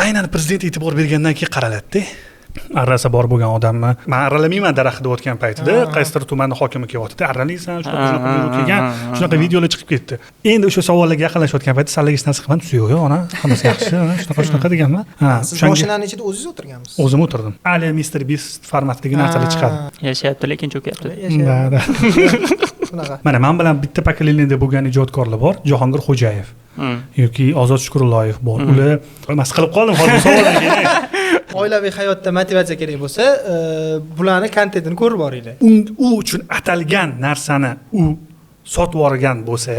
aynan prezident e'tibor bergandan keyin qaraladi-da. Arrasi bor bo'lgan odamni men aralamayman daraxtda o'tgan paytida qaysidir tumanning hokimi kelyapti. Aralaysan, shunaqa kelgan, shunaqa videolar chiqib ketdi. Endi o'sha savollarga yaqinlashayotgan paytda sallagi hech narsa qilmadim. Yo'q, ona, hammasi yaxshi, shunaqa deganman. Siz mashinaning ichida o'zingiz o'tirganmisiz? O'zim o'tirdim. Ali Mr Beast formatidagi narsalar chiqadi. Yashayapti, lekin cho'kyapti. Shunaqa. Mana men bilan bitta pokoleniyada bo'lgan ijodkorlar bor, Jahongir Xo'jayev yoki Ozod Shukurulloyev bor. Ular mas qilib qoldim hozir savoldan keyin. Oilaviy hayotda motivatsiya kerak bo'lsa, bularni kontentini ko'rib boringlar. U uchun atalgan narsani u sotib olgan bo'lsa,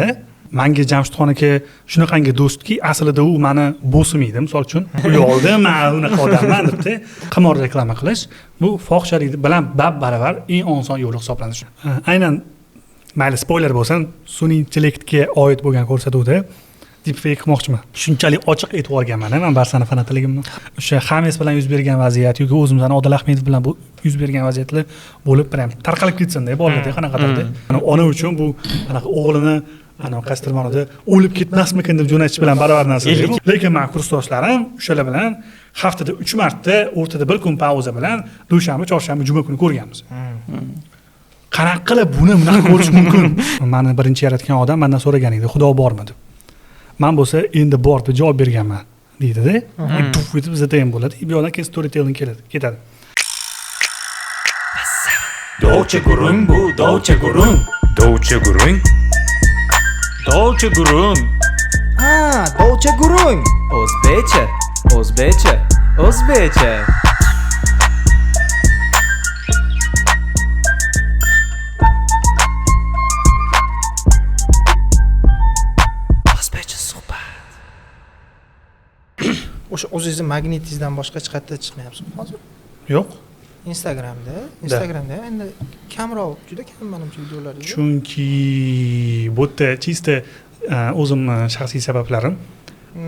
menga Jamshidxon aka shunaqangi do'stki, aslida u meni bosim edi, misol uchun. U yo'lda men unaqa odamman debdi. Qimor reklama qilish bu fohishalik bilan bab-baravar eng oson yo'l hisoblanadi. Aynan mayli spoiler bo'lsin, sun'iy intellektga oid bo'lgan ko'rsatuvda deepfake qilmoqchiman. Shunchalik ochiq aytib olganman, men Barsani fanatligimni. O'sha Xames bilan yuz bergan vaziyat yoki o'zimizdan Odil Ahmedov bilan bu yuz bergan vaziyatlar bo'lib biram tarqalib ketsin-da, bolalarda qanaqadir. Ona uchun bu anaqa o'g'lini Qastirmonida o'lib ketmasmikin deb jo'natish bilan barobar narsa. Lekin men kursdoshlarim o'shalar bilan haftada 3 marta o'rtada bir kun pauza bilan dushanba, chorshanba, juma kuni ko'rganmiz. Qanaqa qilib buni bunaqa ko'rish mumkin? Meni birinchi yaratgan odam mendan so'ragan edi, Xudo bormi deb. Men bo'lsa endi bor deb javob berganman deydi-da. Tuf etib bizda ham bo'ladi. Bu yoqdan keyin storytelling ketadi. Dolce gurung bu, dolce gurung. Dolce gurung. Dolce gurung. Dolce gurung. O'zbekcha, o'zbekcha, o'zbekcha. O'sha o'zingizni magnetingizdan boshqa hech qayerda chiqmayapsiz hozir? Yo'q. Instagramda endi kamroq, juda kam menimcha videolaringiz. Chunki bu yerda chista o'zimning shaxsiy sabablarim.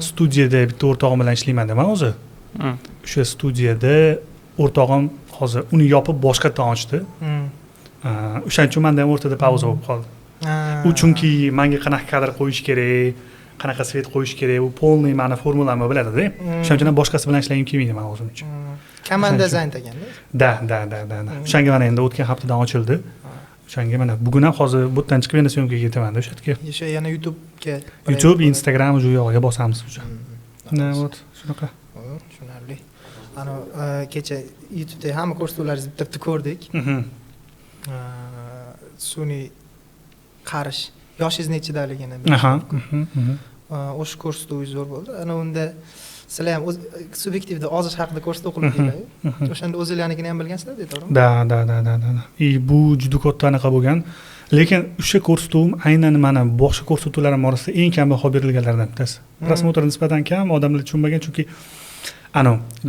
Studiyada bitta o'rtog'im bilan ishlayman men o'zi. O'sha studiyada o'rtog'im hozir uni yopib boshqatdan ochdi. O'shaning uchun menda ham o'rtada pauza bo'lib qoldi. U chunki menga qanaqa kadr qo'yish kerak, qanaqa svet qo'yish kerak, u polniy ma'no formulamni biladi-da. O'shaning uchun boshqasi bilan ishlagim kelmaydi men o'zim uchun. Komanda zayn deganda? Da. O'shanga mana endi o'tgan haftadan ochildi. O'shanga mana bugun ham hozir bu yerdan chiqib yana syomkaga ketaman-da o'sha yerga. O'sha yana YouTube'ga. YouTube, Instagram shu yoqqa bosamiz o'sha. Вот, shunaqa. Tushunarli. Kecha YouTube'da hamma ko'rsatuvlaringizni bitta ko'rdik. Sun'iy qarish. Yoshingiz nechidaligini bilamiz. O'sha ko'rsatuvingiz zo'r bo'ldi. Unda sizlar ham subyektivda ozish haqida ko'rsatuv qildinglar. O'shanda o'zingizlarnikini ham bilgansizlar, to'g'rimi? Da. Bu juda katta anaqa bo'lgan. Lekin o'sha ko'rsatuv aynan mana boshqa ko'rsatuvlarim orasida eng kam baho berilganlardan bittasi. Prosmotr nisbatan kam, odamlar tushunmagan chunki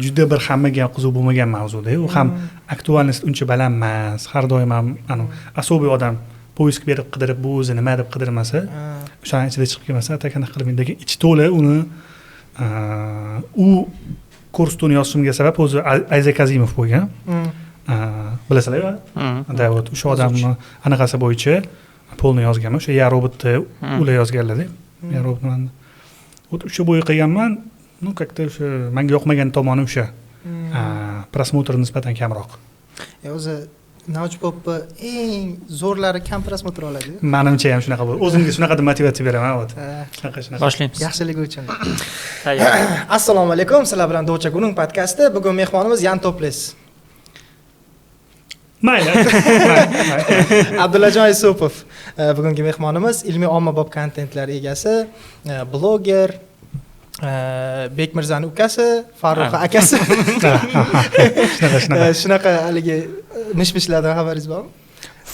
juda bir hammaga qiziq bo'lmagan mavzuda. U ham aktualnost uncha baland emas. Har doim ham asobiy odam poisk berib qidirib bu o'zi nima deb qidirmasa, o'shaning ichida chiqib kelmasa, takana qilib lekin ichi to'la uni u ko'rsatuvni yozishimga sabab o'zi Ayzek Azimov bo'lgan. Bilasizlar-ku? Da, o'sha odamning anaqasi bo'yicha polni yozganman. O'sha ya robotni ular yozganlar-da. Ya robotni. O'sha bo'yi qilganman. Как-то o'sha menga yoqmagan tomoni o'sha. Prosmotr nisbatan kamroq. O'zi Nauchpopni eng zo'rlari kam prosmotr oladi. Menimcha ham shunaqa bo'ldi. O'zimga shunaqa deb motivatsiya beraman, Shunaqa. Boshlaymiz. Yaxshiligi uchun. Assalomu alaykum. Sizlar bilan Dolce Gurung podkasti. Bugun mehmonimiz Yan Topless. Mayli. Abdullajon Yusupov. Bugungi mehmonimiz ilmiy ommabop kontentlar egasi, bloger, Bekmirzaning ukasi, Farruh akasi. Shunaqa haligi mish-mishlardan xabaringiz bormi?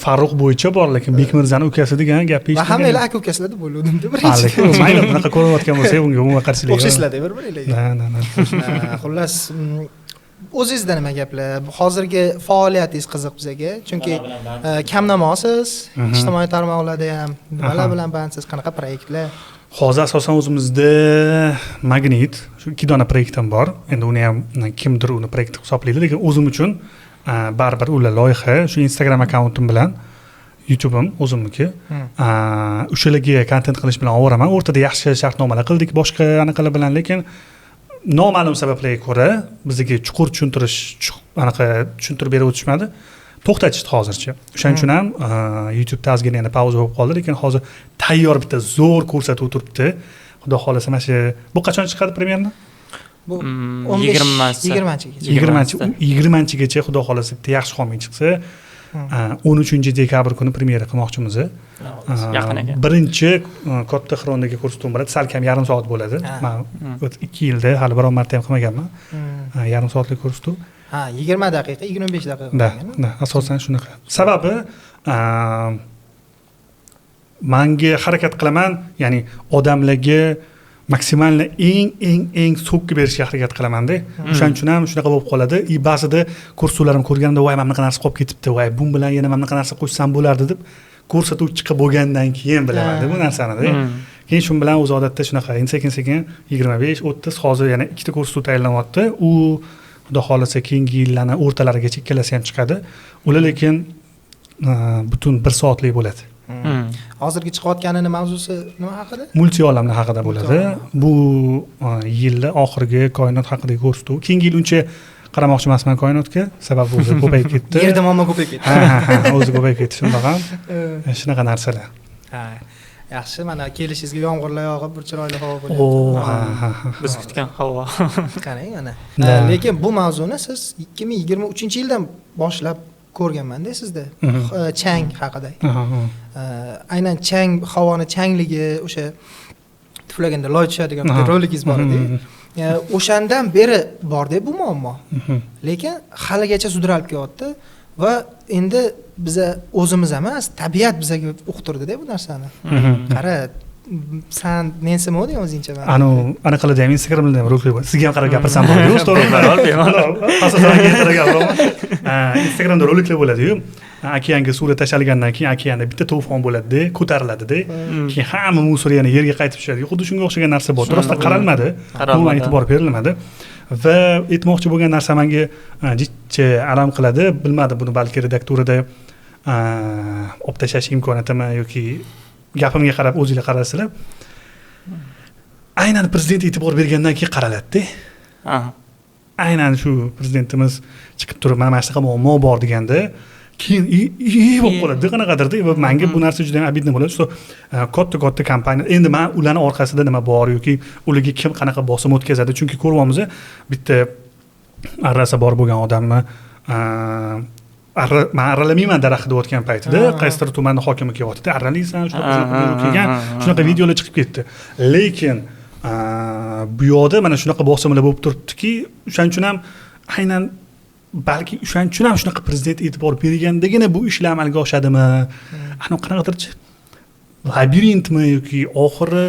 Farruh bo'yicha bor, lekin Bekmirzaning ukasi degan gapni eshitdim. Hammalar aka ukasilar deb o'yladim deb birinchi. Mayli, bunaqa ko'rayotgan bo'lsa, bunga umuman qarshilik yo'q. O'xshaysizlar-da bir-biringizga. Xullas, o'zingizda nima gaplar? Hozirgi faoliyatingiz qiziq bizga, chunki kamnamosiz, ijtimoiy tarmoqlarda ham nimalar bilan bandsiz, qanaqa proyektlar? Hozir asosan o'zimizda Magnit, shu 2 dona proyektim bor. Endi uni ham kimdir uni proyekt hisoblaydi, lekin o'zim uchun baribir ular loyiha, shu Instagram akkauntim bilan YouTube'im o'zimniki. O'shalarga kontent qilish bilan ovoraman. O'rtada yaxshi shartnomalar qildik boshqa anaqalar bilan, lekin noma'lum sabablarga ko'ra bizga chuqur tushuntirish anaqa tushuntirib berib o'tishmadi. To'xtatishdi hozircha. O'shaning uchun ham YouTube'da ozgina yana pauza bo'lib qoldi, lekin hozir tayyor bitta zo'r ko'rsatuv turibdi. Xudo xolasa mana shu bu qachon chiqadi premyerni? Bu 20-chigacha xudo xolasa bitta yaxshi homiyy chiqsa 13 dekabr kuni premyera qilmoqchimiz. Yaqin ekan. Birinchi katta xrondagi ko'rsatuv bo'ladi, salkam yarim soat bo'ladi. Men 2 yilda hali biror marta ham qilmaganman. Yarim soatlik ko'rsatuv. 20 daqiqa, 25 daqiqa. Da, asosan shunaqa. Sababi menga harakat qilaman, ya'ni odamlarga maksimalni eng so'kki berishga harakat qilaman-da. O'shaning uchun ham shunaqa bo'lib qoladi. Ba'zida ko'rsatuvlarim ko'rganda, voy, mana bunaqa narsa qolib ketibdi, voy, bu bilan yana mana bunaqa narsa qo'shsam bo'lardi deb ko'rsatuv chiqib bo'lgandan keyin bilaman-da bu narsani-da. Keyin shu bilan o'z odatda shunaqa, endi sekin-sekin 25-30 hozir yana ikkita ko'rsatuv tayyorlanyapti. U xudo xolasa keyingi yillarning o'rtalarigacha ikkalasi ham chiqadi. Ular lekin butun 1 soatlik bo'ladi. Hozirgi chiqayotganini mavzusi nima haqida? Multi olamlar haqida bo'ladi. Bu yilda oxirgi koinot haqidagi ko'rsatuv. Keyingi yil uncha qaramoqchi emasman koinotga, sababi o'zi ko'payib ketdi. Yerda muammo ko'payib ketdi. O'zi ko'payib ketdi shundoq ham. Shunaqa narsalar. Yaxshi, mana kelishingizga yomg'irlar yog'ib, bir chiroyli havo bo'lyapti. Biz kutgan havo. Qarang mana. Lekin bu mavzuni siz 2023-yildan boshlab ko'rganman-da sizda. Chang haqida. Aynan chang, havoni changligi, o'sha tuflaganda loy tushadigan bitta rolikingiz bor edi. O'shandan beri bor-da bu muammo. Lekin haligacha sudralib kelyapti va endi biza o'zimiz emas, tabiat bizaga uqtirdi-da bu narsani. Qara, sen nensimi o'ding o'zingcha mana. Anaqalada ham Instagramda ham rolik bor. Sizga ham qarab gapirsam bo'ladi-yu, to'g'rimi? Asosan Instagramda roliklar bo'ladi-yu. Okeanga surat tashalgandan keyin okeanda bitta to'fon bo'ladi-da, ko'tariladi-da. Keyin hamma musor yana yerga qaytib tushadi. Xuddi shunga o'xshagan narsa bor. To'g'ri qaralmadi. Umuman e'tibor berilmadi. Va aytmoqchi bo'lgan narsa menga jichcha alam qiladi. Bilmadim, buni balki redaktorida olib tashlash imkoniyatimi yoki gapimga qarab o'zingizlar qarasizlar. Aynan prezident e'tibor bergandan keyin qaraladi-da. Aynan shu prezidentimiz chiqib turib, mana shunaqa muammo bor deganda, keyin bo'lib qoladi, qanaqadir-da. Va menga bu narsa juda ham abidni bo'ladi. Katta kompaniya, endi men ularning orqasida nima bor yoki ularga kim qanaqa bosim o'tkazadi, chunki ko'ryapmiz, bitta arrasi bor bo'lgan odamni men arralamayman daraxt deyotgan paytida qaysidir tumanni hokimi kelyapti. Arralaysan, shunaqa videolar chiqib ketdi. Lekin bu yoqda mana shunaqa bosimlar bo'lib turibdiki, o'shaning uchun ham aynan balki o'shaning uchun ham shunaqa prezident e'tibor bergandagina bu ishlar amalga oshadimi? Qanaqadirchi labirintmi yoki oxiri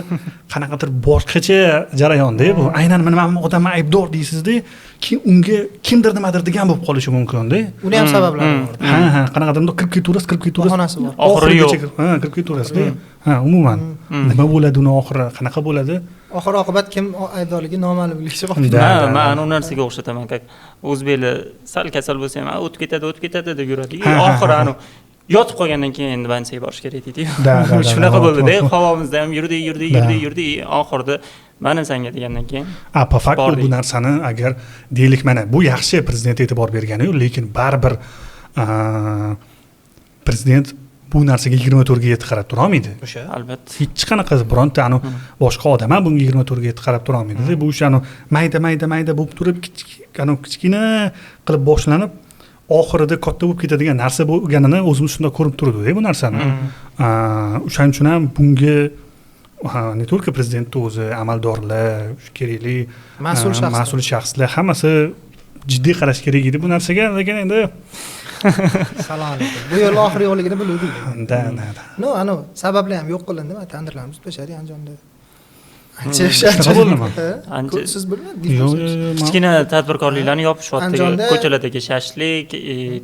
qanaqadir boshqacha jarayonda bu. Aynan mana odamni aybdor deysizda, keyin unga kimdir nimadir degan bo'lib qolishi mumkin-da. Uni ham sabablari bor. Qanaqadir kirib ketaverasiz. Bahonasi bor. Oxiri yo'q. Kirib ketaverasiz-da. Umuman nima bo'ladi, uni oxiri qanaqa bo'ladi? Oxir oqibat kim aybdorligi noma'lumligicha qolib ketadi. Men u narsaga o'xshataman. O'zbeklar sal kasal bo'lsa ham o'tib ketadi deb yuradi. Oxiri yotib qolgandan keyin endi bansiga borish kerak deydi. Shunaqa bo'ldi-da, havomizda ham yurdi, oxirida mana senga degandan keyin. Po fakt bu narsani agar deylik, mana bu yaxshi prezident e'tibor bergani-yu, lekin baribir prezident bu narsaga 24 ga yetib qarab tura olmaydi. Albatta. Hech qanaqa bironta boshqa odam ham bunga 24 ga yetib qarab tura olmaydi. Bu o'sha mayda bo'lib turib, kichkina qilib boshlanib oxirida katta bo'lib ketadigan narsa bo'lganini o'zimiz shunday ko'rib turdik bu narsani. O'shaning uchun ham bunga ne только prezidentning o'zi, amaldorlar, kerakli mas'ul shaxslar hammasi jiddiy qarash kerak edi bu narsaga. Lekin endi Salom. Bu yo'l oxiri yo'qligini biluvdik. Da. Sabablar ham yo'q qilindi, tandirlarimiz to'shadi Andijonda. Siz bilmadingiz? Kichkina tadbirkorliklarni yopishyapti. Ko'chalardagi shashlik,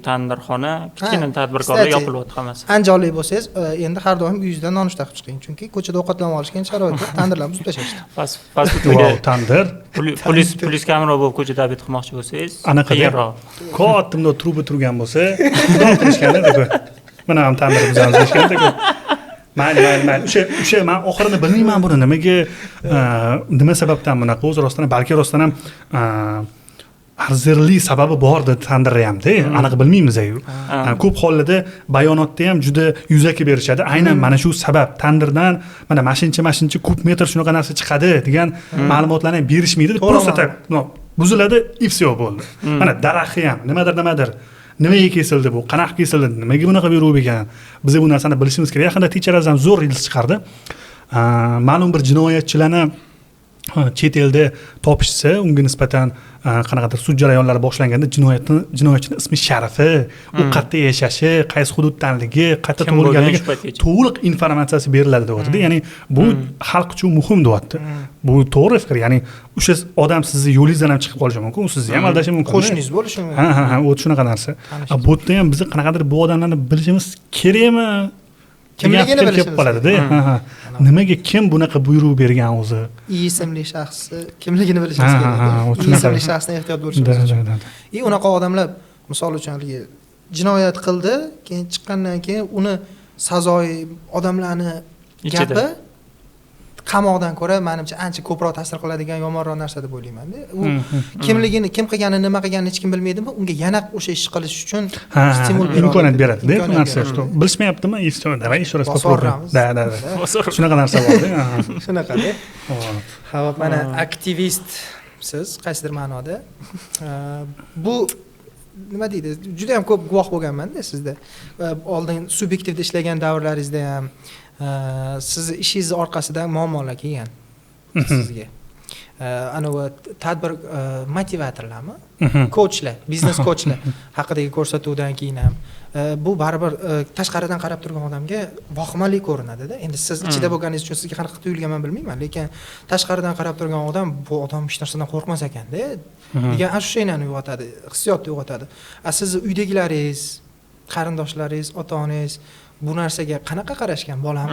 tandirxona, kichkina tadbirkorlar yopilyapti hammasi. Andijonlik bo'lsangiz, endi har doim uyingizdan nonushta qilib chiqing, chunki ko'chada ovqatlanib olishgan sharoitda tandirlarni buzib tashlashdi. Fast-foodga tandir, polis kamera bo'lib ko'chada obed qilmoqchi bo'lsangiz, qayerroq? Katta truba turgan bo'lsa, xudo qilishganda-ku. Mana ham tandir buzamiz deyishganda-ku. mayli o'sha men oxirini bilmayman buni nima sababdan bunaqa o'zi rostdan balki rostdan ham arzirli sababi bor deb tandirayapti aniq bilmaymiz-ku. Ko'p hollarda bayonotda ham juda yuzaki berishadi. Aynan mana shu sabab tandirdan mana mashincha kub metr shunaqa narsa chiqadi degan ma'lumotlarni berishmaydi. Просто так buziladi, и всё bo'ldi. Mana daraxti ham nimadir nimaga kesildi bu, qanaqa kesildi, nimaga bunaqa berib ekan. Biz bu narsani bilishimiz kerak. Yaqinda Teacherers ham zo'r reels chiqardi. Ma'lum bir jinoyatchilarni chet elda topishsa, unga nisbatan qanaqadir sud jarayonlari boshlanganda jinoyatchining ismi sharifi, u qayerda yashashi, qaysi hududdanligi, qayerda tug'ilganligi to'liq informatsiyasi beriladi deyapti. Ya'ni bu xalq uchun muhim deyapti. Bu to'g'ri fikr. Ya'ni o'sha odam sizni yo'lingizdan ham chiqib qolishi mumkin, u sizni ham aldashi mumkin. Qo'shningiz bo'lishi mumkin. Ha, u shunaqa narsa. Bu yerda ham biz qanaqadir bu odamlarni bilishimiz kerakmi? Kimligini bilishimiz qoladi-da. Nimaga kim bunaqa buyruq bergan o'zi? Ismli shaxs kimligini bilishimiz kerak. Ismli shaxsdan ehtiyot bo'lishimiz kerak. Unaqa odamlar misol uchun jinoyat qildi, keyin chiqqandan keyin uni sazoyi odamlarni gapi qamoqdan ko'ra menimcha ancha ko'proq ta'sir qiladigan yomonroq narsa deb o'ylayman-da. U kimligini, kim qilganini, nima qilganini hech kim bilmaydimi? Unga yana o'sha ish qilish uchun stimul beradi. Imkoniyat beradi-da bu narsa. Bilishmayaptimi? Давай еще раз попробуем. Да. Shunaqa narsa bor-da. Shunaqada. Xo'p, mana aktivistsiz qaysidir ma'noda. Bu nima deydi? Juda ham ko'p guvoh bo'lganman-da sizda. Oldin subyektivda ishlagan davrlaringizda ham sizni ishingiz orqasidan muammolar kelgan sizga. Anavi tadbir motivatorlarmi? Coachlar, biznes coachlar haqidagi ko'rsatuvdan keyin ham bu baribir tashqaridan qarab turgan odamga vahimali ko'rinadi-da. Endi siz ichida bo'lganingiz uchun sizga qanaqa tuyulganini bilmayman, lekin tashqaridan qarab turgan odam bu odam hech narsadan qo'rqmas ekan-da degan ashushalarni uyg'otadi, hissiyotni uyg'otadi. Sizni uydagilaringiz, qarindoshlaringiz, ota-onangiz bu narsaga qanaqa qarashgan bolam?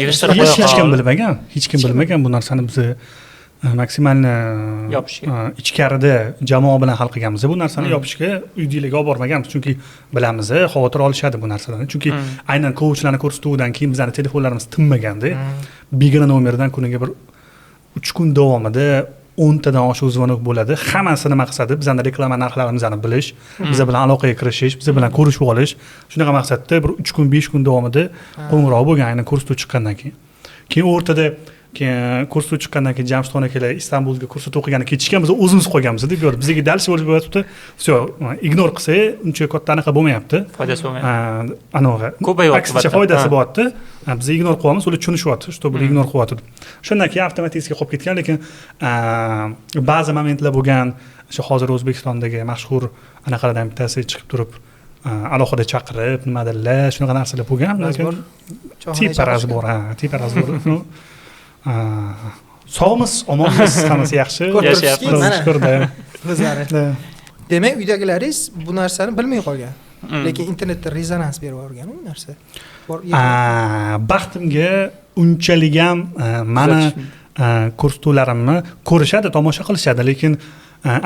Yig'ishtirib hech kim bilmagan bu narsani biz maksimalni ichkarida jamoa bilan hal qilganmiz. Bu narsani yopishga uydagilarga olib bormaganmiz, chunki bilamiz, xavotir olishadi bu narsadan. Chunki aynan coachlarni ko'rsatuvdan keyin bizning telefonlarimiz tinmaganda, begona nomerdan kuniga bir 3 kun davomida 10 tadan oshiq zvonok bo'ladi. Hammasini maqsadi bizning reklama narxlarimizni bilish, biz bilan aloqaga kirishish, biz bilan ko'rishib olish. Shunaqa maqsadda bir 3 kun, 5 kun davomida qo'ng'iroq bo'lgan, aynan ko'rsatuv chiqqandan keyin. Keyin o'rtada ko'rsatuv chiqqandan keyin Jamshidxon akalar Istanbulga ko'rsatuv o'qigani ketishgan, biz o'zimiz qo'yganmiz-da, ko'rib. Bizga dalish bo'lib yotibdi. Всё, ignor qilsa, uncha katta anaqa bo'lmayapti. Foydasi bo'lmayapti. Anaqa ko'payib aksincha foydasi bo'lyapti. Biz ignor qilyapmiz, ular tushunishyapti, что bu ignor qilyapti. Shundan keyin avtomatik qolib ketgan, lekin ba'zi momentlar bo'lgan, shu hozir O'zbekistondagi mashhur anaqalardan bittasi chiqib turib, alohida chaqirib, nimadirlar, shunaqa narsalar bo'lgan, lekin tiparaz bor. Sog'miz, omonmiz, hammasi yaxshi. Yashayapmiz. O'zlari. Demak, uydagilaringiz bu narsani bilmay qolgan. Lekin internetda rezonans berib yuborgan u narsa. Baxtimga unchalik ham mana ko'rsatuvlarimni ko'rishadi, tomosha qilishadi, lekin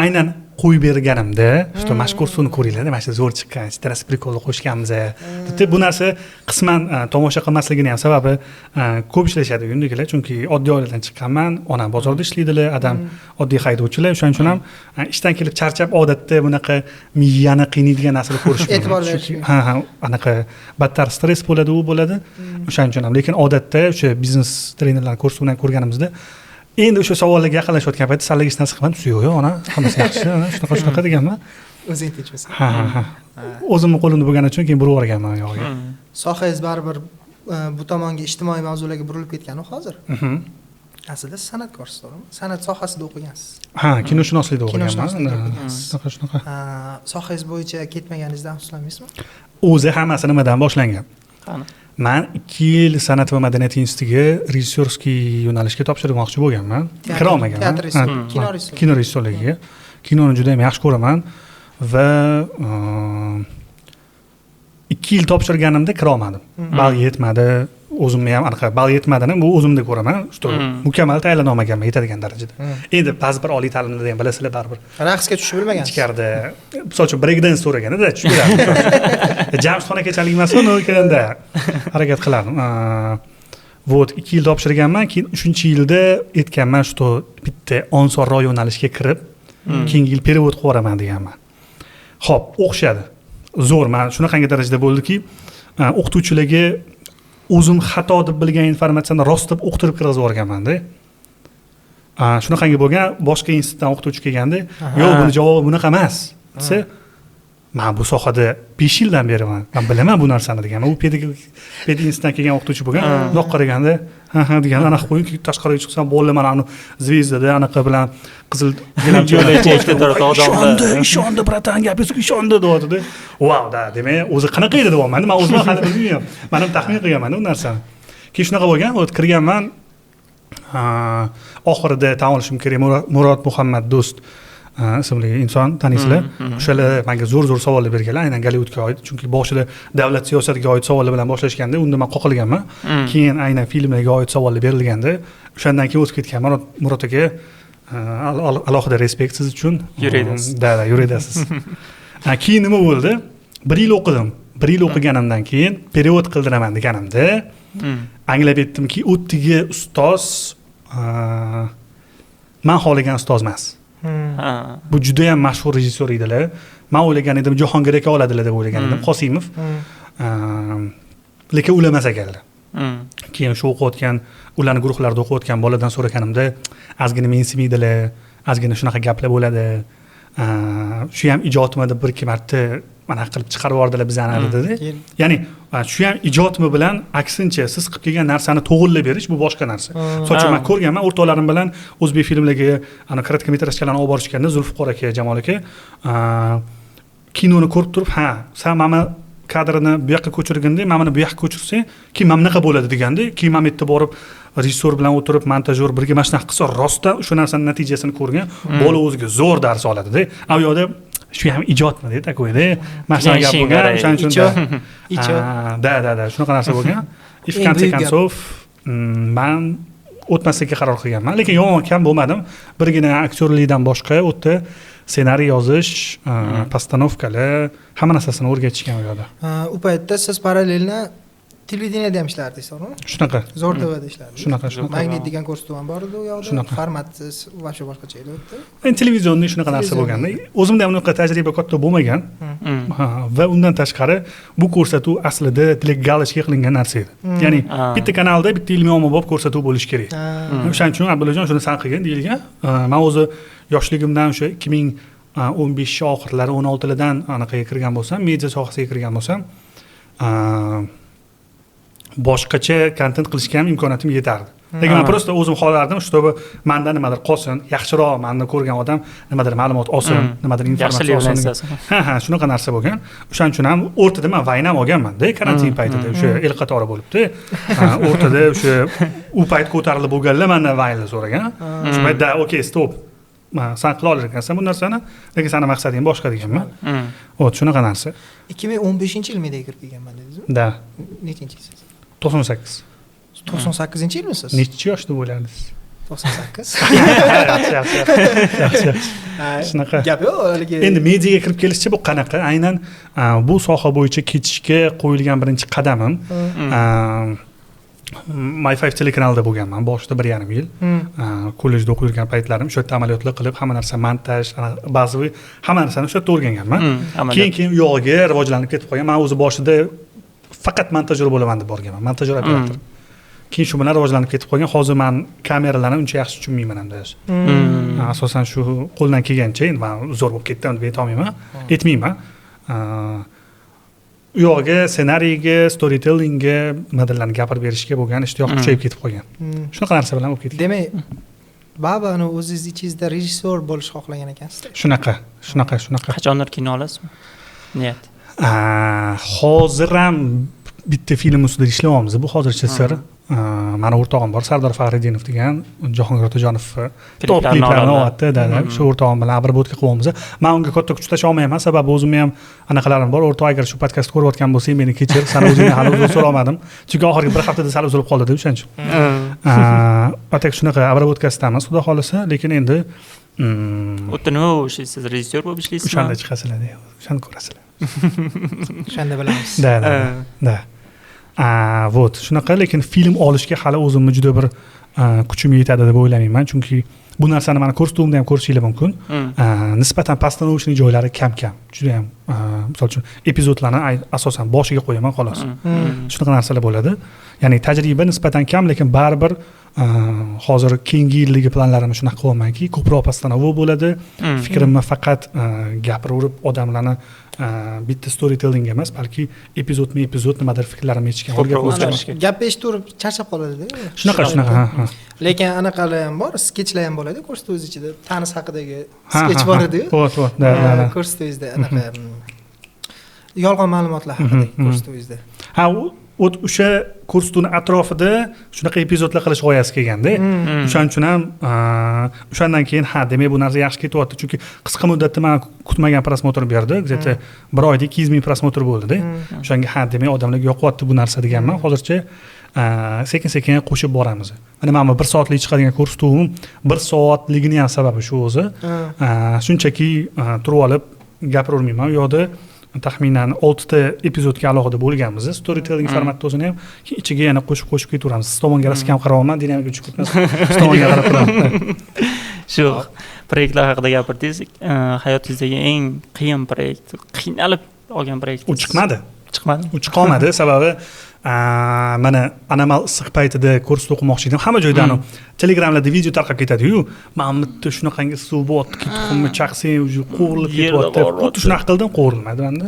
aynan qo'yib berganimda, что mashhur suvni ko'ringlar, mana shu zo'r chiqqan, stress prikolni qo'shganmiz. Deb bu narsa qisman tomosha qilmasligini ham sababi ko'p ishlashadi uydagilar, chunki oddiy oiladan chiqqanman, onam bozorda ishlaydilar, adam oddiy haydovchilar, o'shaning uchun ham ishdan kelib charchab odatda bunaqa miyani qiynaydigan narsalar ko'rish e'tibor berish. Ha, anaqa battar stress bo'ladi, u bo'ladi. O'shaning uchun ham, lekin odatda o'sha biznes trenerlarni ko'rsatuvdan ko'rganimizda endi o'sha savollarga yaqinlashayotgan paytda sallaga hech narsa qilmadim. Yo'q, ona, hammasi yaxshi, shunaqa deganman. O'zing tinchmisan. Ha. O'zimning qo'limda bo'lgani uchun keyin burib yuborganman yog'iga. Sohangiz baribir bu tomonga ijtimoiy mavzularga burilib ketgan-ku hozir. Aslida san'atkorsiz, to'g'rimi? San'at sohasida o'qigansiz. Ha, kinoshunoslikda o'qiganman. Shunaqa. Sohangiz bo'yicha ketmaganingizdan afsuslanmaysizmi? O'zi hammasi nimadan boshlangan? Qani? Men 2 yil san'at va madaniyat institutiga rejissyorskiy yo'nalishga topshirmoqchi bo'lganman. Kira olmaganman. Teatr rejissori, kino rejissyorligiga. Kinoni juda ham yaxshi ko'raman va 2 yil topshirganimda kira olmadim. Balga yetmadi. o'zimni ham anaqa ball yetmadini bu o'zimda ko'raman что mukammal tayyorlana olmaganman yetadigan darajada endi ba'zi bir oliy ta'limda ham bilasizlar baribir raqsga tushib bilmagansiz ichkarida misol uchun breakdance so'raganida tushib beradi jamshidxon aka emas uni o'kanda harakat qilardim вот 2 yil topshirganman keyin 3-yilda aytganman что bitta onsor yo'nalishga kirib keyingi yil перевод qilib yuboraman deganman ho'p o'xshadi zo'r man shunaqangi darajada bo'ldiki o'qituvchilarga o'zim xato deb bilgan informatsiyani rost deb o'qtirib kirgizib yuborganmanda shunaqangi bo'lgan boshqa institutdan o'qituvchi kelganda yo'q buni javobi bunaqa emas desa man bu sohada 5 yildan beri man bilaman bu narsani deganman u pedi institutdan kelgan o'qituvchi bo'lgan bundoq qaraganda ha degan anaqa qo'ying tashqariga chiqsam bo'ldi mana uni zvezdada anaqa bilan qizil ishondi bratan gapingizga ishondi deyotdi vau da demak o'zi qanaqa edi deyapman man o'zim hali bilmayman man ham taxmin qilganman u narsani keyin shunaqa bo'lgan kirganman oxirida tan olishim kerak Murod Muhammad Do'st ismli inson taniysizlar o'shalar menga zo'r savollar berganlar aynan Gollivudga oid chunki boshida davlat siyosatiga oid savollar bilan boshlashganda unda men qoqilganman keyin aynan filmlarga oid savollar berilganda o'shandan keyin o'tib ketgan Murod aka alohida respekt siz uchun yuraverasiz keyin nima bo'ldi 1 yil o'qidim 1 yil o'qiganimdan keyin перевод qildiraman deganimda anglab yetdimki o'tdagi ustoz men xohlagan ustoz emas bu juda ham mashhur rejissyor edilar men o'ylagan edim Jahongir aka oladilar deb o'ylagan edim Qosimov lekin ular emas ekanlar keyin shu o'qiyotgan ularni guruhlarda o'qiyotgan boladan so'raganimda ozgina mensimaydilar ozgina shunaqa gaplar bo'ladi shu ham ijodmi deb 1-2 marta mana qilib chiqarib yubordilar bizani dedi ya'ni shu ham ijodmi bilan aksincha siz qilib kelgan narsani to'g'irlab berish bu boshqa narsa misol uchun men ko'rganman o'rtoqlarim bilan o'zbek filmlariga ana korotkометражkalarni olib borishganda Zulfiqor aka Jamol aka kinoni ko'rib turib sen mana kadrini bu yoqqa ko'chirganda mana buni bu yoqqa ko'chirsang keyin mana bunaqa bo'ladi deganda keyin men bu yerda borib rejissor bilan o'tirib montajyor birga mana shunaqa qilsa rostdan o'sha narsani natijasini ko'rgan bola o'ziga zo'r dars oladida u yoqda shu ham ijodmi deydi takoyda mana shunaqa gap bo'lgan o'shaning uchun da shunaqa narsa bo'lgan и в конце концов man o'tmaslikka qaror qilganman lekin yomon kam bo'lmadim birgina aktyorlikdan boshqa u yerda ssenariy yozish postanovkalar hamma narsasini o'rgatishgan u yoqda u paytda siz parallelni televideniyada ham ishlardingiz to'g'rimi shunaqa zo'r tvda ishlardingiz shunaqa magnit degan ko'rsatuv ham bor edi u yoqda formatsiz вообще boshqacha edi u yerda endi televizionda shunaqa narsa bo'lganda o'zimda ham unaqa tajriba katta bo'lmagan va undan tashqari bu ko'rsatuv aslida galashga qilingan narsa edi ya'ni bitta kanalda bitta ilmiy ommabop ko'rsatuv bo'lishi kerak o'shaning uchun Abdullajon shuni san qilgin deyilgan men o'zi yoshligimdan o'sha 2015 oxirlari 16lardan anaqaga kirgan bo'lsam media sohasiga kirgan bo'lsam boshqacha kontent qilishga ham imkoniyatim yetardi lekin men просто o'zim xohlardim чтобы manda nimadir qolsin yaxshiroq meni ko'rgan odam nimadir ma'lumot olsin nimadir informatsiya olsin shunaqa narsa bo'lgan o'shaning uchun ham o'rtada men vayna ham olganmanda karantin paytida o'sha el qatori bo'libdi o'rtada o'sha u payt ko'tarilib bo'lganlar mendan vaynlar so'ragan shu paytda okey stop sen qila olar ekansan bu narsani lekin seni maqsading boshqa deganman shunaqa narsa 2015-yil mediaga kirib kelganman dedingizmi da nechinchisiz 98 98-yilmisiz nechi yoshda bo'lardingiz 98 yaxshi shunaqa gap yo'q endi mediaga kirib kelishcha bu qanaqa aynan bu soha bo'yicha ketishga qo'yilgan birinchi qadamim My 5 telekanalida bo'lganman boshida 1,5 yil kollejda o'qib yurgan paytlarim o'sha yerda amaliyotlar qilib hamma narsa montaj bazaviy hamma narsani o'sha yerda o'rganganman keyin u yog'iga rivojlanib ketib qolgan man o'zi boshida faqat montajyor bo'laman deb borganman montajyor operator keyin shu bilan rivojlanib ketib qolgan hozir men kameralarni uncha yaxshi tushunmayman hamda asosan shu qo'ldan kelgancha endi men zo'r bo'lib ketdim deb aytolmayman aytmayman u yog'iga ssenariyga storytellingga nimalarni gapirib berishga bo'lgan ishtiyoq kuchayib ketib qolgan shunaqa narsa bilan bo'lib ketgan demak baribir o'zingizni ichingizda rejissyor bo'lishni xohlagan ekansiz shunaqa qachondir kino olasizmi niyat hozir ham bitta film ustida ishlayapmiz bu hozircha sir mani o'rtog'im bor, Sardor Faxriddinov degan, Jahongir Otajonov top kliplarni olyapti, shu o'rtog'im bilan обработка qilyapmiz. Men unga katta kuch tasha olmayman, sababi o'zimni ham anaqalarim bor. O'rtoq, agar shu podkastni ko'rayotgan bo'lsang, meni kechir, san o'zingni hali uzr so'ramadim. Chunki oxirgi bir haftada sal uzilib qoldi deb o'shaning uchun. Atak shunaqa обработкаsidamiz, xudo xolisa, lekin endi o'tda nima ishlaysiz, rejissyor bo'lib ishlaysizmi? O'shanda chiqasizlar, o'shanda ko'rasizlar. O'shanda bilamiz. Da. Вот, shunaqa, lekin film olishga hali o'zimni juda bir kuchim yetadi deb o'ylamayman, chunki bu narsani mana ko'rsatuvimda ham ko'rishingiz mumkin. Nisbatan постановочный joylari kam-kam. Juda ham, misol uchun, epizodlarni asosan boshiga qo'yaman xolos. Shunaqa narsalar bo'ladi. Ya'ni tajriba nisbatan kam, lekin baribir hozir keyingi yilligi planlarimni shunaqa qilyapmanki, ko'proq постановка bo'ladi. Fikrimni faqat gapiraverib odamlarni bitta storytelling emas, balki epizod nimadir fikrlarimni yechgan holga ko'rsatishga. Gap eshitib charchab qoladi-da. Shunaqa. Lekin anaqalar ham bor, sketchlar ham bo'ladi, ko'rsatuv ichida Tanis haqidagi sketch bor edi-ku. Ko'rsatuvingizda anaqa yolg'on ma'lumotlar haqida ko'rsatuvingizda. O'sha ko'rsatuvning atrofida shunaqa epizodlar qilish g'oyasi kelganda, o'shaning uchun ham o'shandan keyin demak bu narsa yaxshi ketyapti, chunki qisqa muddatda men kutmagan prosmotr berdi, где-то bir oyda 200 ming prosmotr bo'ldi-da. O'shanga demak odamlarga yoqyapti bu narsa deganman. Hozircha sekin-sekin qo'shib boramiz. Mana men 1 soatlik chiqadigan ko'rsatuvim 1 soatligini ham sababi shu o'zi. Shunchaki turib olib gapiravermayman, u yoqda taxminan 6 ta epizodga alohida bo'lganmiz. Storytelling formatda o'zini ham ichiga yana qo'shib ketaveramiz. Siz tomonga rasm ham qarayapman, dinamika uchib ketmas. Siz tomonga qarab turaman. Shu proyektlar haqida gapirdingiz. Hayotingizdagi eng qiyin proyekt, qiynalib olgan proyekt. U chiqmadi. U chiqolmadi, sababi mana anomal issiq paytida ko'rsatib o'qimoqchi edim. Hamma joyda Telegramlarda video tarqab ketadi-yu, men bitta shunaqangi suv botib ketibmi, chaqsang, уже qo'rilib ketyapti. Xuddi shunaqa qildim, qo'rilmadi menda.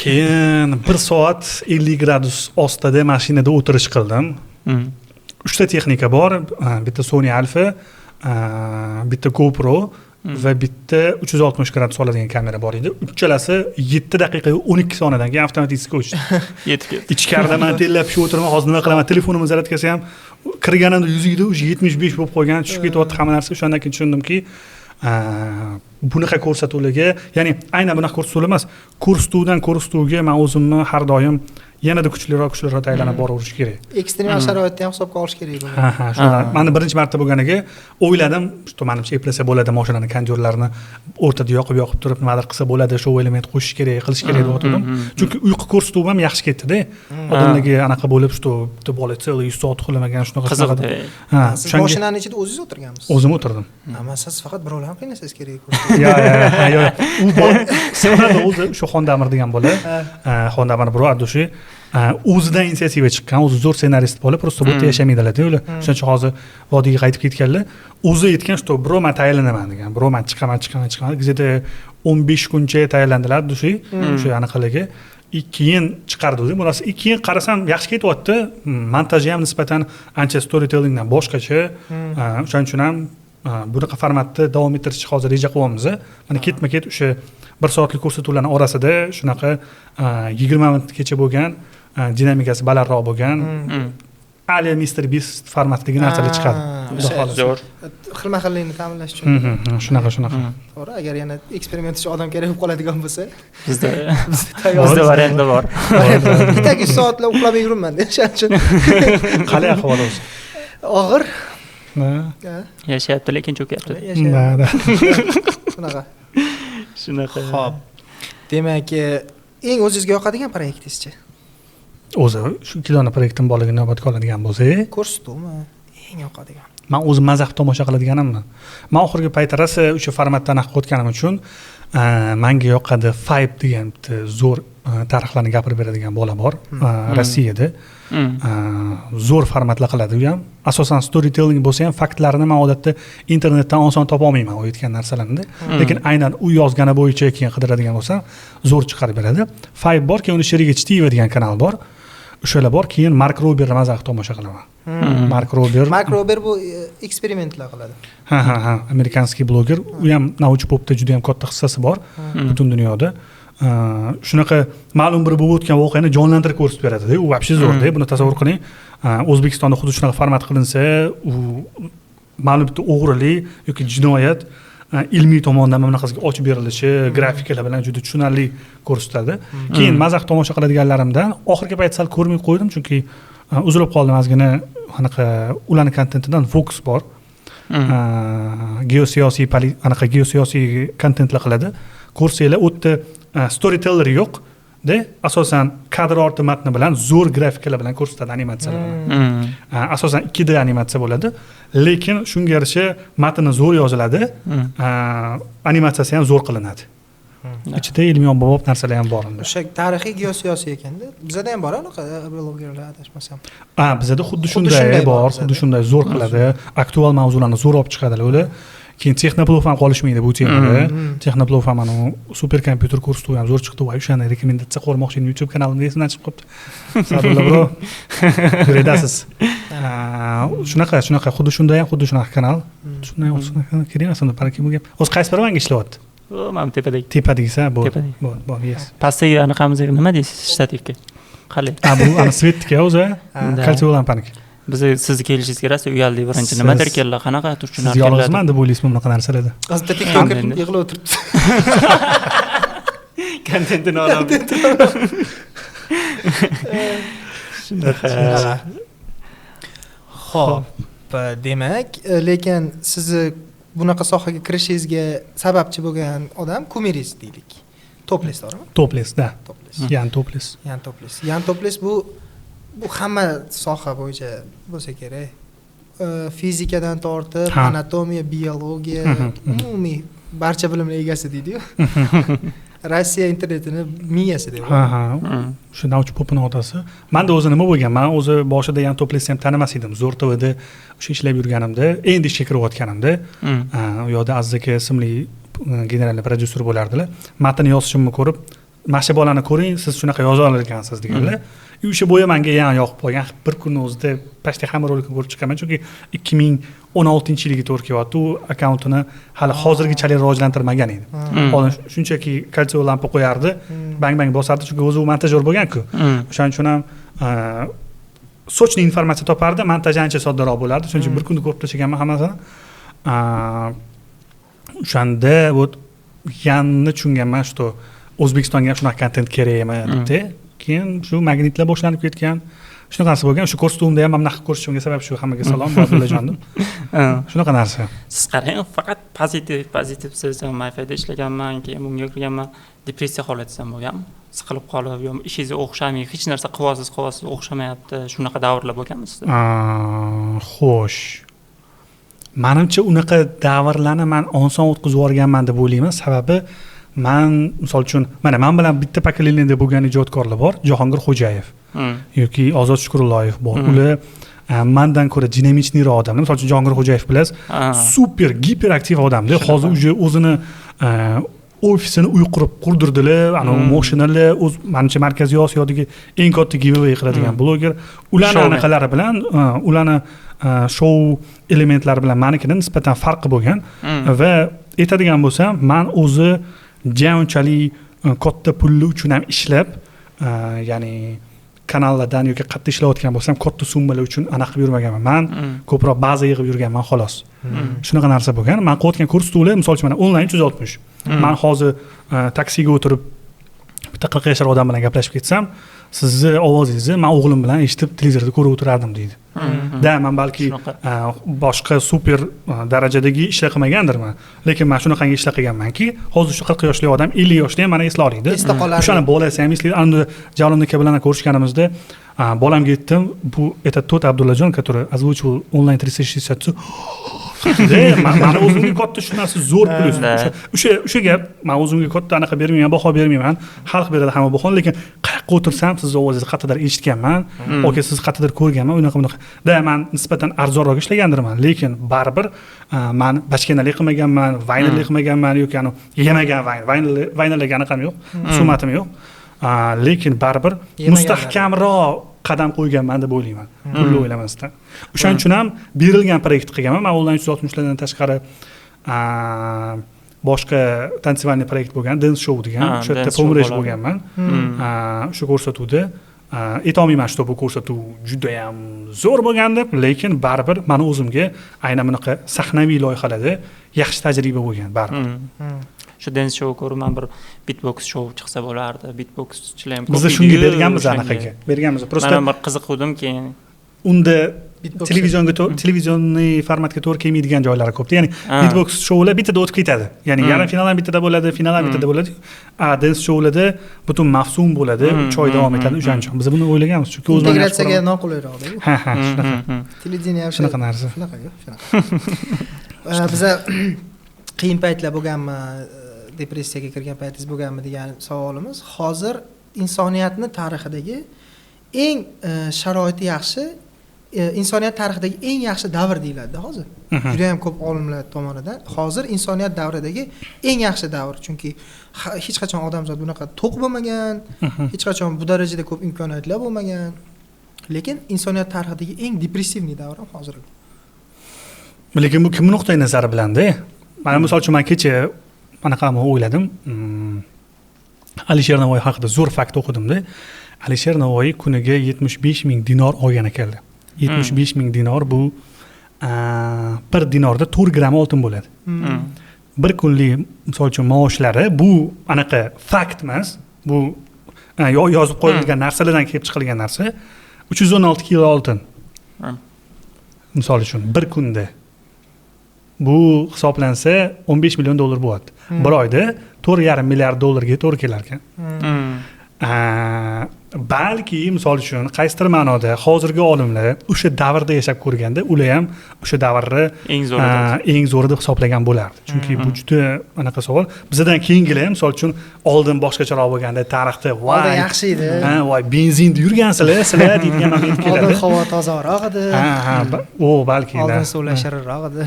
Keyin 1 soat 50 gradus ostida mashinada o'tirish qildim. 3 ta texnika bor, bitta Sony Alpha, bitta GoPro va bitta 360 gradus oladigan kamera bor edi. Uchalasi 7 daqiqa 12 soniyadan keyin avtomatik o'chdi. Yetib ketdi. Ichkarida men tellab shu o'tiraman, hozir nima qilaman? Telefonimni zaryadkasi ham kirganimda yuzingda уже 75 bo'lib qolgan, tushib ketyapti hamma narsa. O'shandan keyin tushundimki, bunaqa ko'rsatuvlarga, ya'ni aynan bunaqa ko'rsatuvlar emas, ko'rsatuvdan ko'rsatuvga men o'zimni har doim yanada kuchliroq aylanib boraverish kerak. Ekstremal sharoitni ham hisobga olish kerak bo'ladi. Shundan. Meni birinchi marta bo'lganiga o'yladim, что menimcha eplasa bo'ladi, mashinani kondyorlarini o'rtada yoqib turib nimadir qilsa bo'ladi, show element qo'shish kerak, qilish kerak deb o'tirdim. Chunki uyqu ko'rsatuv ham yaxshi ketdi-da. Odamlarga anaqa bo'lib, что bitta bola целый 100 soat uxlamagan shunaqa. Qiziqdi. Siz mashinani ichida o'zingiz o'tirganmisiz? O'zim o'tirdim. Ammo siz faqat birovlarni qiynasangiz kerak. Yo'q. U bola Sevara o'zi shu Xondamir degan bola, Xondamir bro Abdushi o'zidan inisiativa chiqqan, o'zi zo'r ssenarist bola, просто bu yerda yashamaydilar-da ular. Shuning uchun hozir vodiyga qaytib ketganlar. O'zi aytgan, что bro men tayyorlanaman degan. Bro men chiqaman. Где-то 15 kuncha tayyorlandilar dushi, o'sha anaqalarga. Keyin chiqardi o'zi. Bunasi keyin qarasam yaxshi ketyapti. Montaji ham nisbatan ancha storytellingdan boshqacha. O'shaning uchun ham bunaqa formatda davom ettirishni hozir reja qilyapmiz. Mana ketma-ket o'sha 1 soatlik ko'rsatuvlarning orasida shunaqa 20 minutgacha bo'lgan, dinamikasi balandroq bo'lgan, Ali Mr Beast formatidagi narsalar chiqadi. Zo'r. Xilma-xillikni ta'minlash uchun. Shunaqa. To'g'ri, agar yana eksperiment uchun odam kerak bo'lib qoladigan bo'lsa, bizda variantlar bor. Bittagi soatlar uxlamay yuribman-da, o'shaning uchun. Qalay ahvol o'zi? Og'ir. Yashayapti, lekin cho'kyapti. Shunaqa. Xo'p. Demak, eng o'zingizga yoqadigan proyektingizchi? O'zi shu kiloni proyektim borligini inobatga oladigan bo'lsak, ko'rsatuvmi eng yoqadigan? Men o'zim mazah tomosha qiladiganimni. Men oxirgi payt rosa o'sha formatdan o'tganim uchun menga yoqadi Five degan zo'r tarixlarni gapirib beradigan bola bor Rossiyada. Zo'r formatlar qiladi u ham. Asosan storytelling bo'lsa ham faktlarni men odatda internetdan oson topa olmayman u aytgan narsalarni. Lekin aynan u yozgani bo'yicha keyin qidiradigan bo'lsam, zo'r chiqarib beradi. Five bor, keyin uni Sherige Chitiyeva degan kanal bor. O'shalar bor, keyin Mark Roberni mazah tomosha qilaman. Mark Rober bu eksperimentlar qiladi. Amerikanskiy bloger, u ham nauch popda juda ham katta hissasi bor butun dunyoda. shunaqa ma'lum bir bo'lib o'tgan voqeani jonlantirib ko'rsatib beradi. U вообще zo'rda. Buni tasavvur qiling. O'zbekistonda xuddi shunaqa format qilinsa, u ma'lum bitta o'g'rilik yoki jinoyat ilmiy tomondan mana bunaqasiga ochib berilishi, grafikalar bilan juda tushunarli ko'rsatadi. Keyin mazax tomosha qiladiganlarimdan oxirgi payt sal ko'rmay qo'ydim, chunki uzilib qoldim ozgina anaqa ularning kontentidan Vox bor. Geosiyosiy anaqa geosiyosiy kontentlar qiladi. Ko'rsanglar, u yerda storyteller yo'q. Asosan kadr orti matni bilan zo'r grafikalar bilan ko'rsatadi animatsiyalarni. Asosan 2D animatsiya bo'ladi, lekin shunga yarasha matni zo'r yoziladi, animatsiyasi ham zo'r qilinadi. Ichida ilmiy ommabop narsalar ham bor. O'sha tarixiy geosiyosiy ekanda. Bizda ham bor anaqa blogerlar adashmasam. Bizda xuddi shunday bor, xuddi shunday zo'r qiladi, aktual mavzularni zo'r olib chiqadilar ular. Keyin Texnoplov ham qolishmaydi bu temada. Texnoplov ham mana super kompyuter kursi ham zo'r chiqdi. Voy, o'shani rekomendatsiya qilmoqchi edim. YouTube kanalimda esimdan chiqib qolibdi. Sadulla bro. Ko'radasiz. Shunaqa xuddi shunday ham xuddi shunaqa kanal. Shunday olsin, kerak emas unda paraki bu gap. O'zi qaysi biri manga ishlayapti? Mana tepadagi. Tepadagisa, bor. Bor, yes. Pastdagi anaqamiz nima deysiz? Shtativga. Qalay. Bu ana svetga o'zi, kalsiy lampaniki. Biz sizni kelishingizga rosa uyaldik birinchi. Nimadir keldi, qanaqa turchunar keldi. Siz yolg'izman deb o'ylaysizmi bunaqa narsalarda? Hozirda TikTokga yig'ilib o'tiribdi. Kontentini olamiz. Xo'p, demak, lekin sizni bunaqa sohaga kirishingizga sababchi bo'lgan odam kumiringiz deylik. Topless to'g'rimi? Topless, da. Yan Topless. Yan Topless bu hamma soha bo'yicha bo'lsa kerak. Fizikadan tortib, anatomiya, biologiya, umumiy barcha bilimlar egasi deydi-yu. Rossiya internetini miyasi deb. Shu Nauch Popning otasi. Menda o'zi nima bo'lgan? Men o'zi boshida Yan Toplessni ham tanimas edim. Zo'r TVda o'sha ishlab yurganimda, endi ishga kirayotganimda, u yoqda Aziz aka ismli general prodyuser bo'lardilar. Matn yozishimni ko'rib, "Mana shu bolani ko'ring, siz shunaqa yoza olar ekansiz" deganlar. O'sha bo'yi menga ham yoqib qolgan. Bir kun o'zida pastda hamma rolikni ko'rib chiqaman, chunki 2016-yilga to'g'ri kelyapti. U akkauntini hali hozirgichalik rivojlantirmagan edi. Hozir shunchaki kalsiy lampa qo'yardi, bang bosardi, chunki o'zi u montajyor bo'lgan-ku. O'shaning uchun ham sochni informatsiya topardi, montaj ancha soddaroq bo'lardi. Shuning uchun bir kunda ko'rib tashlaganman hammasini. O'shanda yanni tushunganman, shu O'zbekistonga ham shunaqa kontent kerakmi deb. Keyin shu magnitlar boshlanib ketgan. Shunaqasi bo'lgan. Shu ko'rsatuvimda ham mana bunaqa ko'rsatishimga sabab shu. Hammaga salom, Abdullajondim. Shunaqa narsa. Siz qarang, faqat pozitiv siz mayfayda ishlaganman, keyin bunga kirganman, depressiya holati ham bo'lgan. Siqilib qolib, yo ishingiz o'xshamay, hech narsa qilasiz, o'xshamayapti. Shunaqa davrlar bo'lganmi sizda? Xo'sh. Menimcha unaqa davrlarni men oson o'tkazib yuborganman deb o'ylayman. Sababi men misol uchun men bilan bitta pokoleniyada bo'lgan ijodkorlar bor, Jahongir Xo'jayev yoki Ozod Shukurulloyev bor. Ular mendan ko'ra dinamichliroq odamlar. Misol uchun Jahongir Xo'jayev bilasiz, super giperaktiv odamda. Hozir uje o'zini ofisini uy qurdirdilar, ana mashinalar, o'z menimcha Markaziy Osiyodagi eng katta giveaway qiladigan bloger. Ularning anaqalari bilan, ularning show elementlari bilan menikidan nisbatan farqi bo'lgan va aytadigan bo'lsam, men o'zi unchalik katta pulli uchun ham ishlab, ya'ni kanallardan yoki qayerda ishlayotgan bo'lsam, katta summalar uchun anaqa qilib yurmaganman. Men ko'proq baza yig'ib yurganman xolos. Shunaqa narsa bo'lgan. Men qilayotgan ko'rsatuvlar, misol uchun, mana onlayn 360. Men hozir taksiga o'tirib bitta 40 yoshli odam bilan gaplashib ketsam, sizni ovozingizni men o'g'lim bilan eshitib televizorda ko'rib o'tirardim deydi. Men balki boshqa super darajadagi ishlar qilmagandirman, lekin men shunaqangi ishlar qilganmanki, hozir shu 40 yoshli odam 50 yoshda ham mana esla oladi. O'shani bolasi ham eslaydi. Unda Jalol aka bilan ko'rishganimizda bolamga aytdim, bu aytadi, "To't Abdullajon, который озвучивал онлайн 360". Mana o'zimga katta shu narsa zo'r plyus. O'sha gap, men o'zimga katta anaqa bermayman, baho bermayman. Xalq beradi hamma baho, lekin qayerga o'tirsam sizni ovozingizni qayerdadir eshitganman, yoki siz qayerdadir ko'rganman, unaqa. Men nisbatan arzonroq ishlagandirman, lekin baribir men bachkanalik qilmaganman, vaynalik qilmaganman, yoki yemagan vaynalga anaqam yo'q, husumatim yo'q. Lekin baribir mustahkamroq qadam qo'yganman deb o'ylayman. Pulni o'ylamasdan. O'shaning uchun ham berilgan proyekt qilganman. Men onlayn 360 lardan tashqari boshqa tansivalniy proyekt bo'lgan dance show degan o'sha yerda pomresh bo'lganman o'sha ko'rsatuvda aytolmayman что bu ko'rsatuv judayam zo'r bo'lgandi lekin baribir mani o'zimga aynan bunaqa sahnaviy loyihalarda yaxshi tajriba bo'lgan baribir shu dance show ko'rib man bir beatbox show chiqsa bo'lardi beatboxchilar ham biz shunga berganmiz anaqaga berganmiz просто man bir qiziquvdim keyin unda televizionniy formatga to'g'ri kelmaydigan joylari ko'pda ya'ni beatbox shoular bittada o'tib ketadi ya'ni yarim final ham bittada bo'ladi final ham bittada bo'ladi dance shoularda butun mavsum bo'ladi 3 oy davom etadi o'shaning uchun biz buni o'ylaganmiz chunki integratsiyaga noqulayroqda ha shunaqa televideniya shunaqa narsa shunaqa biza qiyin paytlar bo'lganmi depressiyaga kirgan paytingiz bo'lganmi degan savolimiz hozir insoniyatni tarixidagi eng sharoiti yaxshi insoniyat tarixidagi eng yaxshi davr deyiladi hozir juda ham ko'p olimlar tomonidan hozir insoniyat davridagi eng yaxshi davr chunki hech qachon odamzod bunaqa to'q bo'lmagan hech qachon bu darajada ko'p imkoniyatlar bo'lmagan lekin insoniyat tarixidagi eng depressivniy davr ham hozir lekin bu kimning nuqtai nazari bilanda mana misol uchun man kecha anaqa o'yladim Alisher Navoiy haqida zo'r fakt o'qidimda Alisher Navoiy kuniga 75 ming dinor olgan ekanlar 75 ming dinor bu 1 dinorda 4 gram oltin bo'ladi bir kunlik misol uchun maoshlari bu anaqa fakt emas bu yozib qo'yilgan narsalardan kelib chiqilgan narsa 316 kilo oltin misol uchun bir kunda bu hisoblansa 15 million dollar bo'ladi bir oyda 4,5 milliard dollarga to'g'ri kelar ekan balki misol uchun qaysidir ma'noda hozirgi olimlar o'sha davrda yashab ko'rganda ular ham o'sha davrni eng zo'ri deb hisoblagan bo'lardi chunki bu juda anaqa savol bizdan keyingilar misol uchun oldin boshqacharoq bo'lganda tarixda voy yaxshi edi voy benzinda yurgansizlar sizlar deydigan moment keladi oldin havo tozaroq edi balki oldin suvlar shirinroq edi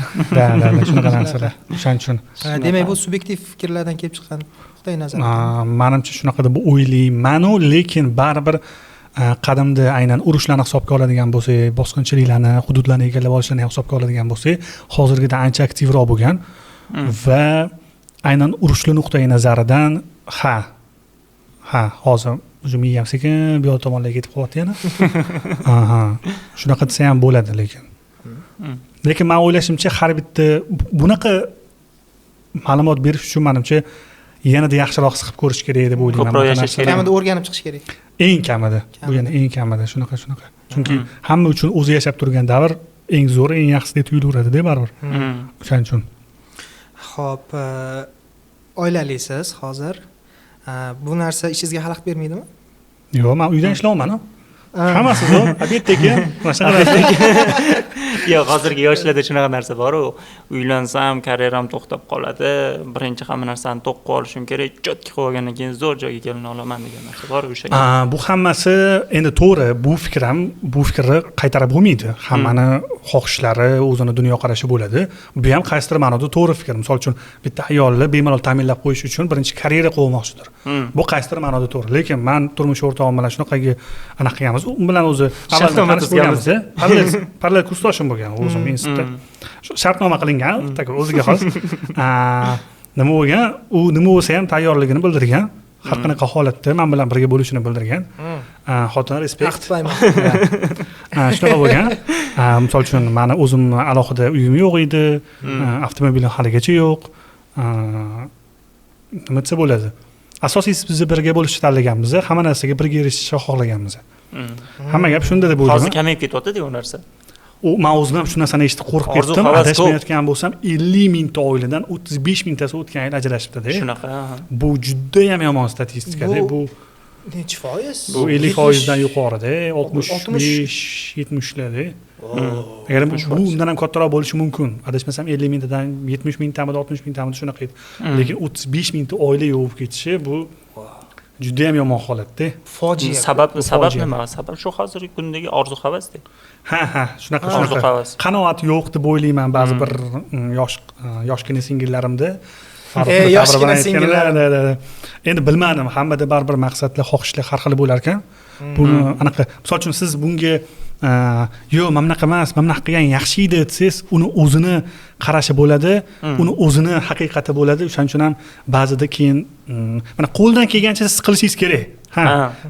shunaqa narsalar o'shaning uchun demak bu subyektiv fikrlardan kelib chiqqan manimcha shunaqa deb o'ylaymanu lekin baribir qadimda aynan urushlarni hisobga oladigan bo'lsak bosqinchiliklarni hududlarni egallab olishlarni hisobga oladigan bo'lsak hozirgidan ancha aktivroq bo'lgan va aynan urushli nuqtai nazaridan hozir уже miyam sekin bu yoq tomonlarga ketib qolyapti yana shunaqa desa ham bo'ladi lekin man o'ylashimcha har bitta bunaqa ma'lumot berish uchun manimcha yanada yaxshiroq his qilib ko'rish kerak deb o'ylayman ko'proq yashash kerak kamida o'rganib chiqish kerak eng kamida bu yana eng kamida shunaqa chunki hamma uchun o'zi yashab turgan davr eng zo'ri eng yaxshisi deb tuyulaveradida baribir o'shaning uchun ho'p oilalisiz hozir bu narsa ishingizga xalaqit bermaydimi yo'q man uydan ishlayapman hammasi zo'r обедteki yo'q hozirgi yoshlarda shunaqa narsa boru uylansam karyeram to'xtab qoladi birinchi hamma narsani to'q qilib olishim kerak chotki qilib olgandan keyin zo'r joyga kelina olaman degan narsa bor o'sha bu hammasi endi to'g'ri bu fikrni qaytarib bo'lmaydi hammani xohishlari o'zini dunyoqarashi bo'ladi bu ham qaysidir ma'noda to'g'ri fikr misol uchun bitta ayolni bemalol ta'minlab qo'yish uchun birinchi karyera qilmoqchidir bu qaysidir ma'noda to'g'ri lekin man turmush o'rtog'im bilan shunaqangi anaqa qilganmiz u bilan o'zi avvaldan tanishib bo'lganmiz parallel kursdoshim bo'lgan o'zim institutda shartnoma qilingan o'ziga xos nima bo'lgan u nima bo'lsa ham tayyorligini bildirgan har qanaqa holatda men bilan birga bo'lishini bildirgan xotini respekt shunaqa bo'lgan misol uchun mani o'zimni alohida uyim yo'q edi avtomobilim haligacha yo'q nima desa bo'ladi asosiysi biz birga bo'lishni tanlaganmiz hamma narsaga birga erishishni xohlaganmiz hamma gap shunda deb o'ylayman hozir kamayib ketyapti-da u narsa man o'zim ham shu narsani eshitib qo'rqib ketdim adashmayotgan bo'lsam 50 mingta oiladan 35 mingtasi o'tgan yil ajrashibdi-da shunaqa bu judayam yomon statistikada bu nechi foiz bu 50% dan yuqorida 65-70larda agar bu undan ham kattaroq bo'lishi mumkin adashmasam 50 mingtadan 70 mingtamidi 60 mingtamidi shunaqa edi lekin 35 mingta oila yo'q ketishi bu judayam yomon holatda fojia sabab nima sabab shu hozirgi kundagi orzu-havasda shunaqa qanoat yo'q deb o'ylayman ba'zi bir yoshgina singillarimda yoshgina singillar endi bilmadim hammada baribir maqsadlar xohishlar har xil bo'lar ekan buni anaqa misol uchun siz bunga yo'q mana bunaqa emas, mana bunaqa qilgan yaxshi edi desangiz, uni o'zini qarashi bo'ladi, uni o'zini haqiqati bo'ladi. O'shaning uchun ham ba'zida keyin mana qo'ldan kelgancha siz qilishingiz kerak.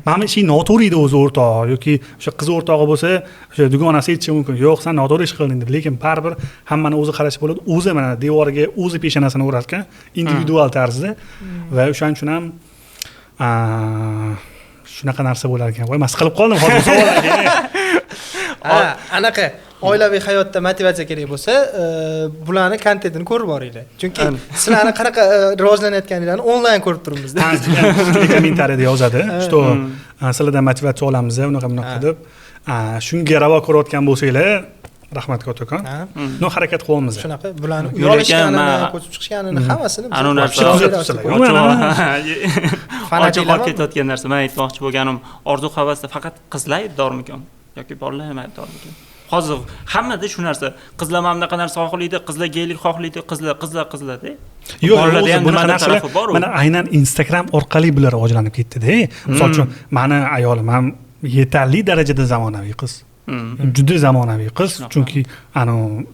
Mana ish noto'g'ri edi o'zi o'rtog'i yoki o'sha qiz o'rtog'i bo'lsa, o'sha dugonasi aytishi mumkin. Yo'q, sen noto'g'ri ish qilding deb, lekin baribir hammani o'zi qarashi bo'ladi. O'zi mana devoriga o'zi peshonasini urar ekan, individual tarzda va o'shaning uchun ham shunaqa narsa bo'lar ekan. Voy, mas qilib qoldim hozir savollarga. Anaqa oilaviy hayotda motivatsiya kerak bo'lsa, bularni kontentini ko'rib boringlar. Chunki sizlarni qanaqa rivojlanayotganinglarni onlayn ko'rib turibmiz-da. Kommentariyada yozadi. Что sizlardan motivatsiya olamiz, unaqa deb. Shunga ravo ko'rayotgan bo'lsanglar, rahmat kattakon. No harakat qilyapmiz. Shunaqa bularni uyalishganini, ko'chib chiqishganini hammasini fanatik olib ketayotgan narsa. Men aytmoqchi bo'lganim, orzu havasda faqat qizlar aybdormikan yoki bolalar ham aybdormikan? Hozir hammada shu narsa. Qizlar mana bunaqa narsa xohlaydi, qizlar geylik xohlaydi, qizlar-da. Yo'q, bunaqa narsalar mana aynan Instagram orqali bular rivojlanib ketdi-da. Misol uchun, meni ayolim ham yetarli darajada zamonaviy qiz. Juda zamonaviy qiz, chunki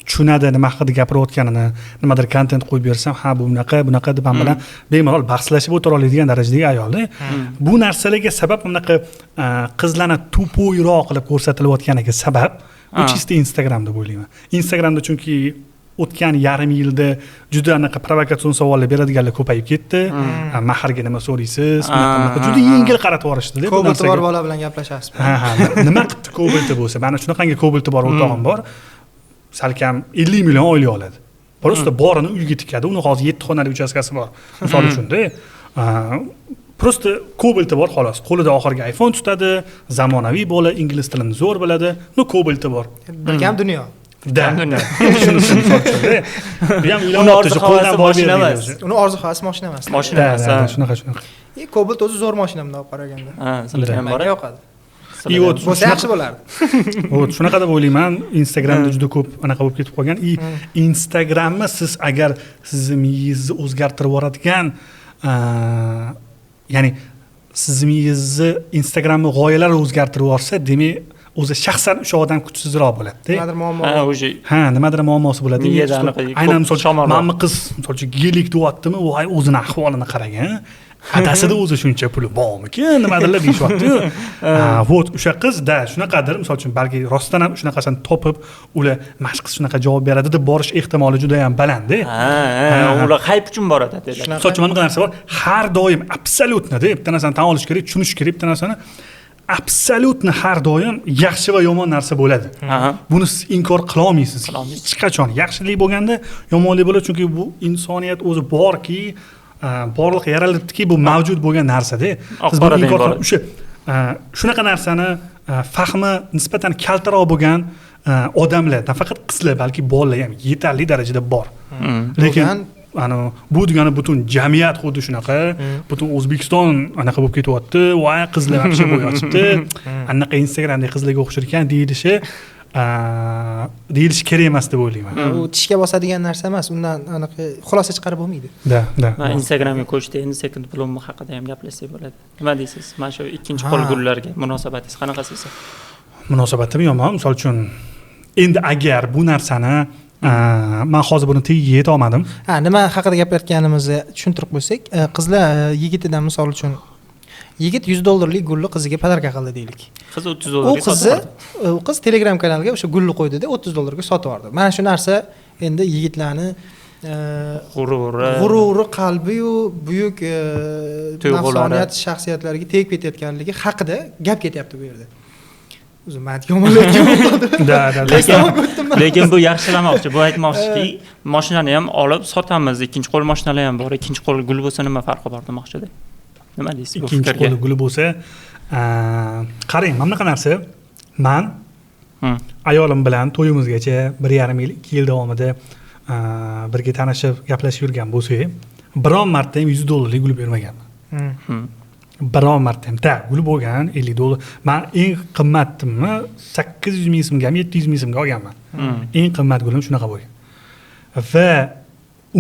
tushunadi nima haqida gapirayotganini, nimadir kontent qo'yib bersam, ha bu bunaqa deb ham bilan bemalol bahslashib o'tira oladigan darajadagi ayolda. Bu narsalarga sabab bunaqa qizlarni tupoyroq qilib ko'rsatilayotganiga sabab bu chista Instagram deb o'ylayman. Instagramda chunki o'tgan yarim yilda juda anaqa provokatsion savollar beradiganlar ko'payib ketdi. Mahrga nima so'raysiz? Juda yengil qaratib yuborishdi-da. Ko'bilti bor bola bilan gaplashasiz. Nima qildi ko'bilti bo'lsa? Mana shunaqangi ko'bilti bor o'rtog'im bor. Salkam 50 million oylik oladi. Просто borini uyga tikadi. Uni hozir 7 xonali uchastkasi bor. Misol uchun-da. Просто ko'bilti bor xolos. Qo'lida oxirgi iPhone tutadi, zamonaviy bola, ingliz tilini zo'r biladi. No ko'bilti bor. Birgam dunyo. Uni orzu havasi mashina emas. Uni orzu havasi mashina emas. Mashina emas. Shunaqa. Kobalt o'zi zo'r mashina bunday qaraganda. Sizlarga ham bor. Yoqadi. Bo'lsa yaxshi bo'lardi. Shunaqa deb o'ylayman. Instagramda juda ko'p anaqa bo'lib ketib qolgan. Instagramni siz agar sizni miyangizni o'zgartirib yuboradigan, ya'ni sizni miyangizni Instagramni g'oyalari o'zgartirib yuborsa, demak o'zi shaxsan o'sha odam kuchsizroq bo'ladi-da. Nimadir muammo. Nimadir muammosi bo'ladi. Aynan misol uchun mamma qiz misol uchun gelik deyaptimi, voy o'zini ahvolini qaragan. Adasida o'zi shuncha puli bormikan, nimadirlar deyishyapti-yu. Вот o'sha qizda shunaqadir, misol uchun balki rostdan ham shunaqasini topib, ular mashq shunaqa javob beradi deb borish ehtimoli juda ham baland-da. Ular hayp uchun boradi dedilar. Misol uchun mana narsa bor, har doim absolyutno-da, bitta narsani tan olish kerak, tushunish kerak, bitta narsani absolyutno har doim yaxshi va yomon narsa bo'ladi. Buni siz inkor qila olmaysiz. Hech qachon yaxshilik bo'lganda yomonlik bo'ladi, chunki bu insoniyat o'zi borki, borliq yaralibdiki, bu mavjud bo'lgan narsa-da. Siz buni inkor qilib o'sha shunaqa narsani fahmi nisbatan kaltaroq bo'lgan odamlar, nafaqat qizlar, balki bolalar ham yetarli darajada bor. Lekin bu degani butun jamiyat xuddi shunaqa, butun O'zbekiston anaqa bo'lib ketyapti, voy qizlar yaxshi bo'yotibdi, anaqa Instagramda qizlarga o'xshar ekan deyilishi kerak emas deb o'ylayman. U tishga bosadigan narsa emas, undan anaqa xulosa chiqarib bo'lmaydi. Men Instagramga ko'chdi, endi second bloom haqida ham gaplashsak bo'ladi. Nima deysiz? Mana shu ikkinchi qo'l gullarga munosabatingiz qanaqa siz? Munosabatim yomon. Misol uchun endi agar bu narsani men hozir buni tagiga yeta olmadim. Nima haqida gapirayotganimizni tushuntirib qo'ysak, qizlar yigitidan misol uchun yigit $100 gulni qiziga podarka qildi deylik. Qiz $30 ga sotdi. U qiz Telegram kanaliga o'sha gulni qo'ydi-da, $30 ga sotib yubordi. Mana shu narsa endi yigitlarni g'ururi, qalbi-yu buyuk nafsoniyat shaxsiyatlariga tegib ketayotganligi haqida gap ketyapti bu yerda. O'zi men yomonlayapman. Lekin bu yaxshilamoqchi, bu aytmoqchiki, mashinani ham olib sotamiz, ikkinchi qo'l mashinalar ham bor, ikkinchi qo'l gul bo'lsa nima farqi bor demoqchida. Nima deysiz bu fikrga? Ikkinchi qo'l gul bo'lsa, qarang, mana bunaqa narsa. Men ayolim bilan to'yimizgacha 1,5 yil, 2 yil davomida birga tanishib, gaplashib yurgan bo'lsak, biron marta ham $100 gul bermaganman. Biron marta ham gul bo'lgan $50. Men eng qimmatimni 800 ming so'mga, 700 ming so'mga olganman. Eng qimmat gulim shunaqa bo'lgan. Va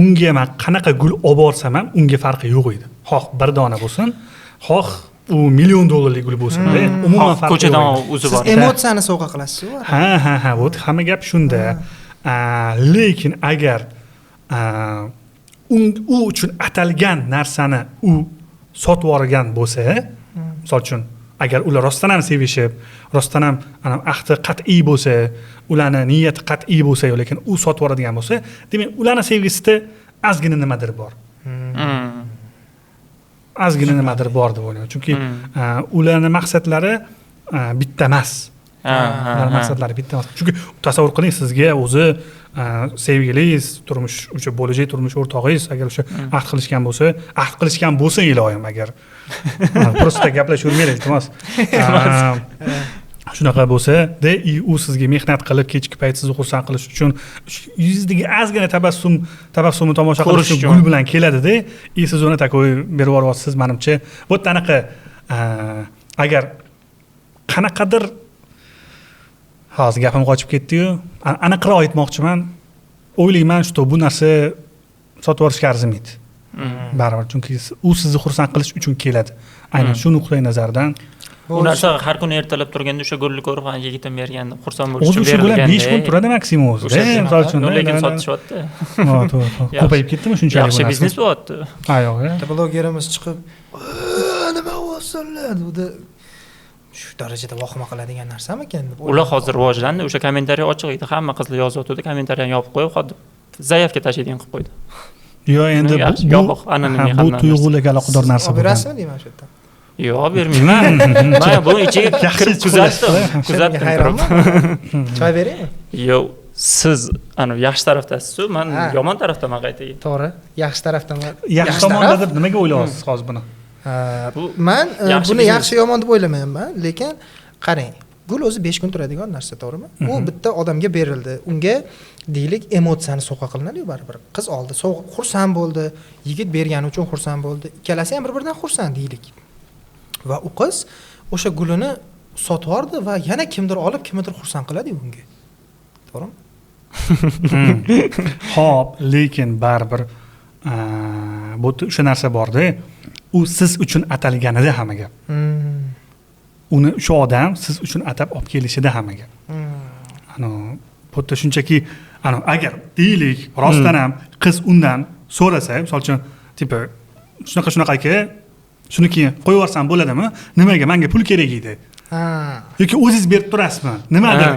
unga men qanaqa gul olib borsam ham unga farqi yo'q edi. Xoh bir dona bo'lsin, xoh u million dollarlik gul bo'lsin-da. Umuman farqi ko'chadan yo'q. o'zi Siz bor. emotsiyani sovg'a qilasiz-ku. Ha, вот hamma gap shunda. Lekin agar u uchun atalgan narsani u sotib yuborgan bo'lsa, misol uchun agar ular rostdan ham sevishib, rostdan ham ahdi qat'iy bo'lsa, ularning niyati qat'iy bo'lsa, lekin u sotib yuboradigan bo'lsa, demak, ularning sevgisida ozgina nimadir bor. Ozgina nimadir bor deb o'ylayman. Chunki ularning maqsadlari bitta emas. Ularning maqsadlari bitta emas. Chunki tasavvur qiling, sizga o'zi sevgilingiz, turmush o'sha bo'lajak turmush o'rtog'ingiz agar o'sha ahd qilishgan bo'lsa iloyim agar просто gaplashavermaylik, iltimos. Shunaqa bo'lsa, u sizga mehnat qilib kechki payt sizni xursand qilish uchun yuzingizdagi ozgina tabassumni tomosha qilish uchun gul bilan keladi-da, siz uni takoy berib yuboryapsiz, menimcha. Bu anaqa agar qanaqadir hozir gapim qochib ketdi-yu, aniqroq aytmoqchiman. O'ylayman, shu bu narsa sotib yuborishga arzimaydi. Baribir, chunki u sizni xursand qilish uchun keladi. Aynan shu nuqtai nazardan u narsa har kuni ertalab turganda o'sha gulni ko'rib, yigitim bergan, xursand bo'lish uchun berilgan. O'zi 5 kun turadi maksimum o'zi. Misol uchun, lekin sotishyapti. To'g'ri. Ko'payib ketdimi shunchalik? Yaxshi biznes bo'lyapti. Ha, yo'q. Blogerimiz chiqib, nima bo'lsinlar dedi. Shu darajada vahima qiladigan narsamikan deb. Ular hozir rivojlandi, o'sha kommentariy ochiq edi, hamma qizlar yozayotdi, kommentariyani yopib qo'yib, hozir zaявка tashlaydigan qilib qo'ydi. Yo'q, endi bu tuyg'ularga aloqador narsa bo'lgan. Berasizmi deyman shu yerda? Yo'q, bermayman. Men bu ichiga kirib kuzatdim. Hayronman. Choy beraymi? Yo'q, siz yaxshi tarafdasiz-ku, men yomon tarafdaman qaytaga. To'g'ri, yaxshi tarafdaman. Yaxshi tomonda deb nimaga o'ylayapsiz hozir buni? Men buni yaxshi yomon deb o'ylamayman, lekin qarang, gul o'zi 5 kun turadigan narsa, to'g'rimi? U bitta odamga berildi. Unga deylik emotsiyani sovg'a qilinadi-ku baribir. Qiz oldi, xursand bo'ldi, yigit bergani uchun xursand bo'ldi. Ikkalasi ham bir-biridan xursand deylik. Va u qiz o'sha gulini sotib yubordi va yana kimdir olib, kimdir xursand qiladi unga. To'g'rimi? Xo'p, lekin baribir bu o'sha narsa bor-da. U siz uchun atalganida hamma gap. Uni shu odam siz uchun atab olib kelishida hamma gap. Bu shunchaki agar deylik rostdan ham qiz undan so'rasa, misol uchun tipi shunaqaki shuni keyin qo'yib yuborsam bo'ladimi? Nimaga? Menga pul kerak edi. Yoki o'zingiz berib turasizmi? Nimadir?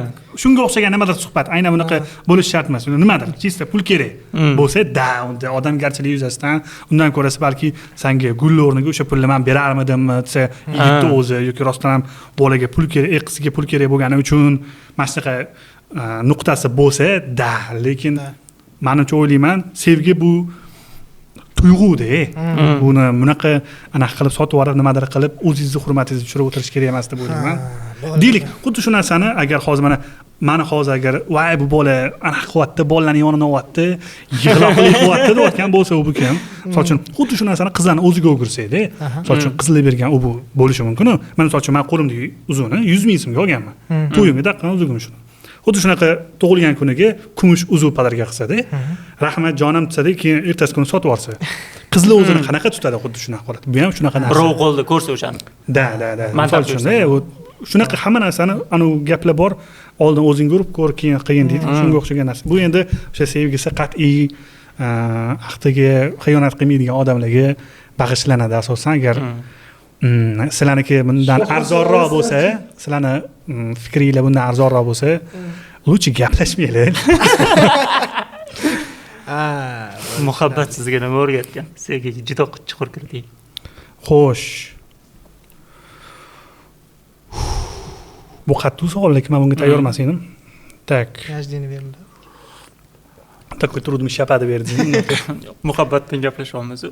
Shunga o'xshagan nimadir suhbat, aynan bunaqa bo'lish shart emas. Nimadir? Chista pul kerak bo'lsa, unda odamgarchilik yuzasidan undan ko'rasi balki senga gul o'rniga o'sha pulni men berarmidimmi desa, yigitni o'zi yoki rostdan ham bolaga pul kerak, qizga pul kerak bo'lgani uchun mana shunaqa nuqtasi bo'lsa, lekin menimcha o'ylayman, sevgi bu tuyg'u-da. Buni bunaqa qilib sotib yuborib, nimadir qilib, o'zingizni hurmatingizni tushirib o'tirish kerak emas deb o'ylayman. Deylik, xuddi shu narsani agar hozir mani hozir agar voy bu bola qilyapti, bolalarning yonidan olyapti, yig'loqlik qilyapti deyotgan bo'lsa, u kim? Misol uchun xuddi shu narsani qizlarni o'ziga o'girsaydi, misol uchun qizlar bergan u bo'lishi mumkin-ku. Men misol uchun men qo'limdagi uzuni 100 ming so'mga olganman. To'yimga taqqan uzugim shuni. Xuddi shunaqa tug'ilgan kuniga kumush uzuv podarka qilsa-da, rahmat jonim desada, keyin ertasi kuni sotib olsa. Qizlar o'zini qanaqa tutadi xuddi shunaqa holat. Bu ham shunaqa narsa. Birov qo'lda ko'rsa o'shani. Da. Misol uchun, shunaqa hamma narsani gaplar bor. Oldin o'zing ko'rib ko'r, keyin qiyin deydi. Shunga o'xshagan narsa. Bu endi o'sha sevgisi qat'iy, ahdiga xiyonat qilmaydigan odamlarga bag'ishlanadi asosan. Agar sizlarniki bundan arzonroq bo'lsa, sizlarni fikringlar bundan arzonroq bo'lsa, lutchi gaplashmaylik. Muhabbat sizga nima o'rgatgan? Sevgiga juda chuqur kirding. Xo'sh. Bu qattiq savol, lekin men bunga tayyor emas edim. Tak. Yajdini berildi. Такой трудный shapadi berding. Muhabbatdan gaplashyapmiz.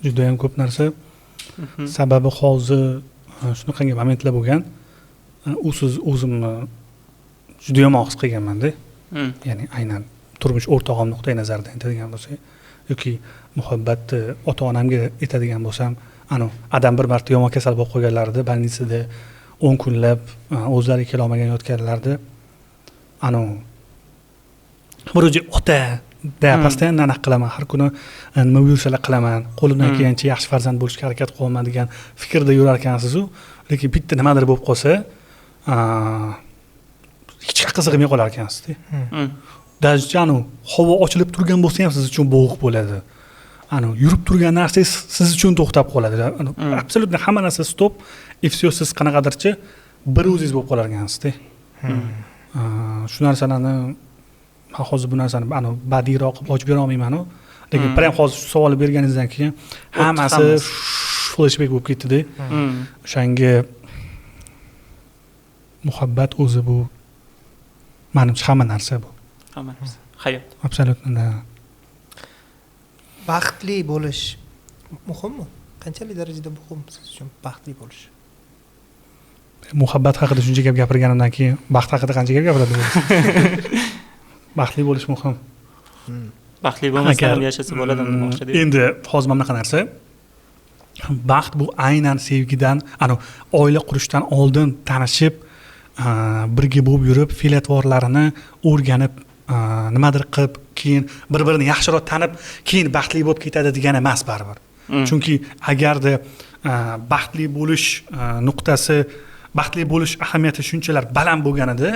Juda ham ko'p narsa. Sababi hozir shunaqangi momentlar bo'lgan. Usiz o'zimni juda yomon his qilganman-da. Ya'ni aynan turmush o'rtog'im nuqtai nazaridan aytadigan bo'lsak, yoki muhabbatni ota-onamga aytadigan bo'lsam, adam bir marta yomon kasal bo'lib qolganlarida, больницада 10 kunlab o'zlari kela olmagan yotganlarida, birinchi ota postoyanно anaqa qilaman, har kuni nima buyursalar qilaman, qo'limdan kelgancha yaxshi farzand bo'lishga harakat qilaman degan fikrda yurar ekansiz-ku, lekin bitta nimadir bo'lib qolsa, hech qiziqmay qolar ekansiz-da. Даже havo ochilib turgan bo'lsa ham siz uchun bo'g'iq bo'ladi. Yurib turgan narsangiz siz uchun to'xtab qoladi. Absolutно hamma narsa stop, и всё siz qanaqadirchi bir o'zingiz bo'lib qolar ekansiz-da. Shu narsalarni men hozir bu narsani badiyroq qilib ochib bera olmayman-ku, lekin prям hozir shu savolni berganingizdan keyin hammasi flashback bo'lib ketdi-da. O'shanga muhabbat o'zi bu menimcha hamma narsa bu. Hamma narsa. Hayot. Absolutно. Baxtli bo'lish muhimmi? Qanchalik darajada muhim siz uchun baxtli bo'lish? Muhabbat haqida shuncha gap gapirganimdan keyin baxt haqida qancha gap gapiradi bu? Baxtli bo'lish muhim. Baxtli bo'lmasa ham yashasa bo'ladi demoqchi. Endi hozir mana bunaqa narsa. Baxt bu aynan sevgidan, oila qurishdan oldin tanishib, birga bo'lib yurib, fe'l-atvorlarini o'rganib, nimadir qilib, keyin bir-birini yaxshiroq tanib, keyin baxtli bo'lib ketadi degani emas baribir. Chunki agarda baxtli bo'lish nuqtasi, baxtli bo'lish ahamiyati shunchalar baland bo'lganida,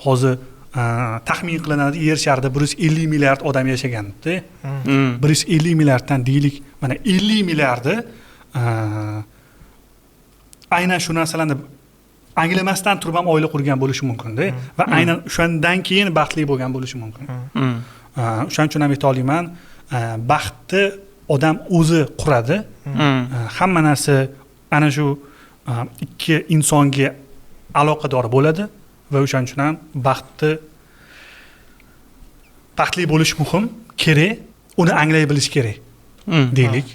hozir taxmin qilinadi yer sharida 150 milliard odam yashaganda. 150 milliarddan deylik, mana 50 milliardi aynan shu narsalarni anglamasdan turib ham oila qurgan bo'lishi mumkin-da va aynan o'shandan keyin baxtli bo'lgan bo'lishi mumkin. O'shaning uchun ham ayta olaman, baxtni odam o'zi quradi. Hamma narsa ana shu ikki insonga aloqador bo'ladi va o'shaning uchun ham baxtli bo'lish muhim, kerak, uni anglay bilish kerak. Deylik.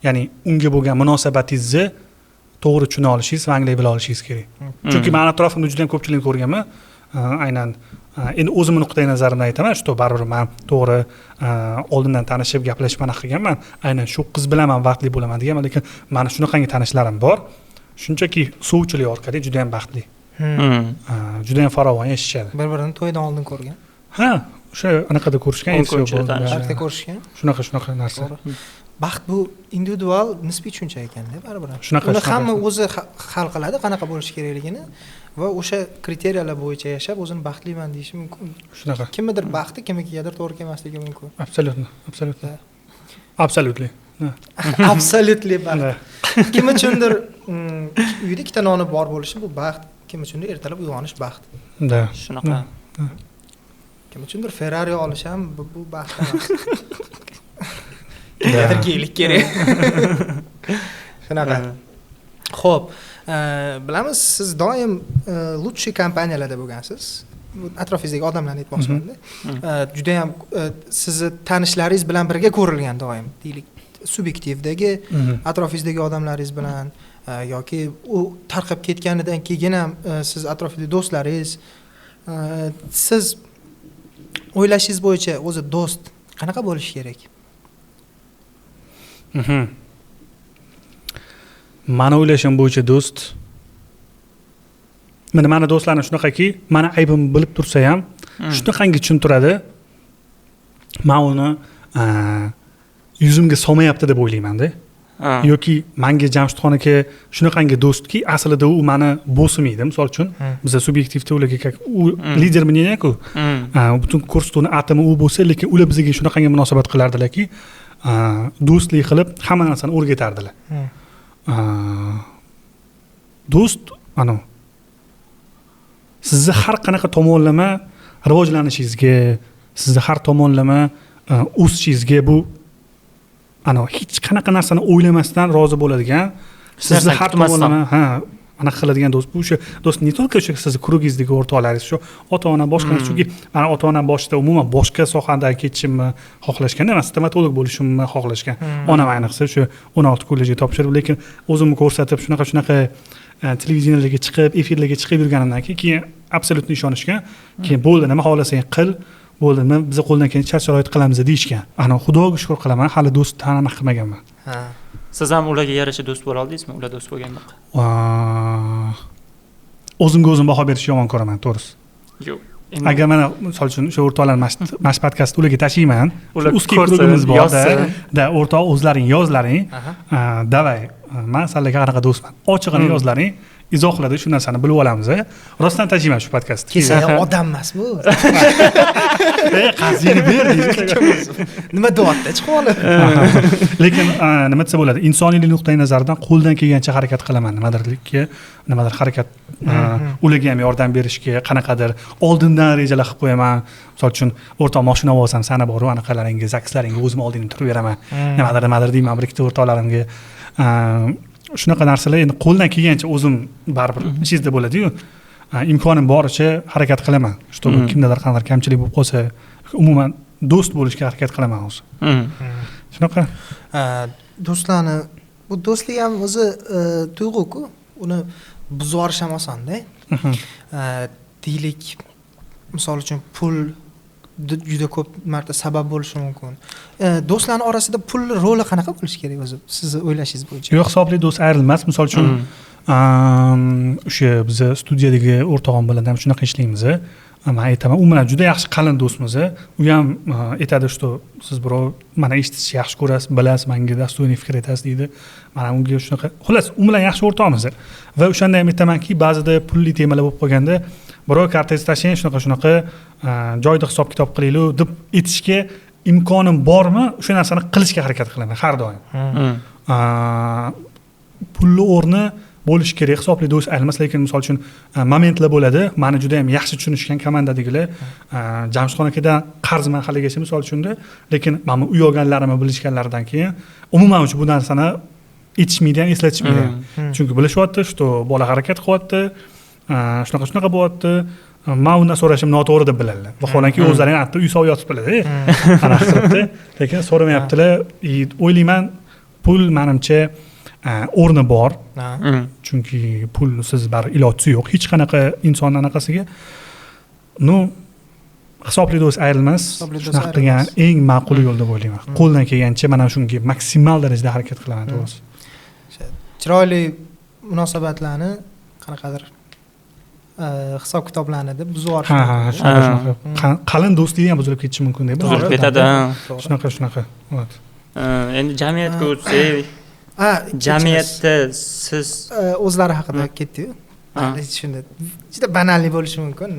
Ya'ni unga bo'lgan munosabatingizni to'g'ri tushuna olishingiz va anglay bila olishingiz kerak. Chunki men atrofimda juda ham ko'pchilikni ko'rganman. Aynan endi o'zimning nuqtai nazarimdan aytaman, shu baribir men to'g'ri oldindan tanishib gaplashib anaqa qilganman. Aynan shu qiz bilan men baxtli bo'laman deganman, lekin meni shunaqangi tanishlarim bor. Shunchaki suvchilik orqali juda ham baxtli. Juda ham farovon yashashadi. Bir-birini to'ydan oldin ko'rgan. Ha, o'sha anaqada ko'rishgan, Parkda ko'rishgan. Shunaqa narsa. Baxt bu individual, nisbiy tushuncha ekan-da baribir. Uni hamma o'zi hal qiladi, qanaqa bo'lish kerakligini va o'sha kriteriyalar bo'yicha yashab o'zini baxtliman deyishi mumkin. Shunaqa. Kimnidir baxti kimnikigadir to'g'ri kelmasligi mumkin. Absolutely. Absolutely baxt. Kim uchundir uyda ikkita noni bor bo'lishi bu baxt, kim uchundir ertalab uyg'onish baxt. Da. Shunaqa. Kim uchundir Ferrari olish ham bu baxt emas. Kimgadir kerak. Shunaqa. Xo'p, bilamiz siz doim lutshi kompaniyalarda bo'lgansiz. Bu atrofingizdagi odamlarni aytmoqchiman-da. Juda ham sizni tanishlaringiz bilan birga ko'rilgan doim. Deylik, subyektivdagi atrofingizdagi odamlaringiz bilan yoki u tarqab ketganidan keyin ham siz atrofidagi do'stlaringiz, siz o'ylashingiz bo'yicha o'zi do'st qanaqa bo'lishi kerak? Mani o'ylashim bo'yicha do'st, mani do'stlarim shunaqaki, mani aybimni bilib tursa ham shunaqangi tushuntiradi, men uni yuzimga solmayapti deb o'ylayman-da. Yoki menga Jamshidxon aka shunaqangi do'stki, aslida u meni bo'smaydi. Misol uchun, biz subyektivda ularga u lider мнения-ku. Butun kursning atimi u bo'lsa, lekin ular bizga shunaqangi munosabat qilardilarki, do'stlik qilib hamma narsani o'rgatardilar. Do'st, sizni har qanaqa tomonlama rivojlanishingizga, sizni har tomonlama o'sishingizga bu hech qanaqa narsani o'ylamasdan rozi bo'ladigan, sizni har tomonlama anaqa qiladigan do'st. Bu o'sha do'st не только o'sha sizni krugingizdagi o'rtoqlaringiz, shu ota-ona boshqa, chunki meni ota-onam boshida umuman boshqa sohada ketishimni xohlashgan emas, stomatolog bo'lishimni xohlashgan. Onam ayniqsa shu 16 kollejga topshirib, lekin o'zimni ko'rsatib shunaqa televideniyalarga chiqib, efirlarga chiqib yurganimdan keyin absolyutni ishonishgan. Keyin bo'ldi, nima xohlasang qil, bo'ldi, biz qo'ldan kelgan shart-sharoit qilamiz deyishgan. Xudoga shukr qilaman, hali do'st tanama qilmaganman. Siz ham ularga yarasha do'st bo'la oldingizmi? Ular do'st bo'lganda? O'zimga o'zim baho berishni yomon ko'raman, to'g'risi. Yo'q. agar mana misol uchun o'sha o'rtoqlar mashq podkastni ularga tashlayman, ular узкий kruгimiz bor-da, o'rtoq o'zlaring yozlaring, davay, men sizlarga qanaqa do'stman, ochig'ini yozlaring, izohlarda shu narsani bilib olamiz. Rostdan tashlayman shu podkastni. Keyin odam emas bu. Qazini ber deydi. Nima deyapti, chiqib olib. Lekin nima desa bo'ladi? Insoniylik nuqtai nazaridan qo'ldan kelgancha harakat qilaman. Nimadir harakat ularga ham yordam berishga, qanaqadir oldindan rejalar qilib qo'yaman. Misol uchun o'rtoq mashina olsam, sana boru anaqalaringiz, zakslaringiz o'zim oldindan turib beraman. Nimadir deyman, bir ikkita o'rtoqlarimga. Shunaqa narsalar endi qo'ldan kelgancha o'zim baribir ichingizda bo'ladi-yu. Imkonim boricha harakat qilaman. Чтобы kimdadir qanday kamchilik bo'lib qolsa, umuman do'st bo'lishga harakat qilaman o'zi. Shunaqa. Do'stlarni bu do'stlik ham o'zi tuyg'u-ku, uni buzib yuborish ham oson-da. Deylik, misol uchun pul juda ko'p marta sabab bo'lishi mumkin. Do'stlarning orasida pul roli qanaqa bo'lishi kerak o'zi, sizni o'ylashingiz bo'yicha? Yo'q, hisobli do'st ayrilmas. Misol uchun o'sha biz studiyadagi o'rtog'im bilan ham shunaqa ishlaymiz. Men aytaman, u bilan juda yaxshi qalin do'stmiz. U ham aytadi, что siz birov mana eshitishni yaxshi ko'rasiz, bilasiz, menga dostoyniy fikr aytasiz deydi. Mana unga shunaqa. Xullas, u bilan yaxshi o'rtoqmiz. Va o'shanda ham aytamanki, ba'zida pulli temalar bo'lib qolganda birov kartangizni tashlang, shunaqa joyda hisob kitob qilaylik deb aytishga imkonim bormi, o'sha narsani qilishga harakat qilaman har doim. Pulli o'rni bo'lish kerak, hisobli do'st ayrilmas, lekin misol uchun momentlar bo'ladi. Meni juda ham yaxshi tushunishgan komandadagilar Jamshidxon akadan qarzman haligacha misol uchunda, lekin mana uy olganlarimni bilishganlaridan keyin umuman bu narsani aytishmaydi ham, eslatishmaydi ham. Chunki bilishyapti, что bola harakat qilyapti, shunaqa bo'lyapti. Men undan so'rashim noto'g'ri deb biladilar. Vaholanki o'zlaring hatto uy solib yotibdilar, qanaqa qilibdi. Lekin so'ramayaptilar. O'ylayman, pul menimcha o'rni bor. Chunki pul siz bar iloji yo'q hech qanaqa inson anaqasiga. Hisobli do'st ayrilmas. Shunaqa qilgan eng ma'qul yo'l deb o'ylayman. Qo'ldan kelgancha mana shunga maksimal darajada harakat qilaman, to'g'risi. Chiroyli munosabatlarni qanaqadir hisob kitoblarni deb buzib yuborish. Qalin do'stlik ham buzilib ketishi mumkin deb. Buzilib ketadi. Shunaqa. Endi jamiyatga o'tsak, jamiyatda siz o'zlari haqida ketdi-yu. Shunda juda banallik bo'lishi mumkin.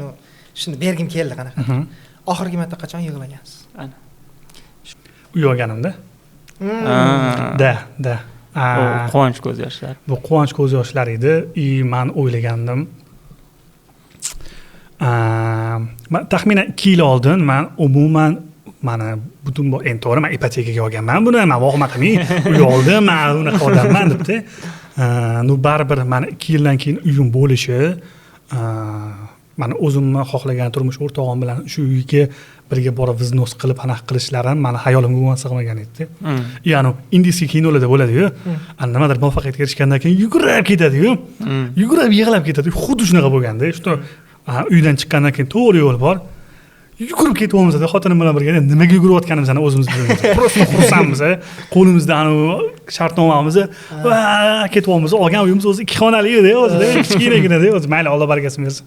Shuni bergim keldi qanaqa. Oxirgi marta qachon yig'lagansiz? Uy olganimda. Da. Quvonch ko'z yoshlari. Bu quvonch ko'z yoshlari edi. Men o'ylagandim. Taxminan 2 yil oldin men umuman mana butun endi to'g'ri men ipotekaga olganman buni, men vahima qilmay uy oldim, men unaqa odamman debdi. Baribir meni 2 yildan keyin uyim bo'lishi, mana o'zimni xohlagan turmush o'rtog'im bilan shu uyga birga borib viznos qilib anaqa qilishlarim meni hayolimga umuman sig'magan edi. Ya'ni indiyskiy kinolarda bo'ladi-yu. Nimadir muvaffaqiyatga erishgandan keyin yugurib ketadi-yu. Yugurib yig'lab ketadi. Xuddi shunaqa bo'lganda, что uydan chiqqandan keyin to'g'ri yo'l bor. Yugurib ketyapmiz, xotinim bilan birga nimaga yugurayotganimizni o'zimiz bilmaymiz. Prosta xursandmiz, qo'limizda shartnomamizni va ketyapmiz. Olgan uyimiz o'zi 2 xonali edi, o'zi kichkinagina-da, o'zi mayli Alloh barakasini bersin.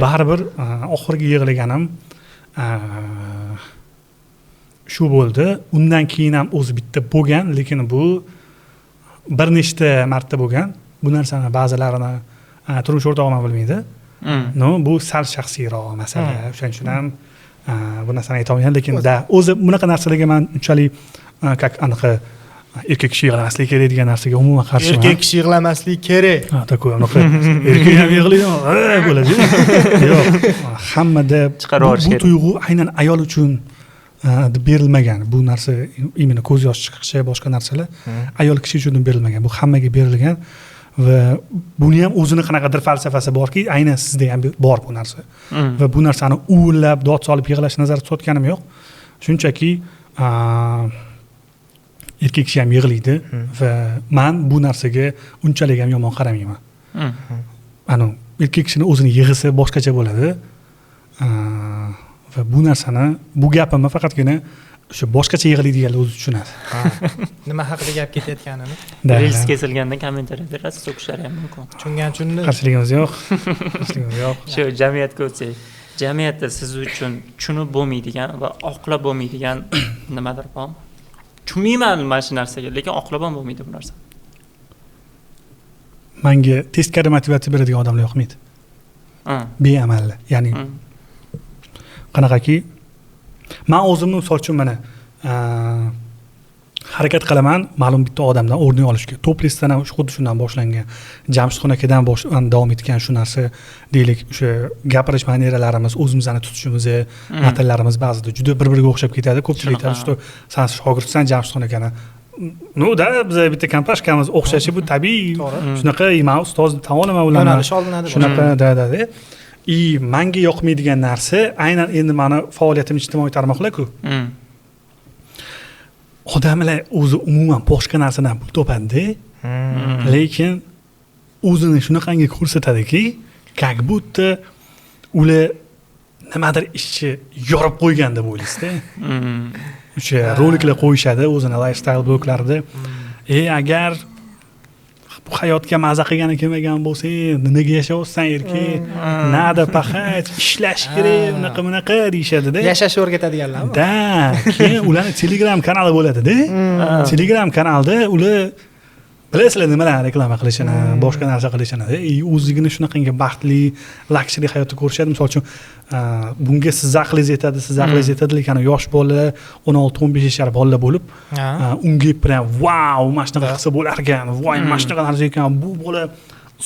Baribir oxirgi yig'laganim shu bo'ldi. Undan keyin ham o'zi bitta bo'lgan, lekin bu bir nechta marta bo'lgan. Bu narsani ba'zilarini turmush o'rtog'im ham bilmaydi. Bu sal shaxsiyroq masala. O'shaning uchun ham bu narsani ayta olmayman, lekin o'zi bunaqa narsalarga men unchalik anaqa erkak kishi yig'lamaslik kerak degan narsaga umuman qarshiman. Erkak kishi yig'lamaslik kerak. Tako'y, anaqa erkak ham yig'laydi, bo'ladi. Yo'q, hammada bu tuyg'u aynan ayol uchun berilmagan. Bu narsa imini ko'z yosh chiqishi, boshqa narsalar ayol kishi uchun berilmagan. Bu hammaga berilgan. Va buni ham o'zini qanaqadir falsafasi borki, aynan sizda ham bor bu narsa. Va bu narsani uvillab, dod solib yig'lash nazarda tutganim yo'q. Shunchaki erkak kishi ham yig'laydi va men bu narsaga unchalik ham yomon qaramayman. Erkak kishini o'zini yig'isi boshqacha bo'ladi. Va bu narsani, bu gapimni faqatgina o'sha boshqacha yig'laydiganlar o'zi tushunadi. Nima haqida gap ketayotganini. Reels kesilganda kommentariyada rasm o'qishlari ham mumkin. Tushungan uchun qarshiligimiz yo'q. Shu jamiyatga o'tsak. jamiyatda siz uchun tushunib bo'lmaydigan va oqlab bo'lmaydigan nimadir bormi? Tushunmayman mana shu narsaga, lekin oqlab ham bo'lmaydi bu narsa. Menga teskari motivatsiya beradigan odamlar yoqmaydi. Beamalli. Ya'ni qanaqaki men o'zimni misol uchun mana harakat qilaman ma'lum bitta odamdan o'rnak olishga. To'plistdan ham xuddi shundan boshlangan. Jamshidxon akadan davom etgan shu narsa deylik, o'sha gapirish maneralarimiz, o'zimizni tutishimiz, matallarimiz ba'zida juda bir-biriga o'xshab ketadi. Ko'pchilik aytadi, "Что, sen shogirdsan Jamshidxon akani." No, da biz bitta kompashkamiz o'xshashi bu tabiiy. Shunaqa men ustoz tan olaman ularni. Shunaqa da. Menga yoqmaydigan narsa aynan endi meni faoliyatim ijtimoiy tarmoqlar-ku. Odamlar o'zi umuman boshqa narsadan pul topadi, lekin o'zini shunaqangi ko'rsatadiki, как будто ular nimadir ishchi yorib qo'ygan deb o'ylaysizda. O'sha roliklar qo'yishadi o'zini lifestyle bloglarida. Agar hayotga maza qilgani kelmagan bo'lsang, nega yashayapsan erkak? Nada paxat, ishlash kerak, unaqa deyishadi-da. Yashashni o'rgatadiganlarmi? Da, keyin ularning Telegram kanali bo'ladi-da. Telegram kanalda ular bilasizlar nimalar reklama qilishini, boshqa narsa qilishini, o'zligini shunaqangi baxtli, lakshiy hayotni ko'rishadi. Misol uchun, bunga siz aqlingiz yetadi, lekin yosh bola, 16-15 yoshlar bolalar bo'lib, unga bilan wow, mana shunaqa qilsa bo'lar ekan, voy, mana shunaqa narsa ekan, bu bola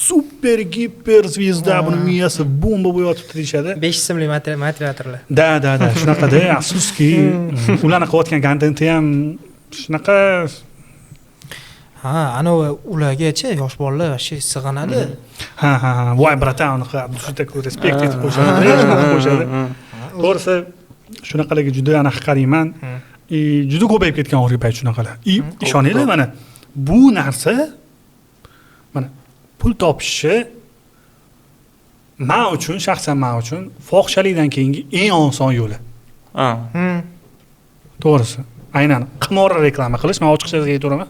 super giper zvezda, buni miyasi bomba bo'lib yotibdi deyshadi. 5 ismli motivatorlar. Da, shunaqada, afsuski, ularning qilayotgan kontenti ham shunaqa. Ana ulargacha yosh bolalar вообще sig'inadi. Voy bratan, juda respekt etib qo'yishadi. To'g'risi, shunaqalarga juda aniq qarayman. Juda ko'payib ketgan hozirgi payt shunaqalar. Ishoninglar, mana bu narsa mana pul topishni shaxsan men uchun fohishalikdan keyingi eng oson yo'li. To'g'risi. Aynan qimor reklama qilish, men ochiqcha aytaman,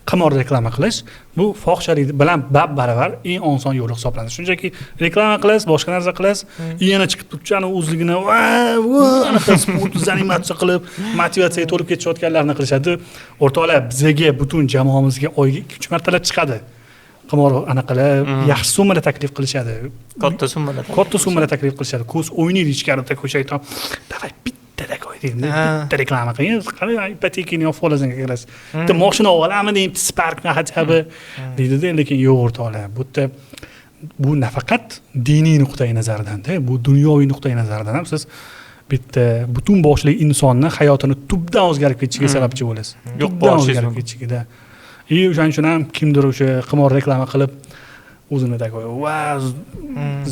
qimor reklama qilish bu fohishalik bilan baravar eng oson yo'l hisoblanadi. Shunchaki reklama qilasiz, boshqa narsa qilasiz, yana chiqib turibchani o'zligini anaqa sport zanimatsiya qilib, motivatsiyaga to'lib ketishayotganlarni qilishadi. O'rtoqlar, bizga butun jamoamizga oyiga 2-3 martalab chiqadi. Qimor anaqalar yaxshi summada taklif qilishadi. Katta summada taklif qilishadi. Ko'z o'ynaydi ichkarida ko'shayton. Davay bitta reklama qiling, qarang, ipotekani olib olasiz kirasiz. Bitta mashina olaman deyib, Sparkni hajabi deydi-da, lekin yo'q o'rtoqlar. Bu nafaqat diniy nuqtai nazardan-da, bu dunyoviy nuqtai nazardan ham siz bitta butun boshli insonni hayotini tubdan o'zgarib ketishiga sababchi bo'lasiz. Tubdan o'zgarib ketishiga. O'shaning uchun ham kimdir o'sha qimor reklama qilib o'zini da qo'yib, "Va,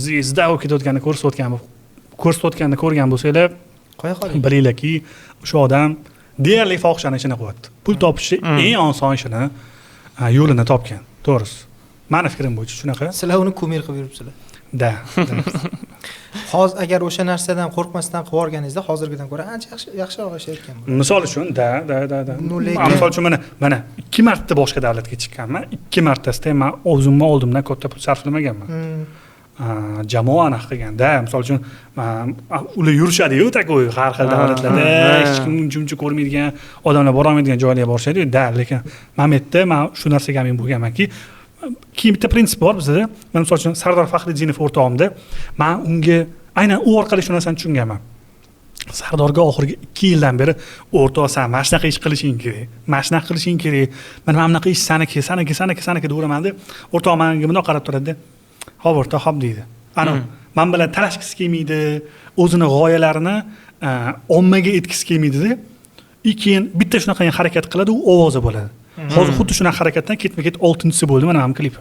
zvezda bo'lib ketayotganini ko'rsatayotganini ko'rgan bo'lsanglar, qo'ya qoling. Bilinglarki, o'sha odam deyarli fohishani ishini qilyapti. Pul topishni eng oson ishini yo'lini topgan. To'g'risi. Meni fikrim bo'yicha shunaqa. Sizlar uni kumir qilib yuribsizlar. Da. Hozir agar o'sha narsadan qo'rqmasdan qilib o'rganingizda hozirgidan ko'ra ancha yaxshiroq yashayotgan bo'lasiz. Misol uchun, da. Misol uchun mana 2 marta boshqa davlatga chiqqanman. 2 martasida men o'zimni oldimdan katta pul sarflamaganman. Jamoa aniq qilganda, misol uchun, ular yurishadi-yu, takoy har xil davlatlarda, hech kim uncha ko'rmaydigan odamlar bora olmaydigan joylarga borishadi-yu, da, lekin Mamedda men shu narsaga amin bo'lganmanki, keyin bitta prinsip bor bizda. Men misol uchun Sardor Faxriddinov o'rtog'imda, men unga aynan u orqali shu narsani tushunganman. Sardorga oxirgi 2 yildan beri o'rtoq, sen mana shunaqa ish qilishing kerak. Mana shunaqa qilishing kerak. Mana bunaqa ish saniki deyveraman deb, o'rtoq menga bundoq qarab turadi-da. Xo'p, o'rtoq, xo'p deydi. Men bilan talashgisi kelmaydi, o'zini g'oyalarini ommaga aytgisi kelmaydi-da. Keyin bitta shunaqa harakat qiladi, u ovozi bo'ladi. Hozir xuddi shunaqa harakatdan ketma-ket 6-si bo'ldi mana ham klip.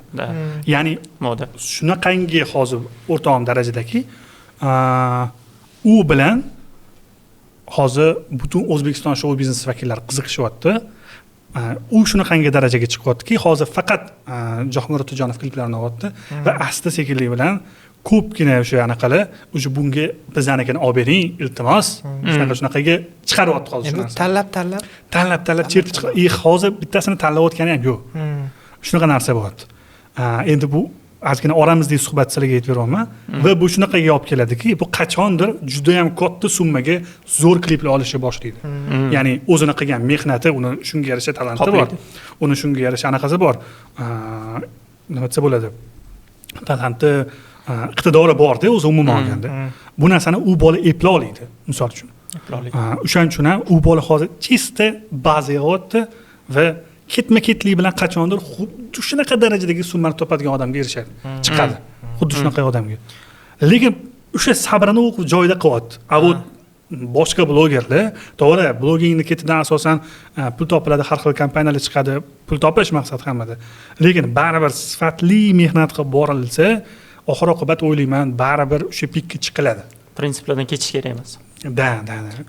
Ya'ni moda. Shunaqangi hozir o'rtog'im darajadaki, u bilan hozir butun O'zbekiston shou biznes vakillari qiziqishyapti. U shunaqangi darajaga chiqyaptiki, hozir faqat Jahongir Otajonov kliplarini olyapti va asta sekinlik bilan ko'pgina o'sha anaqalar, o'sha bunga bizlarnikini olib bering, iltimos, shunaqaga chiqaryapti hozir shu narsani. Tanlab chertib chiqib, hozir bittasini tanlayotgani ham yo'q. Shunaqa narsa bo'lyapti. Endi bu ozgina oramizdagi suhbat sizlarga aytib beraman va bu shunaqaga olib keladiki, bu qachondir juda ham katta summaga zo'r kliplar olishga boshlaydi. Ya'ni o'zini qilgan mehnati, uni shunga yarasha talanti bor. Uni shunga yarasha anaqasi bor. Nima desa bo'ladi? Talanti, iqtidori bor-da, o'zi umuman olganda. Bu narsani u bola eplay oladi, misol uchun. O'shaning uchun ham u bola hozir chista bazaga o'tdi va ketma-ketlik bilan qachondir xuddi shunaqa darajadagi summani topadigan odamga erishadi, chiqadi. Xuddi shunaqa odamga. Lekin o'sha sabrini u joyida qilyapti. Boshqa blogerlar, to'g'ri, blogingni ketidan asosan pul topiladi, har xil kompaniyalar chiqadi, pul topish maqsad hammada. Lekin baribir sifatli mehnat qilib borilsa, oxir-oqibat o'ylayman, baribir o'sha pikka chiqiladi. Prinsiplardan kechish kerak emas. Da.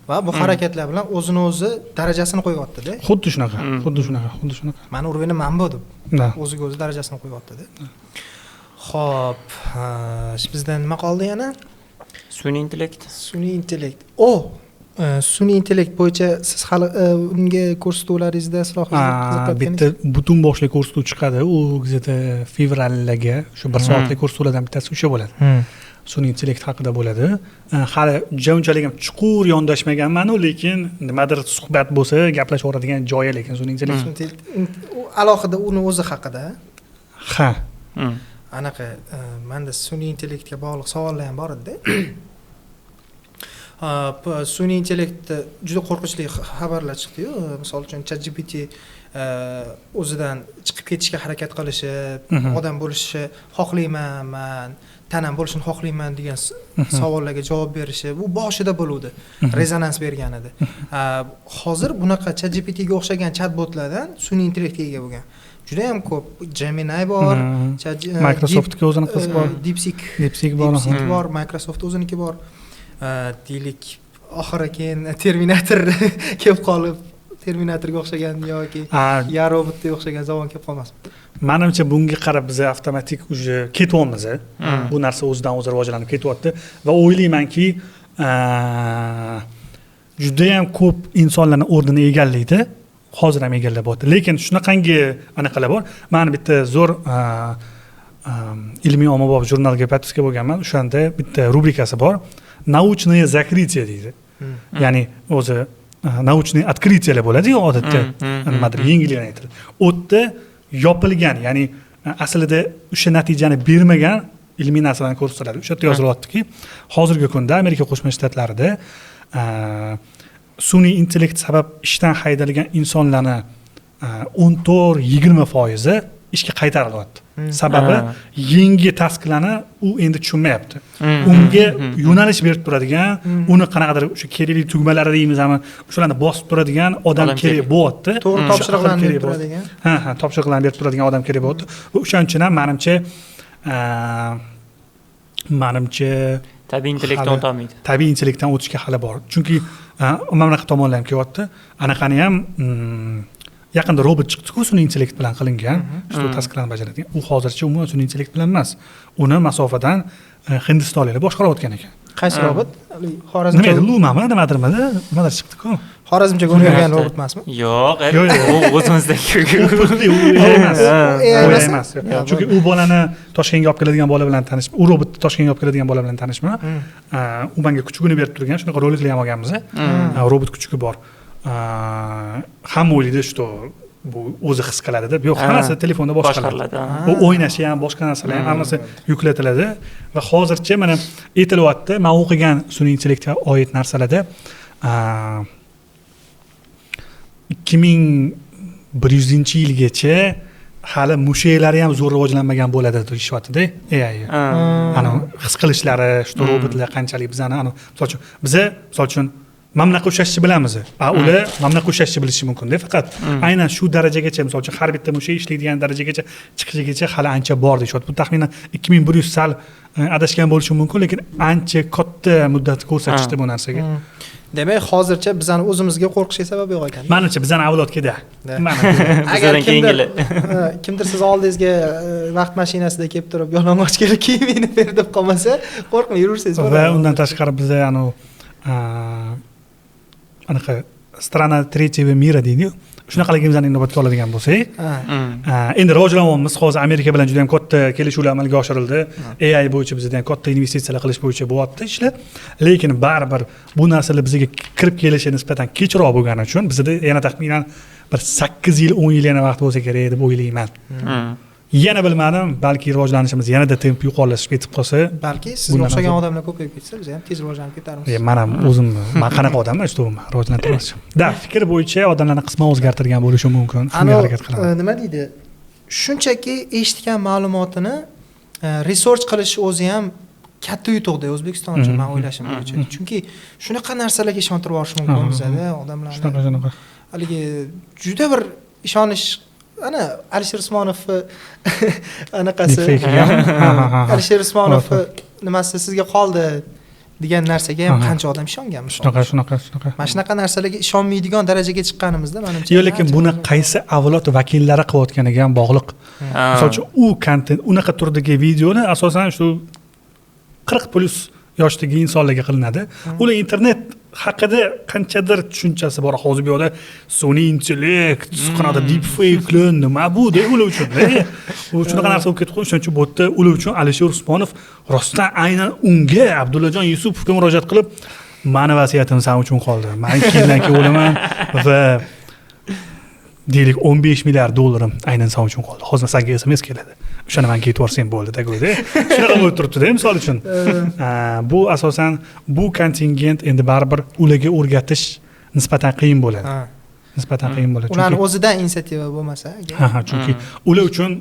Va bu harakatlar bilan o'zini o'zi darajasini qo'yyapti-da. Xuddi shunaqa. Mani uровень man bu deb. O'ziga o'zi darajasini qo'yyapti-da. Xo'p, bizdan nima qoldi yana? Sun'iy intellekt. Sun'iy intellekt bo'yicha siz hali unga ko'rsatuvlaringizda qiziqayotganingiz? Bitta butun boshli ko'rsatuv chiqadi. U где-то fevralga, shu 1 soatlik ko'rsatuvlardan bittasi o'sha bo'ladi. Sun'iy intellekt haqida bo'ladi. Hali unchalik ham chuqur yondashmaganman, lekin nimadir suhbat bo'lsa, gaplashaveradigan joyi lekin sun'iy intellekt. Alohida uni o'zi haqida. Ha. Anaqa menda sun'iy intellektga bog'liq savollar ham bor edi. Sun'iy intellektda juda qo'rqinchli xabarlar chiqdi-yu. Misol uchun ChatGPT o'zidan chiqib ketishga harakat qilishi, odam bo'lishni xohlayman, tanam bo'lishini xohlayman degan savollarga javob berishi, bu boshida bo'ldi. Rezonans bergan edi. Hozir bunaqa ChatGPTga o'xshagan chatbotlardan sun'iy intellektga ega bo'lgan. Juda ham ko'p. Gemini bor, Microsoftga o'zini qilib bor. DeepSeek bor, Microsoft o'ziniki bor. Deylik, oxiri keyin Terminator kelib qolib, Terminatorga o'xshagan yoki ya robotga o'xshagan zamon kelib qolmasin. Menimcha bunga qarab biz avtomatik uje ketyapmiz. Bu narsa o'zidan o'zi rivojlanib ketyapti va o'ylaymanki, juda ham ko'p insonlarning o'rnini egallaydi. Hozir ham egallayapti. Lekin shunaqangi anaqalar bor. Men bitta zo'r ilmiy ommabop jurnalga подписка bo'lganman. O'shanda bitta rubrikasi bor. Научные закрытия deydi. Ya'ni o'zi научные открытиялар bo'ladi-ku odatda. Nimadir yengilgina aytiladi. O'tda yopilgan, ya'ni aslida o'sha natijani bermagan ilmiy narsalarni ko'rsatiladi. O'sha yerda yozilyaptiki, hozirgi kunda Amerika Qo'shma Shtatlarida sun'iy intellekt sabab ishdan haydalgan insonlarning 14-20% ishga qaytarilyapti. Sababi yangi tasklarni u endi tushunmayapti. Unga yo'nalish berib turadigan, uni qanaqadir o'sha kerakli tugmalari deymizmi, o'shalarni bosib turadigan odam kerak bo'lyapti. To'g'ri topshiriqlarni berib turadigan. Topshiriqlarni berib turadigan odam kerak bo'lyapti. O'shaning uchun ham menimcha tabiiy intellektdan o'tolmaydi. Tabiiy intellektdan o'tishga hali bor. Chunki mamlakat tomonlar ham kelyapti. Anaqani ham yaqinda robot chiqdi-ku, sun'iy intellekt bilan qilingan, shu tasklarni bajaradigan. U hozircha umuman sun'iy intellekt bilan emas. Uni masofadan hindistonliklar boshqarayotgan ekan. Qaysi robot? Xorazmcha. Nimadir chiqdi-ku. Xorazmcha o'rgangan robot emasmi? Yo'q, u o'zimizdagi. U emas. Chunki u bolani Toshkentga olib keladigan bola bilan tanishib, u robotni Toshkentga olib keladigan bola bilan tanishman. U menga kuchugini berib turgan, shunaqa roliklar ham olganmiz. Robot kuchugi bor. Hamma o'ylaydi, что bu o'zi his qiladi-da. Yo'q, hammasi telefonda boshqariladi. U o'ynashi ham, boshqa narsalar ham hammasi yuklatiladi va hozircha mana aytilyapti, men o'qigan sun'iy intellektga oid narsalarda 2100-yilgacha hali mushaklari ham zo'r rivojlanmagan bo'ladi deyishyapti-da, AI. Ana his qilishlari, что robotlar qanchalik bizani, misol uchun mamlaqa qo'shashni bilamiz. Ular mamlaqa qo'shashni bilishi mumkin-da, faqat aynan shu darajagacha, misol uchun har bitta mushak ishlaydigan darajagacha chiqishigacha hali ancha bor deyishyapti. Bu taxminan 2100 sal adashgan bo'lishi mumkin, lekin ancha katta muddat ko'rsatishdi bu narsaga. Demak, hozircha bizani o'zimizga qo'rqishga sabab yo'q ekan. Menimcha bizani avlodga-da. Agar kimdir siz oldingizga vaqt mashinasida kelib turib, yalang'och kelib kiyimini ber deb qolmasa, qo'rqmay yurursiz. Va undan tashqari bizda anaqa strana tretьего мира deydi-ku. shunaqaligimizni inobatga oladigan bo'lsak, endi rivojlanyapmiz. Hozir Amerika bilan juda ham katta kelishuvlar amalga oshirildi. AI bo'yicha bizda ham katta investitsiyalar qilish bo'yicha bo'lyapti ishlar. Lekin baribir bu narsalar bizga kirib kelishi nisbatan kechroq bo'lgani uchun bizda yana taxminan bir 8 yil, 10 yil yana vaqt bo'lsa kerak deb o'ylayman. Yana bilmadim, balki rivojlanishimiz yanada temp yuqorilashib ketib qolsa, balki sizga o'xshagan odamlar ko'payib ketsa, biz ham tez rivojlanib ketarmiz. Men ham o'zimni, men qanaqa odamman, shu rivojlantirmoqchi. Da, fikr bo'yicha odamlarni qisman o'zgartirgan bo'lishi mumkin. Shunga harakat qilaman. Nima deydi? Shunchaki eshitgan ma'lumotini research qilish o'zi ham katta yutuqda O'zbekiston uchun, men o'ylashim bo'yicha. Chunki shunaqa narsalarga ishontirib yuborish mumkin bizda odamlarni. Shunaqa. Haligi juda bir ishonish ana Alisher Usmonov anaqasi Alisher Usmonov nimasi sizga qoldi degan narsaga ham qancha odam ishongan shunaqa. Mana shunaqa narsalarga ishonmaydigan darajaga chiqqanimizda menimcha. Yo'q, lekin buni qaysi avlod vakillari qilayotganiga ham bog'liq. Masalan, u kontent, unaqa turdagi videolar asosan shu 40+ yoshdagi insonlarga qilinadi. Ular internet haqida qanchadir tushunchasi bor. Hozir bu yerda sun'iy intellekt, qanaqa deepfake nima bu deb ular uchun. U shunaqa narsa bo'lib ketib qoldi. Shuning uchun bu yerda ular uchun Alisher Usmonov rostdan aynan unga Abdullajon Yusupovga murojaat qilib, "Mani vasiyatim sen uchun qoldi. Men keyindan o'laman va deylik 15 milliard dollarim aynan sen uchun qoldi. Hozir senga SMS keladi. O'shani men ketib borsam bo'ldi dego'yda. Shunaqa bo'lib turibdi-da, misol uchun. Bu asosan bu kontingent endi baribir ularga o'rgatish nisbatan qiyin bo'ladi. Ularning o'zidan inisiativa bo'lmasa, chunki ular uchun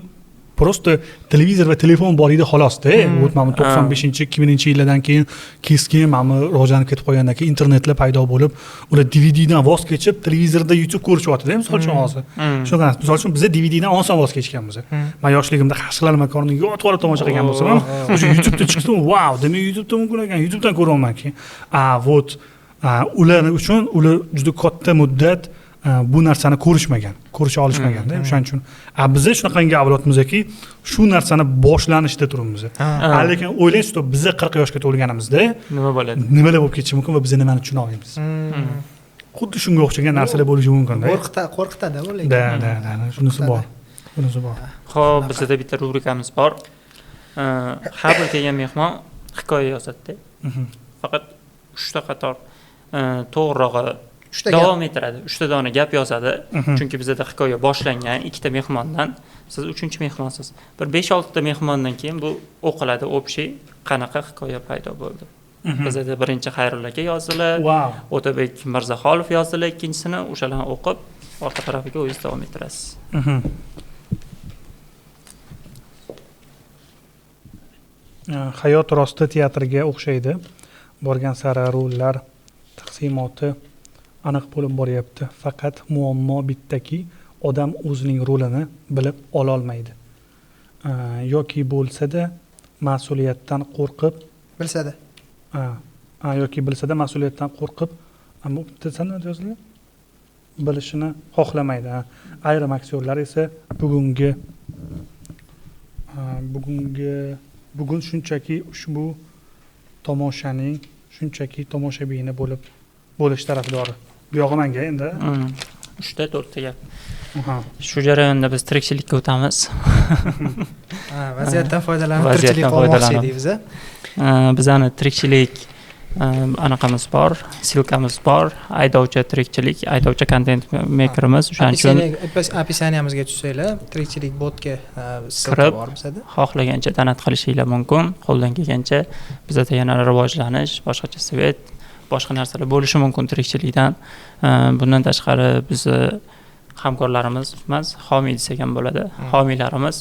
просто televizor va telefon bor edi xolos-da. O'tmami 95-2000-yillardan keyin keskin mana rivojlanib ketib qolgandan keyin internetlar paydo bo'lib, ular DVD-dan voz kechib, televizorda YouTube ko'rishyapti-da, misol uchun hozir. Shunaqa, misol uchun biz DVD-dan oson voz kechganmiz. Men yoshligimda Qashqalar makonini yotib olib tomosha qilgan bo'lsam, o'sha YouTube'da chiqdim, "Wow, demak YouTube'da mumkin ekan, YouTube'dan ko'raman keyin." Вот, ular uchun ular juda katta muddat bu narsani ko'risha olishmaganda. O'shaning uchun biz shunaqangi avlodmizki, shu narsani boshlanishda turibmiz. Lekin o'ylaysiz, biz 40 yoshga to'lganimizda nima bo'ladi? Nimalar bo'lib ketishi mumkin va biz nimani tushuna olmaymiz. Xuddi shunga o'xshagan narsalar bo'lishi mumkin-da. Qo'rqitadi lekin. Da, shunisi bor. Xo'p, bizda bitta rubrikamiz bor. Har bir kelgan mehmon hikoya yozadi-da. Faqat 3 ta qator, to'g'rirog'i davom ettiradi. 3 ta dona gap yozadi. Chunki bizda hikoya boshlangan 2 ta mehmondan, siz 3-chi mehmonsiz. Bir 5-6 ta mehmondan keyin bu o'qiladi, общий qanaqa hikoya paydo bo'ldi. Bizda birinchi Xayrullo aka yozdilar, Otabek Mirzaxolov yozdilar, ikkinchisini o'shalarni o'qib, orqa tarafiga o'zingiz davom ettirasiz. Hayot rosti teatriga o'xshaydi. Borgan sari rollar taqsimoti aniq bo'lib boryapti. Faqat muammo bittaki, odam o'zining rolini bilib ola olmaydi. Yoki bo'lsa-da mas'uliyatdan qo'rqib, bilsa-da. Yoki bilsa-da mas'uliyatdan qo'rqib, ammo bittasan yozilgan bilishini xohlamaydi. Ayrim aktyorlar esa bugun shunchaki ushbu tomoshaning shunchaki tomoshabini bo'lish tarafdori. Bu yog'i menga endi 3 ta 4 ta gap. Shu jarayonda biz tirikchilikka o'tamiz. Vaziyatdan foydalanib tirikchilik qilmoqchi deymiz. Bizani tirikchilik anaqamiz bor, silkamiz bor, aydovchi tirikchilik, aydovchi content makerimiz. O'shaning uchun opisaniyamizga tushsanglar, tirikchilik botga silka bor bizda. Xohlagancha donat qilishinglar mumkin, qo'ldan kelgancha bizda yana rivojlanish, boshqacha svet, boshqa narsalar bo'lishi mumkin tirikchilikdan. Bundan tashqari biz hamkorlarimiz emas, homiy desak ham bo'ladi. Homiylarimiz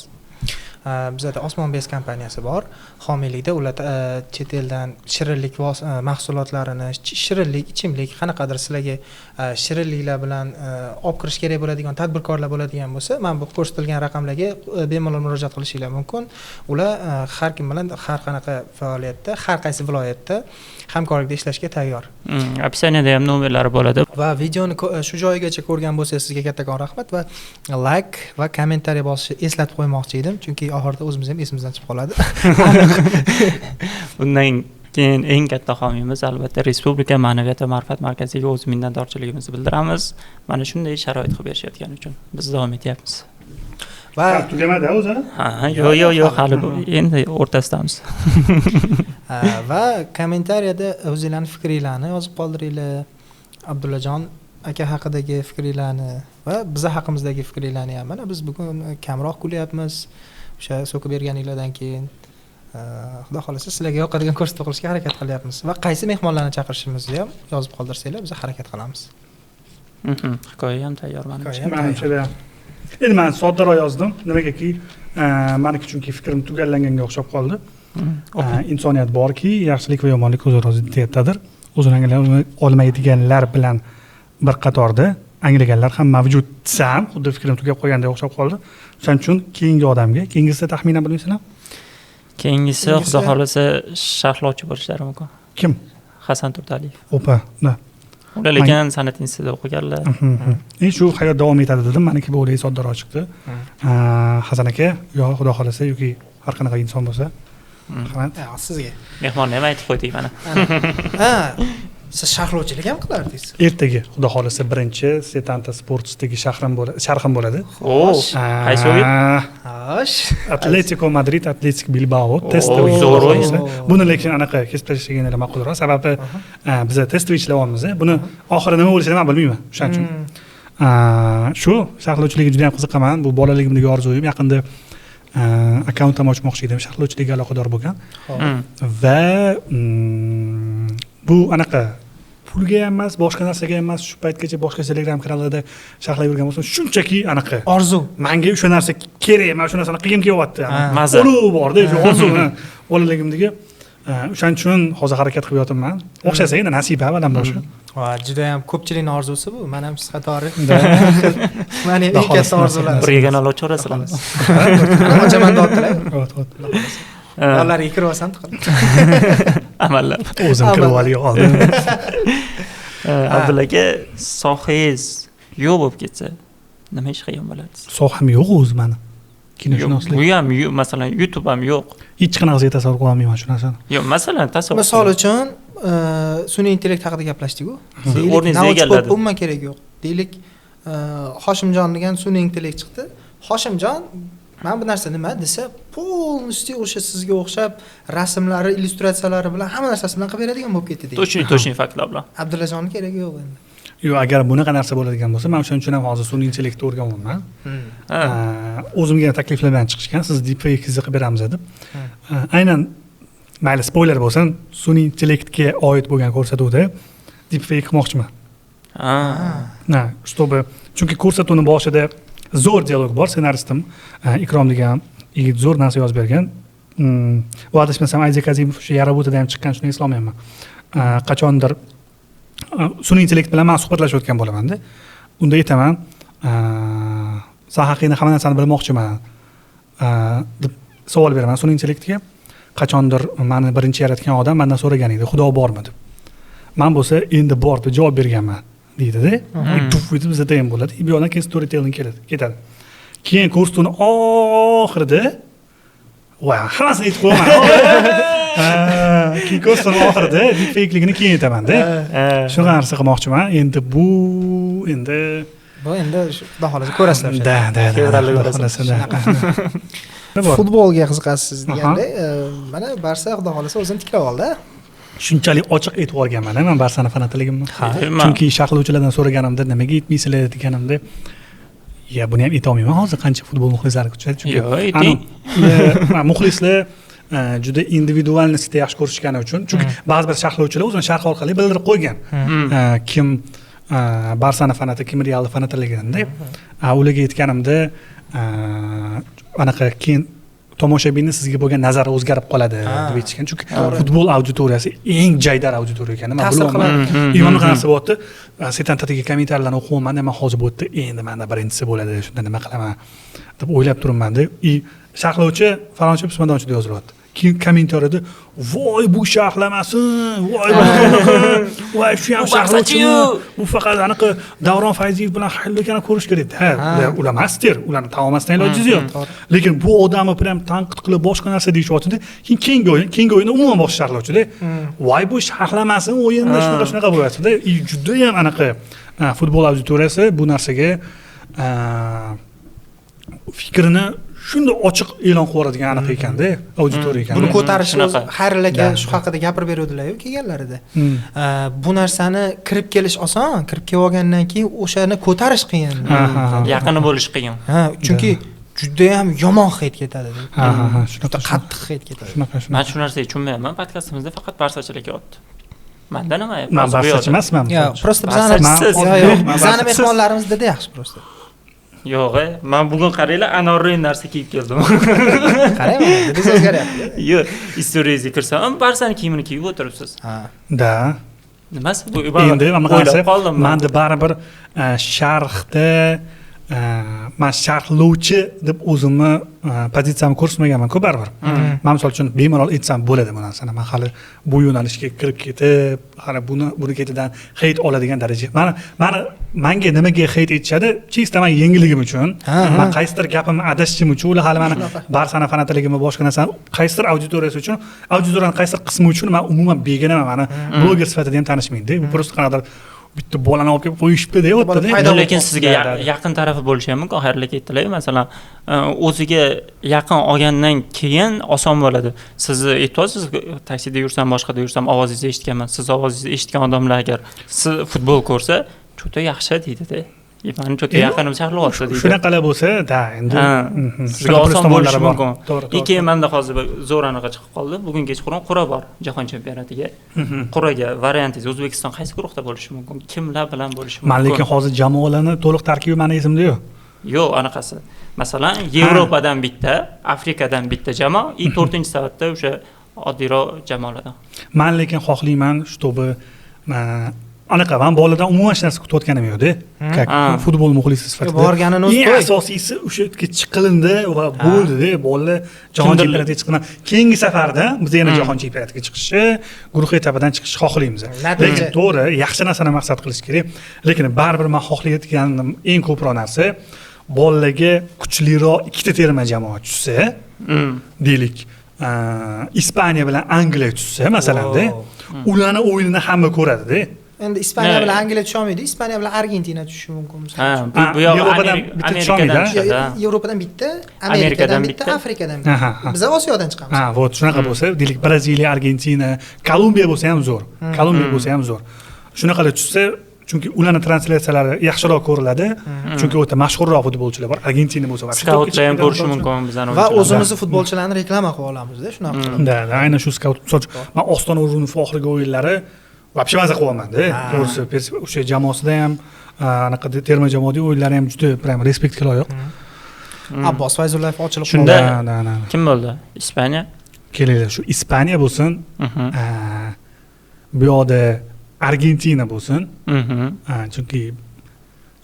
bizda Osmon Base kompaniyasi bor. Homiylikda ular chet eldan shirinlik mahsulotlarini, shirinlik, ichimlik, qanaqadir sizlarga shirinliklar bilan olib kirish kerak bo'ladigan tadbirkorlar bo'ladigan bo'lsa, mana bu ko'rsatilgan raqamlarga bemalol murojaat qilishinglar mumkin. Ular har kim bilan har qanaqa faoliyatda, har qaysi viloyatda hamkorlikda ishlashga tayyor. Opisaniyada ham nomerlari bo'ladi. Va videoni shu joyigacha ko'rgan bo'lsangiz, sizga kattakon rahmat va like va kommentariy bosishni eslatib qo'ymoqchi edim, chunki oxirida o'zimiz ham esimizdan chiqib qoladi. Bundan Keyin eng katta homiyimiz albatta Respublika Ma'naviyat va ma'rifat markaziga o'z minnatdorchiligimizni bildiramiz. Mana shunday sharoit qilib berishayotgani uchun biz davom etyapmiz. Va tugamadi o'zi. Yo'q, hali endi o'rtasidamiz. va kommentariyada o'zinglarning fikringlarni yozib qoldiringlar. Abdullajon aka haqidagi fikringlarni va biz haqimizdagi fikringlarni ham. Mana biz bugun kamroq kulyapmiz. O'sha so'kib berganinglardan keyin xudo xolasa sizlarga yoqadigan ko'rsatma qilishga harakat qilyapmiz va qaysi mehmonlarni chaqirishimizni ham yozib qoldirsanglar biz harakat qilamiz. Hikoya ham tayyor menimcha. Menimcha endi men soddaroq yozdim. Nimagaki, meniki chunki fikrim tugallanganga o'xshab qoldi. Insoniyat borki, yaxshilik va yomonlik o'zaro ziddiyatdadir. O'zini anglay olmaydiganlar bilan bir qatorda anglaganlar ham mavjud desam, xuddi fikrim tugab qolgandek o'xshab qoldi. Shuning uchun keyingi odamga, keyingisida taxminan bilmaysizlar? Keyingisi xudo xolasa sharhlovchi bo'lishlari mumkin. Kim? Hasan Turtaliyev. Opa, da. Ular lekin san'at institutida o'qiganlar. Shu hayot davom etadi dedim. Meniki bu o'ylay soddaroq chiqdi. Hasan aka, yo xudo xolasa yoki har qanaqa inson bo'lsa. Rahmat. Sizga. Mehmonni ham aytib qo'ydik mana. Siz sharhlovchilik ham qilardingiz? Ertaga xudo xolasa birinchi Setanta sportsidagi sharhim bo'ladi. Qaysi o'yin? Xo'sh. Atletico Madrid, Atletik Bilbao test zo'r o'yin. Buni lekin anaqa kesib tashlaganlar ma'qulroq. Sababi biz test ishlayapmiz. Buni oxiri nima bo'lishini men bilmayman. Shuning uchun shu sharhlovchiligiga juda ham qiziqaman. Bu bolaligimdagi orzuyim. Yaqinda akkaunt ham ochmoqchi edim, sharhlovchilikka aloqador bo'lgan. Va bu anaqa pulga ham emas, boshqa narsaga ham emas, shu paytgacha boshqa Telegram kanallarda sharhlab yurgan bo'lsam, shunchaki anaqa orzu. Menga o'sha narsa kerak, men o'sha narsani qilgim kelyapti. Maza. Ulu borda, o'sha orzu. Bolaligimdagi o'shaning uchun hozir harakat qilib yotibman. O'xshasa endi nasiba bilan boshqa. Va juda ham ko'pchilikning orzusi bu. Men ham siz qatori. Meni eng katta orzularim. Bir yagona loch orasizlar. Ochaman dotdilar. Evet. Ularga kirib olsam Amallab. O'zim kirib oldim. Abdulla aka, sohiz yo'q bo'lib ketsa, nima ish qilgan bo'lasiz? Soham yo'q o'zi meni. Kinoshunoslik. Bu ham masalan YouTube ham yo'q. Hech qanaqasiga tasavvur qila olmayman shu narsani. Yo'q, masalan tasavvur. Misol uchun sun'iy intellekt haqida gaplashdik-ku. O'rningizni egalladi. Umuman kerak yo'q. Deylik, Hoshimjon degan sun'iy intellekt chiqdi. Hoshimjon men bu narsa nima desa, полностью o'sha sizga o'xshab rasmlari, illyustratsiyalari bilan hamma narsasi bilan qilib beradigan bo'lib ketdi deydi. Точный faktlar bilan. Abdullajonni keragi yo'q endi. Yo'q, agar bunaqa narsa bo'ladigan bo'lsa, men o'shaning uchun ham hozir sun'iy intellektni o'rganyapman. O'zimga takliflar bilan chiqishgan, siz deepfake qilib beramiz deb. Aynan mayli spoiler bo'lsin, sun'iy intellektga oid bo'lgan ko'rsatuvda deepfake qilmoqchiman. Чтобы chunki ko'rsatuvning boshida zo'r dialog bor, ssenaristim Ikrom degan yigit zo'r narsa yozib bergan. U adashmasam Ayzek Azimov o'sha Yarabutida ham chiqqan, shuni eslolmayman. Qachondir sun'iy intellekt bilan men suhbatlashayotgan bo'laman-da. Unda aytaman, "Sen haqingda hamma narsani bilmoqchiman" deb savol beraman sun'iy intellektga. Qachondir meni birinchi yaratgan odam mendan so'ragan edi, Xudo bormi deb. Men bo'lsa endi bor deb javob berganman. Deydi-da. Tuf etib bizda ham bo'ladi. Bu yoqdan keyin storytelling ketadi. Keyin ko'rsatuvning oxirida hammasini aytib qo'yaman. Keyin ko'rsatuvning oxirida deepfake'ligini keyin aytaman-da. Shunaqa narsa qilmoqchiman. Endi bu xudo xolasa ko'rasizlar. Futbolga qiziqasiz deganda, mana Barsa xudo xolasa o'zini tiklab oldi. Shunchalik ochiq aytib o'rganman men Barsani fanatligimni. Chunki sharhlovchilardan so'raganimda nimaga aytmaysizlar deganimda, "Ya, buni ham ayta olmayman hozir qancha futbol muxlislari kuchaydi." Chunki muxlislar juda individualnostni yaxshi ko'rishgani uchun, chunki ba'zi bir sharhlovchilar o'zini sharh orqali bildirib qo'ygan. Kim Barsani fanati, kim Realni fanatligini. Ularga aytganimda, anaqa keyin tomoshabinni sizga bo'lgan nazari o'zgarib qoladi deb aytishgan. Chunki futbol auditoriyasi eng jaydar auditoriya ekan. Men bilaman. Yomon narsa bo'pti. Setantadagi kommentarlarni o'qiyman, men hozir bo'pti. Endi menda birinchisi bo'ladi. Shunda nima qilaman deb o'ylab turibman-da. Sharhlovchi falonchi pismandonchi deb yozilyapti. kommentariyada voy bu sharhlamasin, voy voy shu ham sharhlovchi, bu faqat anaqa Davron Fayziyev bilan Halil akani ko'rish kerak. Ha, ular master, ularni tavomasdan iloji yo'q. Lekin bu odamni ham tanqid qilib boshqa narsa deyishyapti-da, keyingi o'yinni umuman boshqa sharhlovchi-da. Voy bu sharhlamasin, o'yinda shunaqa bo'lyapti-da. Juda ham anaqa futbol auditoriyasi bu narsaga fikrini shunday ochiq e'lon qilib yuboradigan aniq ekanda, auditoriya ekan. Buni ko'tarishni Xayril aka shu haqida gapirib beruvdilar-ku kelganlarida. Bu narsani kirib kelish oson, kirib kelib olgandan keyin o'shani ko'tarish qiyin. Yaqini bo'lish qiyin. Chunki juda ham yomon hid ketadi. Juda qattiq hid ketadi. Men shu narsaga tushunmayman. Podkastimizda faqat barsachilik yotdi. Menda nima? Men barsachi emasman. Yo'q, prosta bizani mehmonlarimizda yaxshi prosta. Yo'q, men bugun qaranglar, anorli narsa kiyib keldim. Qarayman, biz o'zgaryapti. Yo'q, istoriyangizga kirsam, Barsani kiyimini kiyib o'tiribsiz. Da. Nimasi bu? Endi menda baribir sharhda men sharhlovchi deb o'zimni pozitsiyamni ko'rsatmaganman-ku baribir. Men misol uchun bemalol aytsam bo'ladi bu narsani. Men hali bu yo'nalishga kirib ketib, hali buni ketidan heyt oladigan daraja. Menga nimaga heyt aytishadi? Chista men yengiligim uchun, men qaysidir gapimni adashishim uchun, ular hali meni Barsani fanatligimni boshqa narsani qaysidir auditoriyasi uchun, auditoriyaning qaysidir qismi uchun men umuman begonaman. Meni bloger sifatida ham tanishmaydi. Bu prosta qanaqadir bitta bolani olib kelib qo'yishibdi deyapti-da. Lekin sizga yaqin tarafi bo'lishi ham mumkin. Xayrli aytdilar, masalan, o'ziga yaqin olgandan keyin oson bo'ladi. Sizni aytasiz, taksida yursam, boshqada yursam ovozingizni eshitganman. Siz ovozingizni eshitgan odamlar agar siz futbol ko'rsa, juda yaxshi deydi-da. Meni juda yaqinim sharhlayapti deydi. Shunaqalar bo'lsa, da endi sizga oson bo'lishi mumkin. Keyin menda hozir zo'r aniq chiqib qoldi. Bugun kechqurun qur'a bor Jahon chempionatiga. Qur'aga variantingiz O'zbekiston qaysi guruhda bo'lishi mumkin? Kimlar bilan bo'lishi mumkin? Men lekin hozir jamoalarni to'liq tarkibi meni esimda yo'q. Yo'q, anaqasi. Masalan, Yevropadan bitta, Afrikadan bitta jamoa, 4-savatda o'sha oddiyroq jamoalardan. Men lekin xohlayman, shtobi anaqa men boladan umuman hech narsa kutayotganim yo'q-da. Futbol muxlisi sifatida. Borganini o'zi eng asosiysi o'sha yerga chiqilindi va bo'ldi-da. Bolalar jahon chempionatiga chiqqan. Keyingi safarda biz yana jahon chempionatiga chiqishi, guruh etapidan chiqishni xohlaymiz. Lekin to'g'ri, yaxshi narsani maqsad qilish kerak. Lekin baribir men xohlayotganim eng ko'proq narsa bolalarga kuchliroq ikkita terma jamoa tushsa, deylik, Ispaniya bilan Angliya tushsa, masalan-da, ularni o'yinini hamma ko'radi-da. Endi Ispaniya bilan Angliya tusha olmaydi, Ispaniya bilan Argentina tushishi mumkin. Bu Yevropadan bitta, Yevropadan bitta, Amerikadan bitta, Afrikadan bitta. Biz Osiyodan chiqamiz. Vot shunaqa bo'lsa, deylik Braziliya, Argentina, Kolumbiya bo'lsa ham zo'r. Kolumbiya bo'lsa ham zo'r. Shunaqalar tushsa, chunki ularning translyatsiyalari yaxshiroq ko'riladi, chunki o'ta mashhurroq futbolchilar bor. Argentina bo'lsa, skautlar ham ko'rish mumkin bizani. Va o'zimizni futbolchilarni reklama qilib olamiz-da, shunaqa qilib. Da, aynan shu skaut. Men Ostona O'runov oxirgi o'yinlari вообще maza qilyapman-da. To'g'risi, o'sha jamoasida ham, anaqa terma jamoada o'yinlari ham juda prям respektga loyiq. Abbos Fayzullayev ochilib qoldi. Shunda kim bo'ldi? Ispaniya? Kelinglar, shu Ispaniya bo'lsin, bu yoqda Argentina bo'lsin. Chunki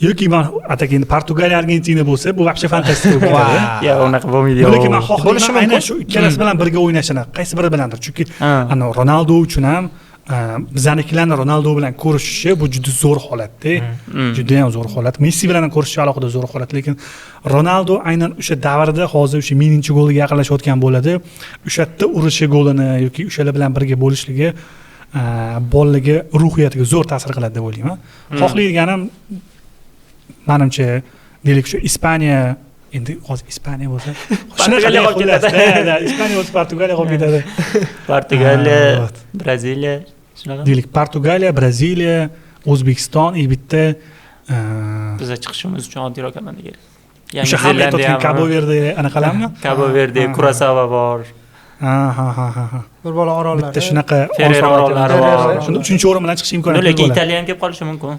yoki men atakendi Portugaliya, Argentina bo'lsa, bu вообще fantastik bo'ladi. Ya, unaqa bo'lmaydi. Lekin men xohlayman aynan shu ikkalasi bilan birga o'ynashini, qaysi biri bilandir. Chunki ana Ronaldo uchun ham bizanikilarni Ronaldo bilan ko'rishishi bu juda zo'r holatda. Juda ham zo'r holat. Messi bilan ko'rishishi alohida zo'r holat, lekin Ronaldo aynan o'sha davrda hozir o'sha 1000-golga yaqinlashayotgan bo'ladi. O'sha yerda urishi golini yoki o'shalar bilan birga bo'lishligi bolalarga ruhiyatiga zo'r ta'sir qiladi deb o'ylayman. Xohlayganim menimcha deylik shu Ispaniya, endi hozir Ispaniya bo'lsa, Portugaliya qolib ketadi. Ispaniya bo'lsa Portugaliya qolib ketadi. Portugaliya, Braziliya, shunaqa. Deylik Portugaliya, Braziliya, O'zbekiston bitta bizga chiqishimiz uchun oddiyroq komanda kerak. O'sha Hamilton, Cabo Verde anaqalarmi? Cabo Verde, Curaçao bor. Bir bola orollar. Bitta shunaqa Ferrero orollari bor. Shunda 3-o'rin bilan chiqish imkoniyati bor. Lekin Italiya ham kelib qolishi mumkin.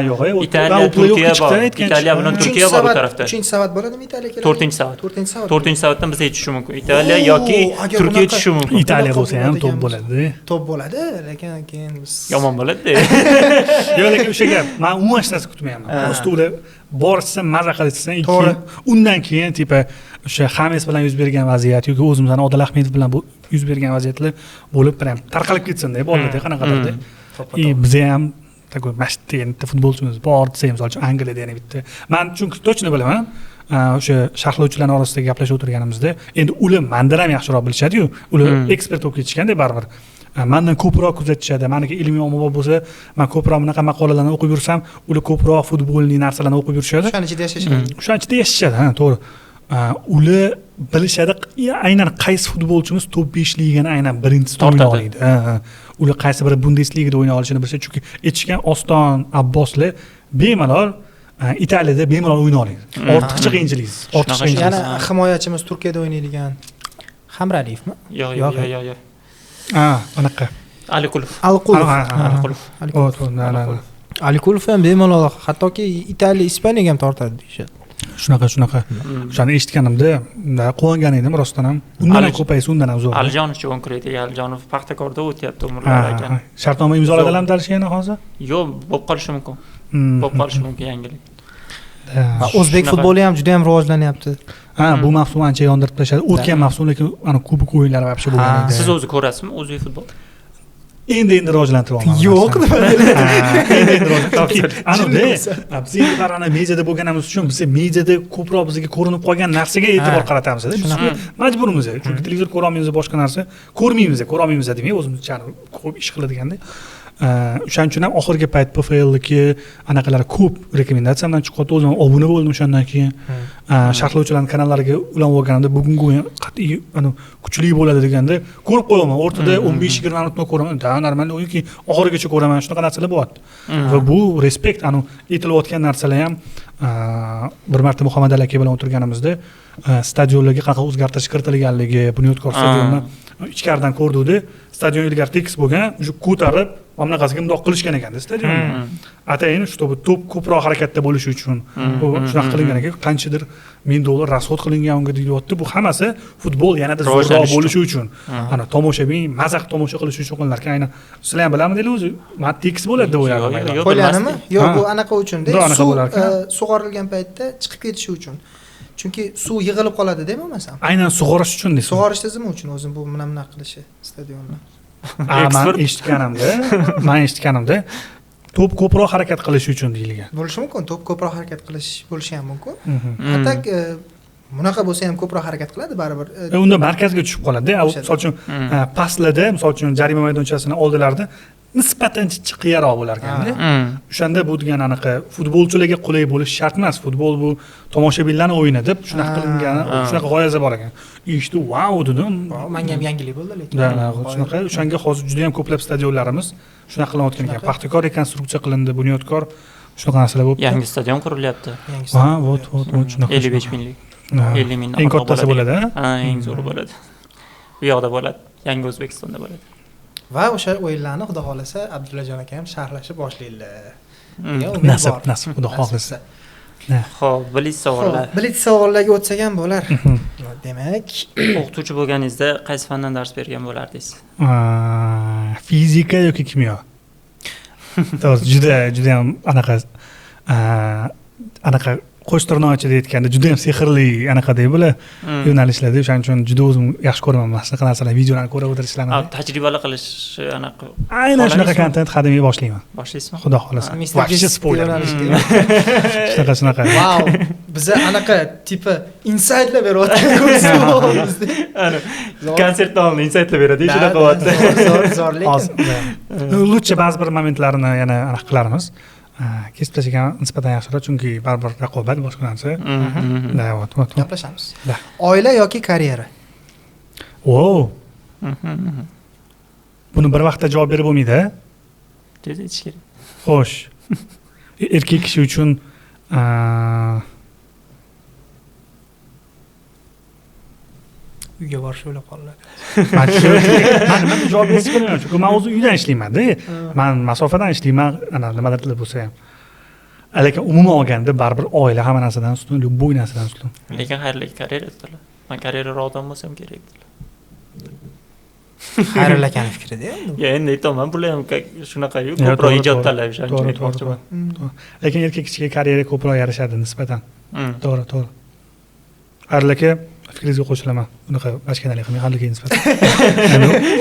yo'q, Italiya, Turkiya bor. Italiya bilan Turkiya bor bu tarafda. 3-savat bo'ladimi Italiya keladi? 4-savat. 4-savat. 4-savatdan bizga tushishi mumkin. Italiya yoki agar Turkiya bunaqa- tushishi mumkin. Italiya bo'lsa ham to'p bo'ladi. Top bo'ladi, lekin keyin biz Yomon bo'ladi. Yo'q, lekin o'sha gap, men umuman hech narsa kutmayapman. Просто ular borishsa mazza qilishsa, To'g'ri. undan keyin tipa o'sha Xames bilan yuz bergan vaziyat yoki o'zimizdan Odil Ahmedov bilan yuz bergan vaziyatlar bo'lib ham tarqalib ketsin-da, bolalarda qanaqadirda. Bizga ham такой mashtiyda futbolchimiz bor desa, misol uchun Angliyada yana bitta. Men chunki точно bilaman, o'sha sharhlovchilar orasida gaplashib o'tirganimizda, endi ular mendan ham yaxshiroq bilishadi-yu, ular ekspert bo'lib ketishganda baribir. Mendan ko'proq kuzatishadi. Meniki ilmiy ommabop bo'lsa, men ko'proq bunaqa maqolalarni o'qib yursam, ular ko'proq futbolning narsalarini o'qib yurishadi. o'shaning ichida yashashadi. O'shaning ichida yashashadi, ha, to'g'ri. Ular bilishadi, aynan qaysi futbolchimiz top 5 ligani aynan birinchisi o'ynay oladi. Ular qaysi biri Bundesligada o'ynay olishini bilishadi, chunki Echkan Oston Abboslar bemalol Italiyada bemalol o'ynay oladi. Ortiqcha qiyinchiliksiz. Ortiqcha Yana himoyachimiz Turkiyada o'ynaydigan Hamraliyevmi? Yo'q. Anaqa. Aliqulov. Aliqulov ham bemalol hattoki Italiya, Ispaniyaga ham tortadi deyshadi. Shunaqa. O'shani eshitganimda quvongan edim rostdan ham. Undan ham ko'paysa undan ham zo'r. Alijonov javob kiradi. Alijonov Paxtakorda o'tyapti umrlar ekan. Shartnoma imzoladilarmi darshiyani hozir? Yo'q, bo'lib qolishi mumkin. Bo'lib qolishi mumkin yangilik. O'zbek futboli ham juda ham rivojlanyapti. Bu mavsum ancha yondirib tashladi. O'tgan mavsum lekin ana kubok o'yinlari vobshe bo'lgan edi. Siz o'zi ko'rasizmi o'zbek futbol? Endi rivojlantiryapman. Yo'q, endi rivojlantiryapman. Bizning qarana mediada bo'lganimiz uchun biz mediada ko'proq bizga ko'rinib qolgan narsaga e'tibor qaratamiz-da. Biz majburmiz, chunki televizor ko'ra olmaymiz, boshqa narsa ko'ra olmaymiz demay, o'zimiz ko'p ish qiladiganda. O'shaning uchun ham oxirgi payt PFLniki anaqalar ko'p rekomendatsiyadan chiqdi. O'zim obuna bo'ldim o'shandan keyin. Sharhlovchilarning kanallariga ulanib olganimda bugungi o'yin qat'iy kuchli bo'ladi deganda ko'rib qo'yaman. O'rtada 15-20 minutni ko'raman. Normal o'yinki oxirigacha ko'raman. Shunaqa narsalar bo'lyapti. Va bu respekt, aytilayotgan narsalar ham bir marta Muhammad Ali aka bilan o'tirganimizda stadionlarga qanaqa o'zgartirish kiritilganligi, Bunyodkor stadionni ichkaridan ko'rdik-da. Stadion ilgari tekis bo'lgan, o'sha ko'tarib, mamlaqasiga mundoq qilishgan ekanda stadionni. Atayin чтобы to'p ko'proq harakatda bo'lishi uchun bu shunaqa qilingan ekan, qanchadir $1000 rasxod qilingan unga deyilyapti. Bu hammasi futbol yanada zo'rroq bo'lishi uchun. Ana tomoshabin mazaq tomosha qilish uchun qilinlar ekan. Aynan sizlar ham bilamidinglar o'zi, men tekis bo'ladi deb o'yladim. Qo'ylanimi? Yo'q, bu anaqa uchun-da. Sug'orilgan paytda chiqib ketishi uchun. Chunki suv yig'ilib qoladi-da bo'lmasam. Aynan sug'orish uchun deysiz. Sug'orish tizimi uchun o'zi bu bunaqa qilishi stadionni. Men eshitganimda to'p ko'proq harakat qilish uchun deyilgan. Bo'lishi mumkin, to'p ko'proq harakat qilish bo'lishi ham mumkin. Hatto bunaqa bo'lsa ham ko'proq harakat qiladi baribir. Unda markazga tushib qoladi. Misol uchun paslarda, misol uchun jarima maydonchasini oldilarida nisbatan chiqiyaroq bo'lar ekanda. O'shanda bu degan anaqa futbolchilarga qulay bo'lish shart emas. Futbol bu tomoshabinlarning o'yini deb shunaqa qilingani, shunaqa g'oyaza bor ekan. Eshitdi, "Wow" dedim. Menga ham yangilik bo'ldi lekin. Shunaqa, o'shanga hozir juda ham ko'plab stadionlarimiz shunaqa qilinayotgan ekan. Paxtakor rekonstruksiya qilindi, Bunyodkor shunaqa narsalar bo'libdi. Yangi stadion qurilyapti. Vot, shunaqa. 55 minglik. 50 ming. Eng kattasi bo'ladi, eng zo'ri bo'ladi. Bu yoqda bo'ladi. Yangi O'zbekistonda bo'ladi. Va o'sha o'yinlarni xudo xolasa Abdullajon aka ham sharhlashib boshlaydilar. Nasib, xudo xolasa. Xo'p, bilis savollar. Bilis savollarga o'tsak ham bo'lar. Demak, o'qituvchi bo'lganingizda qaysi fandan dars bergan bo'lardingiz? Fizika yoki kimyo? To'g'ri, juda ham anaqa qo'sh tirnoq ichida aytganda juda ham sehrli anaqadek bular yo'nalishlarda. O'shaning uchun juda o'zim yaxshi ko'raman shunaqa narsalarni, videolarni ko'rib o'tirishlarini. Tajribalar qilish anaqa. Aynan shunaqa kontent qadimiy boshlayman. Boshlaysizmi? Xudo xolasa. Vaqti spoiler. Shunaqa. Wow. Biza anaqa tipi insightlar beryapti ko'rsatuvimizda. Ana konsertdan oldin insightlar beradi, shunaqa qilyapti. Zo'r lekin. Lutcha ba'zi bir momentlarini yana aniq qilarmiz. Kesib tashlagan nisbatan yaxshiroq, chunki baribir raqobat boshqa narsa. Gaplashamiz. Oila yoki karyera? Buni bir vaqtda javob berib bo'lmaydi. Tez aytish kerak. Xo'sh. Erkak kishi uchun uyga borish o'ylab qoladi. Men javob berishim kerak, chunki men o'zim uydan ishlayman-da. Men masofadan ishlayman, nimadir bo'lsa ham. lekin umuman olganda baribir oila hamma narsadan ustun, любой narsadan ustun. Lekin xayrli karyera dedilar. Men karyeraroq odam bo'lsam kerak dedilar. Xayrilla akani fikrida endi. Ya endi aytaman, bular ham shunaqa-yu, ko'proq ijod talab o'shaning aytmoqchiman. Lekin erkak kishiga karyera ko'proq yarashadi nisbatan. To'g'ri. Harlaka fikringizga qo'shilaman. Unaqa bachkanalik qilmay harlaka nisbatan.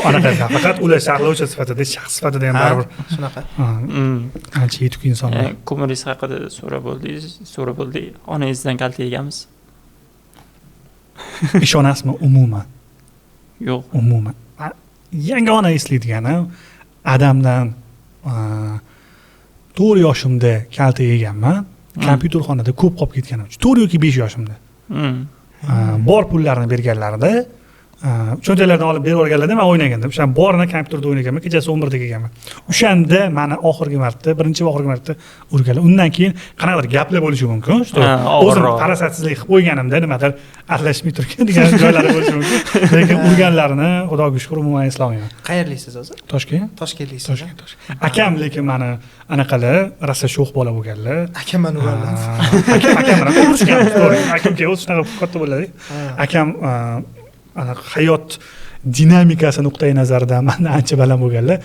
Anaqa faqat ular saqlovchi sifatida, shaxs sifatida ham baribir Shunaqa. Ancha yetuk insonlar. Ko'miringiz haqida so'rab bo'ldik. Onangizdan kalta yeganmiz? Ishonasizmi umuman? Yo'q. Umuman. Yagona eslaydigani adamdan 4 yoshimda kalta yeganman. Kompyuterxonada ko'p qolib ketganim uchun 4 yoki 5 yoshimda. Bor pullarni berganlarida cho'ntaklardan olib berib yuborganlarda men o'ynagandim. O'sha borini kompyuterda o'ynaganman, kechasi 11 da kelganman. O'shanda meni birinchi va oxirgi marta urganlar. Undan keyin qanaqadir gaplar bo'lishi mumkin. O'zim farasatsizlik qilib qo'yganimda nimadir aralashmay turgan degan joylari bo'lishi mumkin. Lekin urganlarini xudoga shukr umuman eslamayman. Qayerlisiz o'zi? Toshkent. Toshkentlisiz. Toshkent. Akam lekin meni anaqalar rasa sho'x bola bo'lganlar. Akam meni urganlar. Akam bilan urushgan. Akamga o'zi shunaqa katta bo'ladi. Akam hayot dinamikasi nuqtai nazaridan mendan ancha baland bo'lganlar.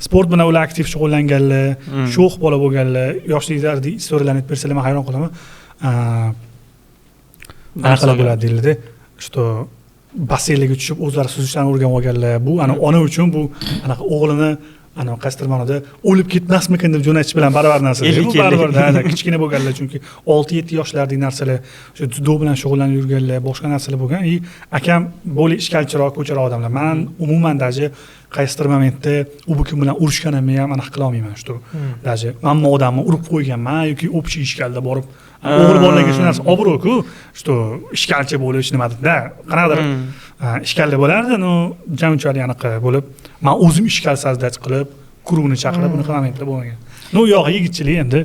Sport bilan ular aktiv shug'ullanganlar, sho'x bola bo'lganlar, yoshliklarida istoriyalarni aytib bersalar men hayron qolaman. Anaqa bo'ladi deyiladi. Что basseynga tushib o'zlari suzishdan o'rganib olganlar. Bu ona uchun bu anaqa o'g'lini qaysidir ma'noda o'lib ketmasmikin deb jo'natish bilan barobar narsalar. Bu barobar kichkina bo'lganlar, chunki 6-7 yoshlardagi narsalar, o'sha judo bilan shug'ullanib yurganlar, boshqa narsalar bo'lgan. Akam bo'li ishkalchiroq, ko'charoq odamlar. Men umuman daji qaysidir momentda u kim bilan urushganimni ham aniq qila olmayman. Shu daji hamma odamni urib qo'yganman yoki o'pchi ishkalda borib o'g'il bolalarga shu narsa obro'-ku, shu ishkalchi bo'lish nimadir-da, qanaqadir ishkalda bo'lardi, jamchalik anaqa bo'lib, men o'zim ishkal sazdach qilib, kuruvni chaqirib, bunaqa momentlar bo'lmagan. Yo'q, yigitchilik endi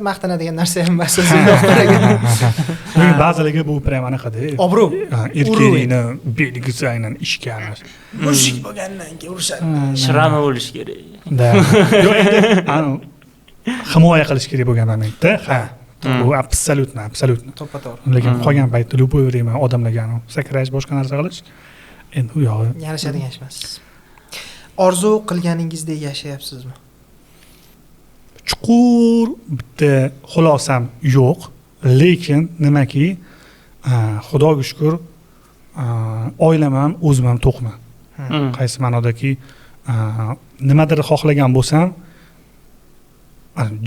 maqtanadigan narsa ham emas o'zingizga. Ba'zilarga bu prям anaqada. Obro'. Erkaklikni belgisi aynan ishkal. Mushuk bo'lgandan keyin urishadi. Shrami bo'lish kerak. Yo'q, endi himoya qilish kerak bo'lgan momentda, bu absolutno. To'ppa-to'g'ri. Lekin qolgan paytda любой время odamlarga sakrash, boshqa narsa qilish endi u yog'i yarashadigan ish emas. Orzu qilganingizdek yashayapsizmi? Chuqur bitta xulosam yo'q, lekin nimaki xudoga shukr oilam ham o'zim ham to'qman. Qaysi ma'nodaki nimadir xohlagan bo'lsam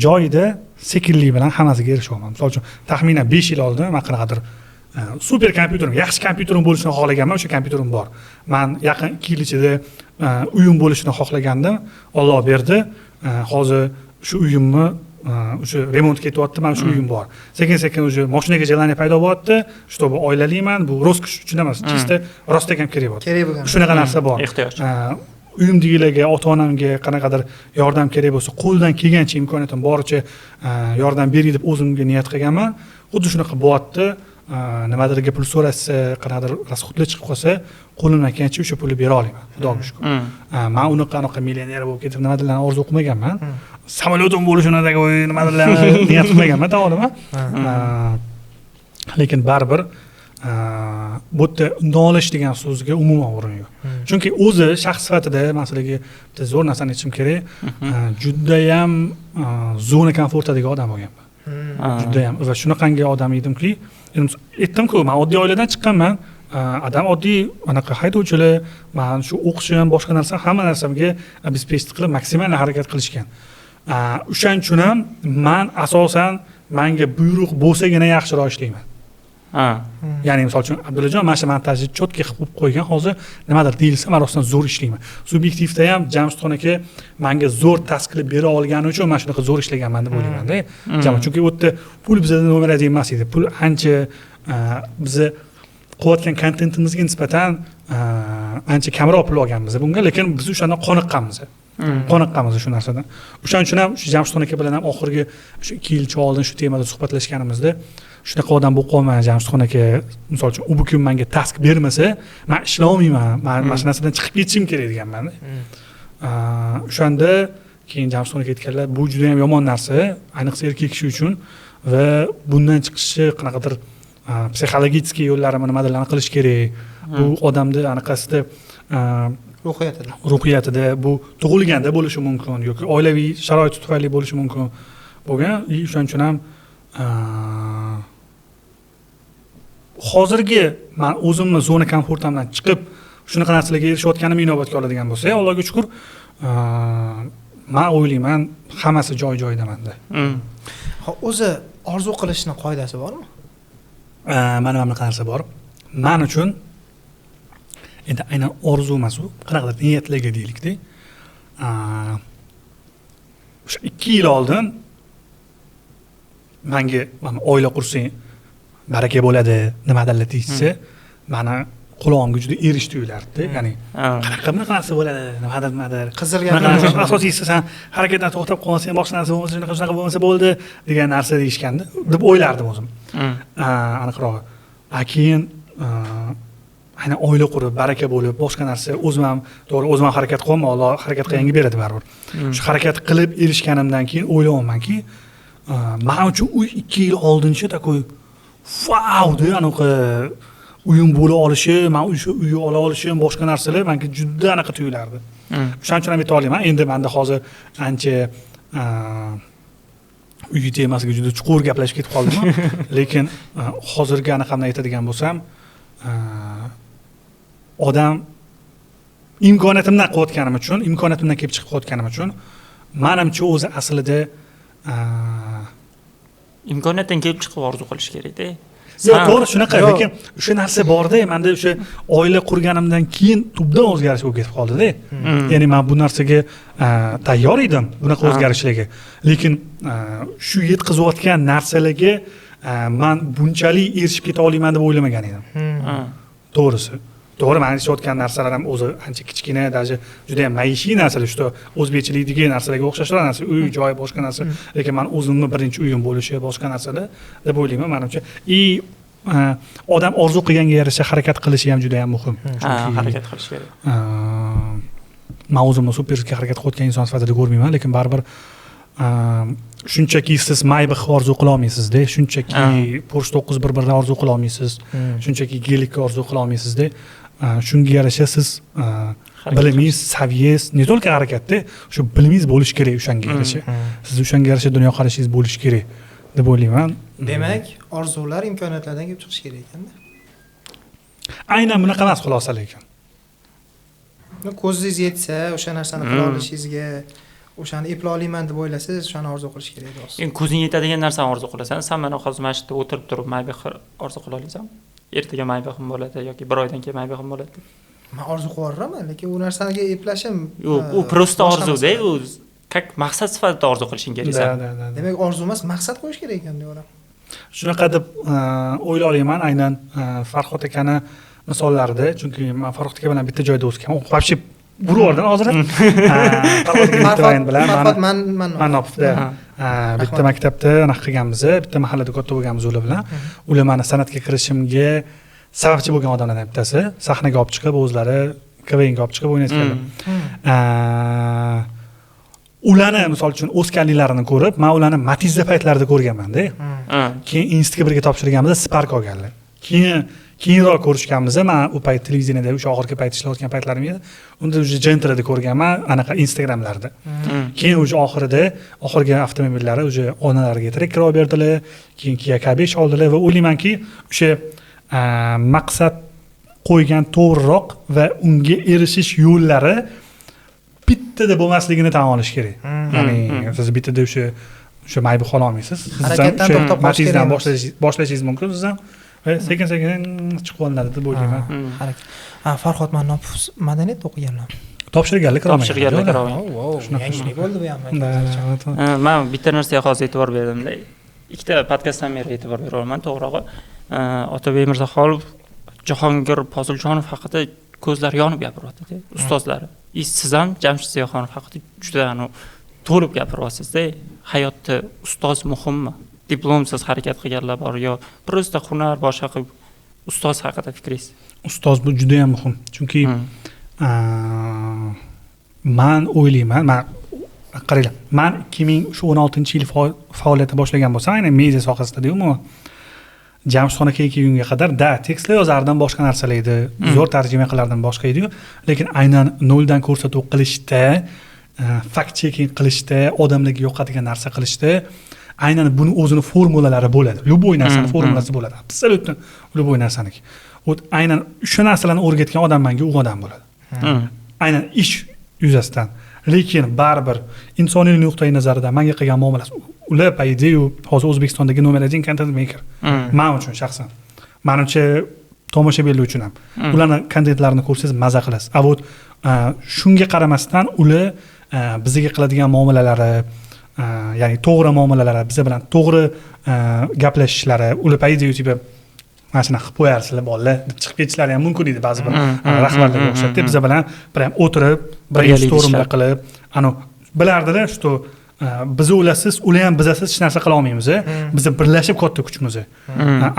joyida sekinlik bilan hammasiga erishaman. Misol uchun taxminan 5 yil oldin men qanaqadir super kompyuterim, yaxshi kompyuterim bo'lishini xohlaganman, o'sha kompyuterim bor. Men yaqin 2 yil ichida uyim bo'lishini xohlagandim. Alloh berdi. Hozir shu uyimni o'sha remont ketyapti, men shu uyim bor. Sekin-sekin o'sha mashinaga jelaniya paydo bo'lyapti. Чтобы oilaliman, bu roskosh uchun emas, chista rostga ham kerak bo'ladi. Kerak bo'lgan. Shunaqa narsa bor. Ehtiyoj. Uyimdagilarga, ota-onamga qanaqadir yordam kerak bo'lsa, qo'ldan kelgancha imkoniyatim boricha yordam bering deb o'zimga niyat qilganman. Xuddi shunaqa bo'lyapti. Nimadirga pul so'rasa, qanaqadir rasxodlar chiqib qolsa, qo'limdan kelgancha o'sha pulni bera olaman. Xudoga shukr. Men unaqa millioner bo'lib ketib nimadirlarni orzu qilmaganman. Samolyotim bo'lishini nimadirlarni niyat qilmaganman, to'g'rimi? Lekin baribir bu yerda nolish degan so'zga umuman o'rin yo'q. Chunki o'zi shaxs sifatida masalan bitta zo'r narsani aytishim kerak, juda ham zona komfortidagi odam bo'lganman. Juda ham va shunaqangi odam edimki, aytdim-ku, men oddiy oiladan chiqqanman. Adam oddiy anaqa haydovchilar, men shu o'qishim, boshqa narsa, hamma narsamga обеспечить qilib maksimal harakat qilishgan. O'shaning uchun ham men asosan menga buyruq bo'lsagina yaxshiroq ishlayman. Ya'ni misol uchun Abdullajon mana shu montajni cho'tka qilib qo'ygan, hozir nimadir deyilsa men rostdan zo'r ishlayman. Subyektivda ham Jamshidxon aka menga zo'r task qilib bera olgani uchun men shunaqa zo'r ishlaganman deb o'ylayman-da. Chunki u yerda pul bizda nomerada emas edi. Pul ancha bizni qilayotgan kontentimizga nisbatan ancha kamroq pul olganmiz bunga, lekin biz o'shanda qoniqqanmiz. Shu narsadan. O'shaning uchun ham shu Jamshidxon aka bilan ham oxirgi shu 2 yilcha oldin shu temada suhbatlashganimizda shunaqa odam bo'lib qolman, Jamshidxon aka, misol uchun u kun menga task bermasa, men ishlay olmayman. Men mana shu narsadan chiqib ketishim kerak deganman. O'shanda keyin Jamshidxon aytganlar bu juda ham yomon narsa, ayniqsa erkak kishi uchun va bundan chiqishi qanaqadir psixologik yo'llarini nimalarni qilish kerak. Bu odamni anaqasida ruhiyatida bu tug'ilganda bo'lishi mumkin yoki oilaviy sharoit tufayli bo'lishi mumkin bo'lgan. O'shaning uchun ham hozirgi men o'zimni zona komfortimdan chiqib shunaqa narsalarga erishayotganim inobatga oladigan bo'lsa, Allohga shukr, men o'ylayman hammasi joy-joyida menda. O'zi orzu qilishni qoidasi bormi? Mana bunaqa narsa bor. Men uchun endi aynan orzu emas u, qanaqadir niyatlarga deylikda. O'sha 2 yil oldin menga oila qursang baraka bo'ladi, nimadanlar deyishsa, meni qulog'imga juda erish tuyulardi. Ya'ni qanaqa narsa bo'ladi, nimadir. Qizirgan. Asosiysi sen harakatdan to'xtab qolsang, boshqa narsa bo'lmasa, shunaqa bo'lmasa bo'ldi degan narsa deyishgandi deb o'ylardim o'zim. Aniqrog'i. Keyin aynan oila qurib, baraka bo'lib, boshqa narsa o'zim ham harakat qilaman, Alloh harakat qilganga beradi baribir. Shu harakat qilib erishganimdan keyin o'ylayapmanki, men uchun uy 2 yil oldincha takoy wow deb anaqa uyim bo'la olishi, men o'sha uyni ola olishim, boshqa narsalar menga juda anaqa tuyulardi. O'shaning uchun ham ayta olaman, endi menda hozir ancha uy temasiga juda chuqur gaplashib ketib qoldim, lekin hozirgi anaqamni aytadigan bo'lsam, odam imkoniyatimdan qilayotganim uchun, imkoniyatimdan kelib chiqib qilayotganim uchun, menimcha o'zi aslida imkoniyatdan kelib chiqib orzu qilish kerak-da. To'g'ri, shunaqa, lekin o'sha narsa bor-da, menda o'sha oila qurganimdan keyin tubdan o'zgarish bo'lib ketib qoldi-da. Ya'ni men bu narsaga tayyor edim, bunaqa o'zgarishlarga. Lekin shu yetkazayotgan narsalarga men bunchalik erishib keta olmayman deb o'ylamagan edim. To'g'risi. To'g'ri, men ishlayotgan narsalar ham o'zi ancha kichkina, даже juda ham maishiy narsalar, shu o'zbekchilikdagi narsalarga o'xshashlar narsa, uy, joy, boshqa narsa. Lekin men o'zimni birinchi uyim bo'lishi, boshqa narsalar deb o'ylayman, menimcha. Odam orzu qilganga yarasha harakat qilishi ham juda ham muhim. Harakat qilish kerak. Men o'zimni superga harakat qilayotgan inson sifatida ko'rmayman, lekin baribir shunchaki siz Maybach orzu qila olmaysiz-da, shunchaki Porsche 911 orzu qila olmaysiz, shunchaki Gelikka orzu qila olmaysiz-da. Shunga yarasha siz bilimingiz, saviyangiz, ne только harakatda, shu bilimingiz bo'lish kerak o'shanga yarasha. Siz o'shanga yarasha dunyoqarashingiz bo'lish kerak deb o'ylayman. Demak, orzular imkoniyatlardan kelib chiqish kerak ekanda. Aynan bunaqa emas xulosa lekin. Ko'zingiz yetsa, o'sha narsani qila olishingizga, o'shani eplay olaman deb o'ylasangiz, o'shani orzu qilish kerak edi. Endi ko'zing yetadigan narsani orzu qilasan. Sen mana hozir masjidda o'tirib turib Maybach orzu qila olasanmi? Ertaga Maybachim bo'ladi yoki bir oydan keyin Maybachim bo'ladi. Men orzu qilaman, lekin u narsaga eplashim yo'q, u prosta orzu-da, u как maqsad sifatida orzu qilishing kerak sen. Demak, orzu emas, maqsad qo'yish kerak ekan deyapman. Shunaqa deb o'ylayman, aynan Farhod akani misollarida, chunki men Farhod aka bilan bitta joyda o'sganman. Вообще Buruordan hozir Farhod Manopovda bitta maktabda anaqa qilganmiz, bitta mahallada katta bo'lganmiz ular bilan. Ular meni san'atga kirishimga sababchi bo'lgan odamlardan bittasi, sahnaga olib chiqib, o'zlari KVNga olib chiqib o'ynayotganlar. Ularni misol uchun o'sganliklarini ko'rib, men ularni Matizda paytlarida ko'rganman-da. Keyin institutga birga topshirganimizda Spark olganlar. Keyinroq ko'rishganmiz, men u payt televideniyada o'sha oxirgi payt ishlayotgan paytlarim edi. Unda o'sha Gentrada ko'rganman, anaqa Instagramlarda. Keyin o'sha oxirgi avtomobillari o'sha onalarga Tracker olib berdilar, keyin Kia K5 oldilar va o'ylaymanki, o'sha maqsad qo'ygan to'g'riroq va unga erishish yo'llari bittada bo'lmasligini tan olish kerak. Ya'ni siz bittada o'sha Maybach ola olmaysiz. Harakatdan to'xtab qolish kerak. Boshlashingiz mumkin siz ham. Sekin-sekin chiqib olinadi deb o'ylayman. Farhod Manopov madaniyat o'qiganlar. Topshirganlik Wow, yangilik bo'ldi bu ham. Men bitta narsaga hozir e'tibor berdim-da. Ikkita podkastdan beri e'tibor beraman, to'g'rirog'i. Otabek Mirzaxolov Jahongir Poziljonov haqida ko'zlari yonib gapiryapti, ustozlari. Siz ham Jamshid Ziyoxonov haqida juda to'lib gapiryapsiz-da. Hayotda ustoz muhimmi? Diplomsiz harakat qilganlar bor yo prosta hunar boshqa qilib ustoz haqida fikringiz? Ustoz bu juda ham muhim. Chunki men o'ylayman, men qaranglar, men 2016-yil faoliyat boshlagan bo'lsam, aynan media sohasida umuman Jamshidxon aka kelgunga qadar tekstlar yozardim, boshqa narsalar edi, zo'r tarjima qilardim, boshqa edi-yu, lekin aynan noldan ko'rsatuv qilishda, fact checking qilishda, odamlarga yoqadigan narsa qilishda aynan buni o'zini formulalari bo'ladi. Любой narsani formulasi bo'ladi. Absolutно любой narsaniki. Aynan shu narsalarni o'rgatgan odam menga u odam bo'ladi. Aynan ish yuzasidan. Lekin baribir insoniy nuqtai nazaridan menga qilgan muomalasi ular paydiyu hozir O'zbekistondagi nomer 1 content maker. Men uchun shaxsan. Menimcha tomoshabinlar uchun ham. Ularning kontentlarini ko'rsangiz maza qilasiz. Shunga qaramasdan ular bizga qiladigan muomalalari, ya'ni to'g'ri muomalalari, biz bilan to'g'ri gaplashishlari, ular paydiyu tipi mana shunaqa qilib qo'yarsizlar bolalar deb chiqib ketishlari ham mumkin edi ba'zi bir rahbarlarga o'xshatib. Biz bilan o'tirib, brainstormlar qilib, bilardilar, что biz o'lasiz, ular ham bizasiz hech narsa qila olmaymiz. Biz birlashib katta kuchmiz.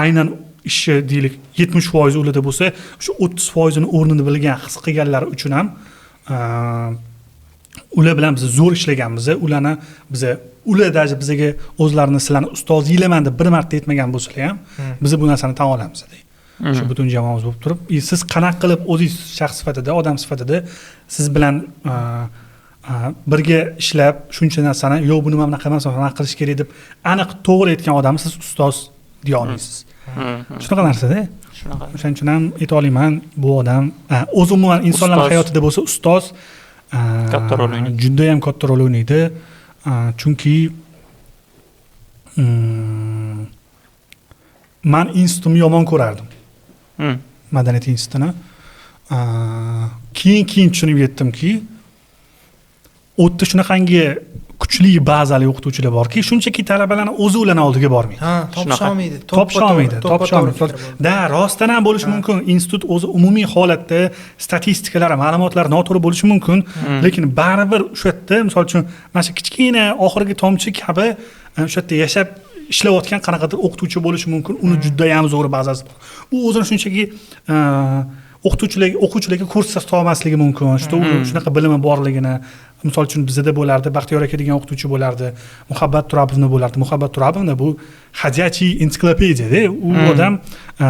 Aynan ishi deylik 70% ularda bo'lsa, shu 30% ni o'rnini bilgan, his qilganlari uchun ham ular bilan biz zo'r ishlaganmiz. Ular даже bizga o'zlarini sizlarni ustozinglarman deb bir marta aytmagan bo'lsalar ham, biz bu narsani tan olamiz deydi. Shu butun jamoamiz bo'lib turib, siz qanaqa qilib o'zingiz shaxs sifatida, odam sifatida siz bilan birga ishlab shuncha narsani yo'q buni mana bunaqa emas, bunaqa qilish kerak deb aniq to'g'ri aytgan odamni siz ustoz deya olmaysiz. Shunaqa narsada. Shunaqa. O'shaning uchun ham ayta olaman, bu odam o'zi umuman insonlar hayotida bo'lsa ustoz katta rol o'ynaydi. Juda ham katta rol o'ynaydi. Chunki men institutni yomon ko'rardim. Madaniyat institutini. Keyin tushunib yetdimki, o'tda shunaqangi kuchli bazali o'qituvchilar borki, shunchaki talabalarni o'zi ularning oldiga bormaydi. Topisholmaydi. Rostdan ham bo'lishi mumkin. Institut o'zi umumiy holatda statistikalar, ma'lumotlar noto'g'ri bo'lishi mumkin, lekin baribir o'sha yerda, misol uchun, mana shu kichkina oxirgi tomchi kabi o'sha yerda yashab ishlayotgan qanaqadir o'qituvchi bo'lishi mumkin. Uni juda ham zo'r bazasi bor. U o'zini shunchaki o'quvchilarga kurs olmasligi mumkin. Shunaqa bilimi borligini, misol uchun bizda bo'lardi, Baxtiyor aka degan o'qituvchi bo'lardi, Muhabbat Turabovna bo'lardi. Muhabbat Turabovna bu hadiyachi ensiklopediya-da. U odam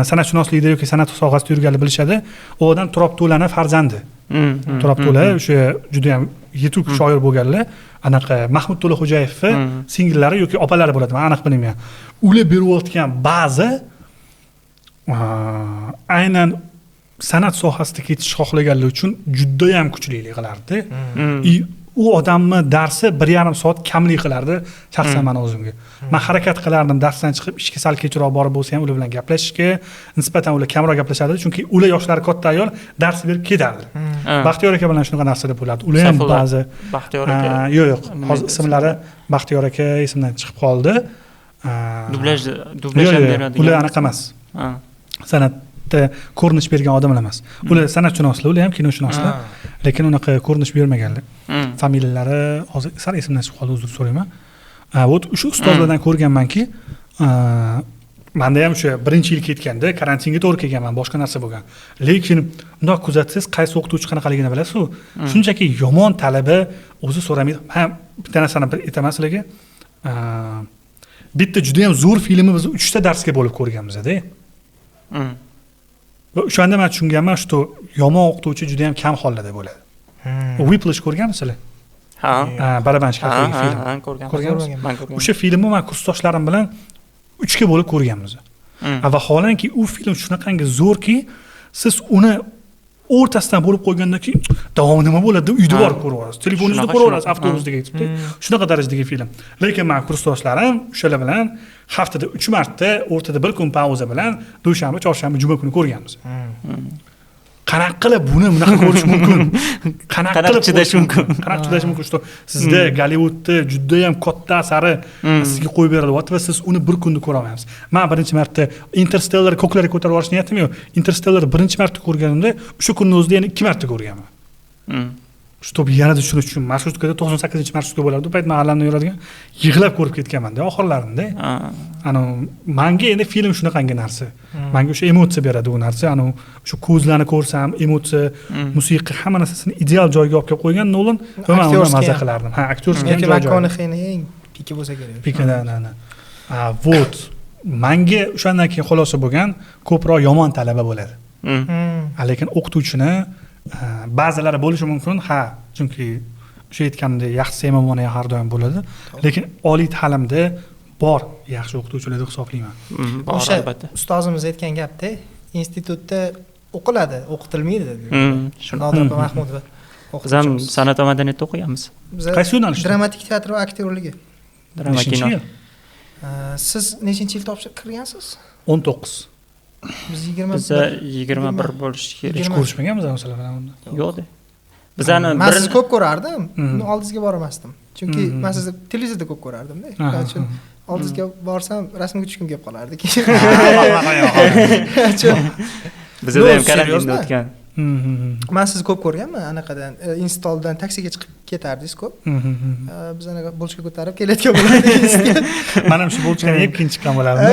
san'atshunoslikda yoki san'at sohasida yurganini bilishadi. U odam Turab To'laning farzandi. Turab To'la o'sha juda ham yetuk shoir bo'lganlar. Anaqa Mahmud To'laxo'jayevning singillari yoki opalari bo'ladi, men aniq bilmayman. Ular berayotgan baza aynan san'at sohasida ketish xohlaganlar uchun juda ham kuchlilik qilardi. U odamni darsi 1,5 soat kamlik qilardi shaxsan men o'zimga. Men harakat qilardim darsdan chiqib ishga sal kechroq borib bo'lsa ham ular bilan gaplashishga, nisbatan ular kamroq gaplashardi, chunki ular yoshlari katta ayol dars berib ketardi. Baxtiyor aka bilan shunaqa narsalar bo'lardi. Ular ham ba'zi Baxtiyor aka. Yo'q, hozir ismlari Baxtiyor aka esimdan chiqib qoldi. Dublaj ham beradigan. Ular anaqa emas. San'atda ko'rinish bergan odamlar emas. Ular san'atshunoslar, ular ham kinoshunoslar, lekin unaqa ko'rinish bermaganlar. Familiyalari hozir sal esimdan chiqib qoldi, uzr so'rayman. Shu ustozlardan ko'rganmanki, menda ham o'sha birinchi yil ketganda karantinga to'g'ri kelganman, boshqa narsa bo'lgan. Lekin bundoq kuzatsangiz, qaysi o'qituvchi qanaqaligini bilasiz-ku. Shunchaki yomon talaba o'zi so'ramaydi. Men bitta narsani aytaman sizlarga. Bitta juda ham zo'r filmni biz 3 ta darsga bo'lib ko'rganmiz-da. O'shanda men tushunganman, что yomon o'qituvchi juda ham kam hollarda bo'ladi. Whiplash ko'rganmisizlar? Ha. Barabanchga film. Ko'rganman. O'sha filmni men kursdoshlarim bilan 3 ga bo'lib ko'rganmiz. Vaholanki u film shunaqangi zo'rki, siz uni o'rtasidan bo'lib qo'ygandan keyin davomi nima bo'ladi? Uyda borib ko'raverasiz. Telefoningizda ko'raverasiz, avtobusda ketibdi. Shunaqa darajadagi film. Lekin men kursdoshlarim o'shalar bilan haftada 3 marta, o'rtada bir kun pauza bilan dushanba, chorshanba, juma kuni ko'rganmiz. Qanaqa qilib buni bunaqa ko'rish mumkin? Qanaqa qilib chidash mumkin? Qanaqa chidash mumkin? Что sizda Gollivudda juda ham katta asari sizga qo'yib berilyapti va siz uni bir kunda ko'ra olmaysiz. Men birinchi marta Interstellar ko'klarga ko'tarib olish niyatim yo'q. Interstellar birinchi marta ko'rganimda o'sha kunning o'zida yana 2 marta ko'rganman. Shu yanada tushunish uchun marshrutkada 98-marshrutka bo'lardi. U payt mahallamda yuradigan yig'lab ko'rib ketganman-da oxirlarida. Ana menga endi film shunaqangi narsa. Menga o'sha emotsiya beradi u narsa. Ana o'sha ko'zlarni ko'rsam, emotsiya, musiqa hamma narsasini ideal joyga olib kelib qo'ygan Nolan va men uni maza qilardim. Ha, aktyorskiy Yoki McConaugheyning eng piki bo'lsa kerak. Pikadan. Вот. Menga o'shandan keyin xulosa bo'lgan ko'proq yomon talaba bo'ladi. Lekin o'qituvchini ba'zilari bo'lishi mumkin, chunki o'sha aytganimdek yaxshi semamona har doim bo'ladi. Lekin oliy ta'limda bor yaxshi o'qituvchilar deb hisoblayman. O'sha albatta. Ustozimiz aytgan gapda, institutda o'qiladi, o'qitilmaydi dedi. Nodir Mahmudov. Biz ham san'at va madaniyatda o'qiganmiz. Qaysi yo'nalishda? Dramatik teatr va aktyorligi. Drama kino. Siz nechinchi yil kirgansiz? 19. Biz 20 Biz 21 bo'lish kerak. Hech ko'rishmaganmiz o'shalar bilan unda. Yo'q. Bizani men sizni ko'p ko'rardim, oldingizga bormasdim. Chunki men sizni televizorda ko'p ko'rardim-da. Shuning uchun oldingizga borsam rasmga tushgim kelib qolardi. Bizda ham karantinda o'tgan. Men sizni ko'p ko'rganman, anaqadan installdan taksiga chiqib ketardingiz ko'p. Biz anaqa bolchka ko'tarib kelayotgan bo'lardik. Men ham shu bolchkani yeb keyin chiqqan bo'lardim.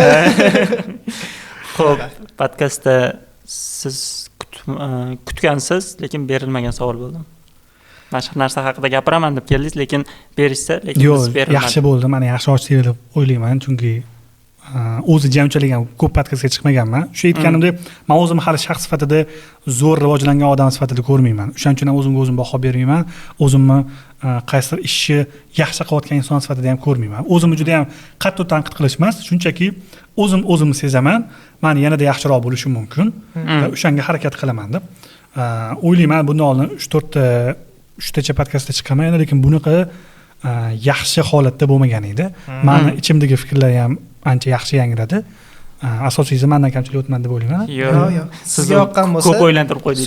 Xo'p, podkastda siz kutgansiz, lekin berilmagan savol bo'ldi. Boshqa narsa haqida gapiraman deb keldingiz, lekin berishsa, lekin biz berilmadi. Yaxshi bo'ldi. Men yaxshi ochdi deb o'ylayman, chunki o'zi jamchilik ham ko'p podkastga chiqmaganman. Shu aytganimdek, men o'zimni hali shaxs sifatida zo'r rivojlangan odam sifatida ko'rmayman. O'shaning uchun ham o'zimga o'zim baho bermayman. O'zimni qaysidir ishni yaxshi qilayotgan inson sifatida ham ko'rmayman. O'zimni juda ham qattiq tanqid qilish emas, shunchaki o'zimni sezaman. Men yanada yaxshiroq bo'lishim mumkin va o'shanga harakat qilaman deb o'ylayman. Bundan oldin 3tacha podkastda chiqaman, lekin bunaqa yaxshi holatda bo'lmagan edi. Meni ichimdagi fikrlar ham ancha yaxshi yangradi. Asosiysi mendan kamchilik o'tmadi deb o'ylayman. Yo'q. Sizga yoqqan bo'lsa, ko'p o'ylantirib qo'ydik.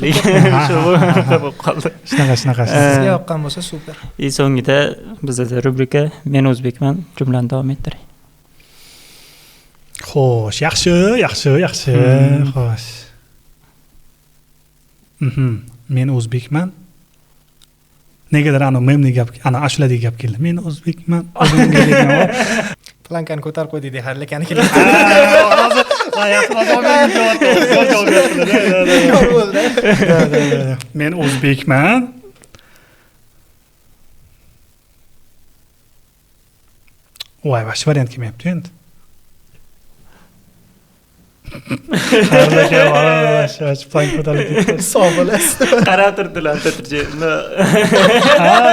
Shu bo'lib qoldi. Shunaqa. Sizga yoqqan bo'lsa super. So'ngida bizda rubrika Men o'zbekman jumlani davom ettiring. Xo'sh, yaxshi. Xo'sh. Men o'zbekman. Negadir memli gap, ashuladagi gap keldi. Men o'zbekman. O'zimga degan. Plankani ko'tarib qo'ydik har lekani keldi. Men o'zbekman. Voy, boshqa variant kelmayapti endi. Plank ko'tarilib ketdi. Sog' bo'lasiz. Qarab turdilar, titrjini.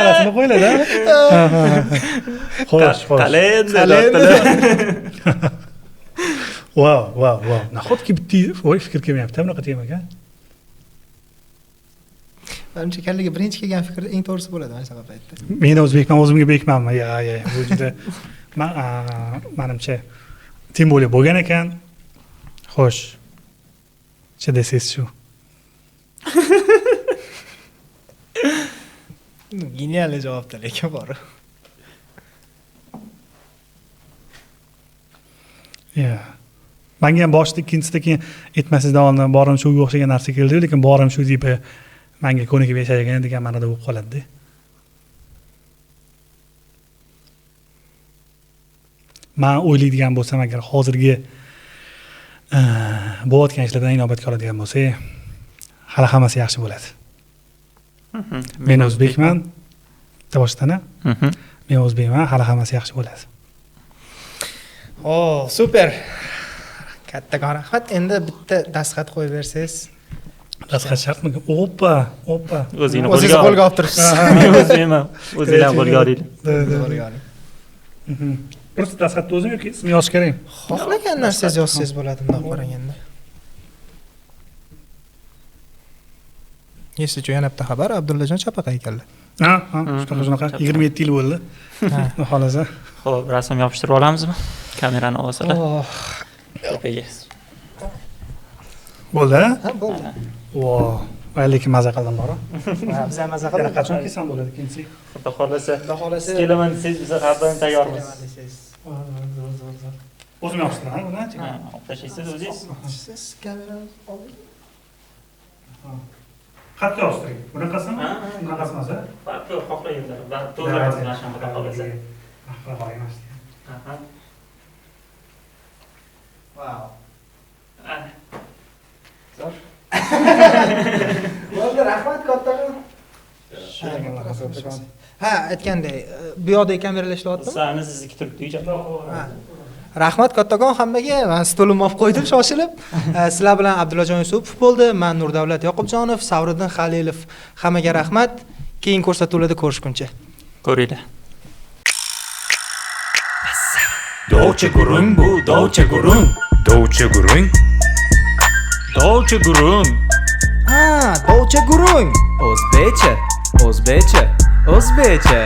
Rasmga qo'yiladi. Xo'sh. Wow. Nahotki bitta fikr kelmayapti, bunaqa temaga. Menimcha kallaga birinchi kelgan fikr eng to'g'risi bo'ladi mana shunaqa paytda. Men o'zbekman, o'zimga bekmanmi? Bu juda menimcha tем более bo'lgan ekan. Xo'sh. Che desangiz shu. Genial javobda lekin bor. Menga ham boshida ikkinchisida keyin aytmasizdan oldin borim shuga o'xshagan narsa keldi, lekin borim shu deb menga ko'nikib yashagan degan ma'noda bo'lib qoladi-da. Men o'ylaydigan bo'lsam agar hozirgi bo'layotgan ishlardan inobatga oladigan bo'lsak, hali hammasi yaxshi bo'ladi. Men o'zbekman. Boshdan-a? Men o'zbekman, hali hammasi yaxshi bo'ladi. Super. Kattakon rahmat. Endi bitta dastxat qo'yib bersangiz. Dastxat shartmi? Oppa. O'zingizni qo'lga olib turibsiz. Men o'zbekman. O'zingizdan qo'lga oling. Просто dastxatni o'zim yoki ismini yozish kerakmi? Xohlagan narsangizni yozsangiz bo'ladi bundoq qaraganda. Esichu yana bitta xabar, Abdullajon Chapaqa ekanlar. Shunaqa 27 yil bo'ldi. Xolasa. Xo'p, rasm yopishtirib olamizmi? Kamerani olsalar. Bo'ldi? Ha, bo'ldi. Lekin maza qildim bor. Biz ham maza qildik. Qachon kelsam bo'ladi ikkinchi? Xudo xolasa. Kelaman desangiz biz har doim tayyormiz. O'zim yopishtiraman buni. Olib tashlaysiz o'zingiz. Siz kamerani oling. xatga yoztiring. Bunaqasimi? Ha, Bunaqasi emas, a? farqi yo'q, xohlanglar. Baribir to'ldiramiz mana shunaqa qolsa. Rahmat emas. Aha. Wow. Ana. Zo'r. Bo'ldi, rahmat kattakon. Ha, aytgandek, bu yoqda kameralar ishlayaptimi? Sani sizniki turibdi ijod. Ha. Rahmat kattakon hammaga. Men stolimni olib qo'ydim shoshilib. Sizlar bilan Abdullajon Yusupov bo'ldi. Men Nurdavlat Yoqubjonov, Savriddin Xalilov. Hammaga rahmat. Keyingi ko'rsatuvlarda ko'rishguncha. Ko'ringlar. Dovcha gurung bu, dovcha gurung. Dovcha gurung. Dovcha gurung. Ha, dovcha gurung. O'zbekcha, o'zbekcha, o'zbekcha.